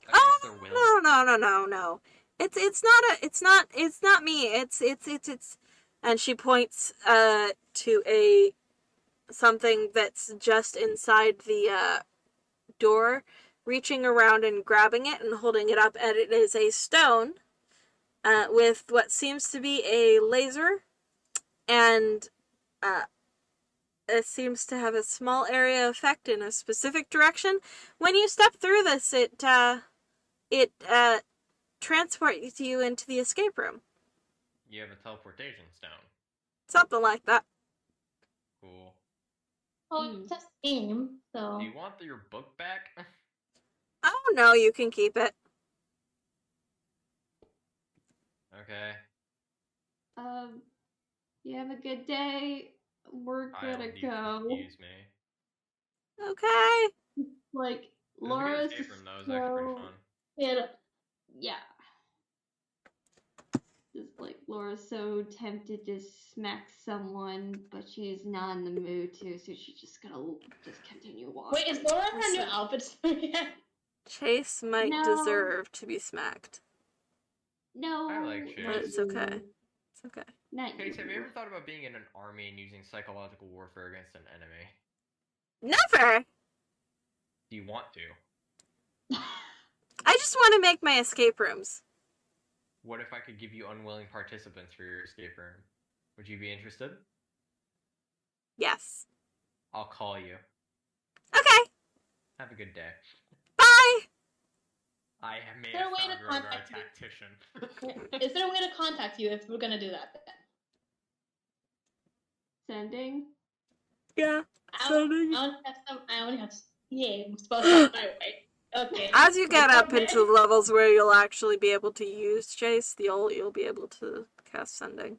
S2: Against their will?
S1: No. It's not me. It's and she points to something that's just inside the door, reaching around and grabbing it and holding it up, and it is a stone with what seems to be a laser, and it seems to have a small area effect in a specific direction. When you step through this, it transports you into the escape room.
S2: You have a teleportation stone.
S1: Something like that.
S2: Cool.
S5: Oh, it's just a game, so.
S2: Do you want your book back?
S1: Oh no, you can keep it.
S2: Okay.
S3: You have a good day. We're gonna go.
S2: Excuse me.
S1: Okay.
S3: Like,
S2: This is a good
S3: Laura's
S2: escape room, though. It was actually pretty fun.
S5: Yeah.
S3: just like Laura's so tempted to smack someone, but she's not in the mood to, so she's just gonna just continue walking.
S5: Wait, is Laura in her new
S1: Listen.
S5: outfit yet?
S1: Chase might
S3: No.
S1: deserve to be smacked.
S3: No,
S2: I like Chase.
S1: But it's okay. It's okay.
S3: Not
S2: Chase, have you
S3: you.
S2: ever thought about being in an army and using psychological warfare against an enemy?
S1: Never!
S2: Do you want to?
S1: I just want to make my escape rooms.
S2: What if I could give you unwilling participants for your escape room? Would you be interested?
S1: Yes.
S2: I'll call you.
S1: Okay.
S2: Have a good day.
S1: Bye!
S2: I have made
S5: Is there a
S2: a
S5: way
S2: found
S5: to
S2: Rogar
S5: contact you?
S2: tactician.
S5: Is there a way to contact you if we're gonna do that?
S3: Sending?
S1: Yeah.
S5: I
S1: Sending.
S5: only have yeah, I'm supposed to my way. Okay.
S1: As you get up
S5: Okay.
S1: into the levels where you'll actually be able to use Chase, you'll be able to cast Sending.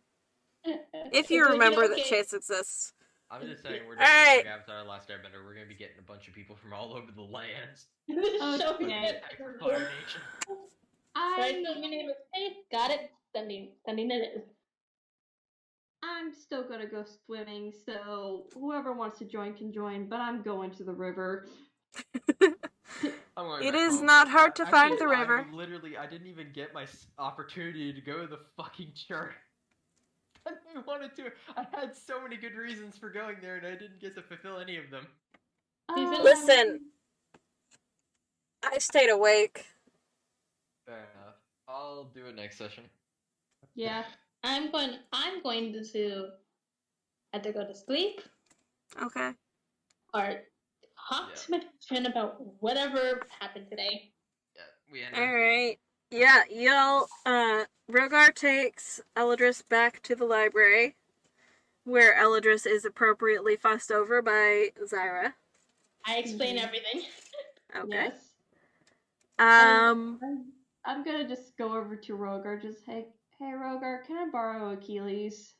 S1: If you
S5: It's like,
S1: remember that
S5: okay.
S1: Chase exists.
S2: I'm just saying, we're
S1: Alright.
S2: doing Avatar: The Last Airbender. We're gonna be getting a bunch of people from all over the lands.
S5: This show
S3: Okay.
S5: is
S2: Fucking Avatar Nation.
S5: Right, so my name is Faith. Got it. Sending it is.
S3: I'm still gonna go swimming, so whoever wants to join can join, but I'm going to the river.
S2: I'm going
S1: It
S2: back
S1: is
S2: home.
S1: not hard to find
S2: Actually,
S1: the river.
S2: I didn't even get my opportunity to go to the fucking church. I wanted to. I had so many good reasons for going there, and I didn't get to fulfill any of them.
S1: Listen. I stayed awake.
S2: Fair enough. I'll do it next session.
S3: Yeah.
S5: I'm going to either go to sleep
S1: Okay.
S5: or talk to my friend about whatever happened today.
S2: Yeah, we end.
S1: Alright. Yeah, Rogar takes Eladris back to the library, where Eladris is appropriately fussed over by Zyra.
S5: I explain everything.
S1: Okay.
S3: Yes.
S1: Um,
S3: I'm gonna just go over to Rogar, just hey Rogar, can I borrow Achilles?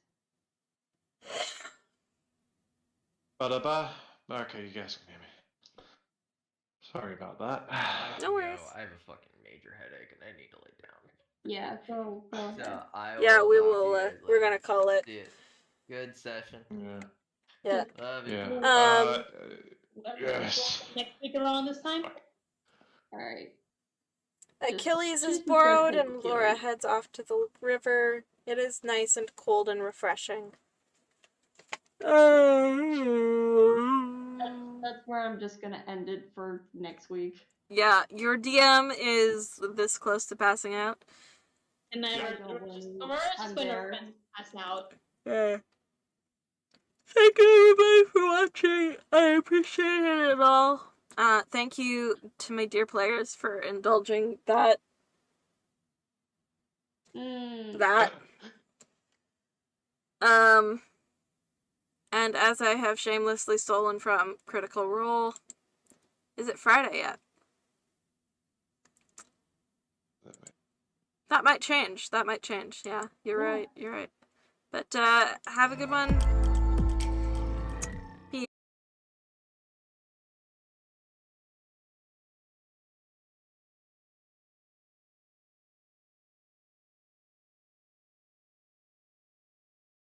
S4: Ba-da-ba. Okay, you guys can hear me. Sorry about that.
S1: No worries.
S2: I have a fucking major headache, and I need to lay down.
S3: Yeah, go ahead.
S2: So I
S1: yeah, we
S2: talk to
S1: will,
S2: you guys
S1: we're
S2: later.
S1: gonna call it.
S2: See ya. Good session.
S4: Yeah.
S1: Yeah.
S2: Love you.
S4: Yeah.
S5: What-
S4: Yes.
S5: Next week around this time?
S3: Alright.
S1: Achilles is
S3: just
S1: borrowed,
S3: take
S1: and Laura
S3: Achilles.
S1: heads off to the river. It is nice and cold and refreshing.
S3: That's where I'm just gonna end it for next week.
S1: Yeah, your DM is this close to passing out.
S5: And
S3: Yeah,
S5: Aurora's
S3: don't worry.
S5: just
S3: I'm
S5: going
S3: there.
S5: to pass out.
S1: Yeah. Thank you everybody for watching. I appreciate it all. Thank you to my dear players for indulging that. And as I have shamelessly stolen from Critical Role, is it Friday yet? That might change. Yeah, you're right. But have a good one.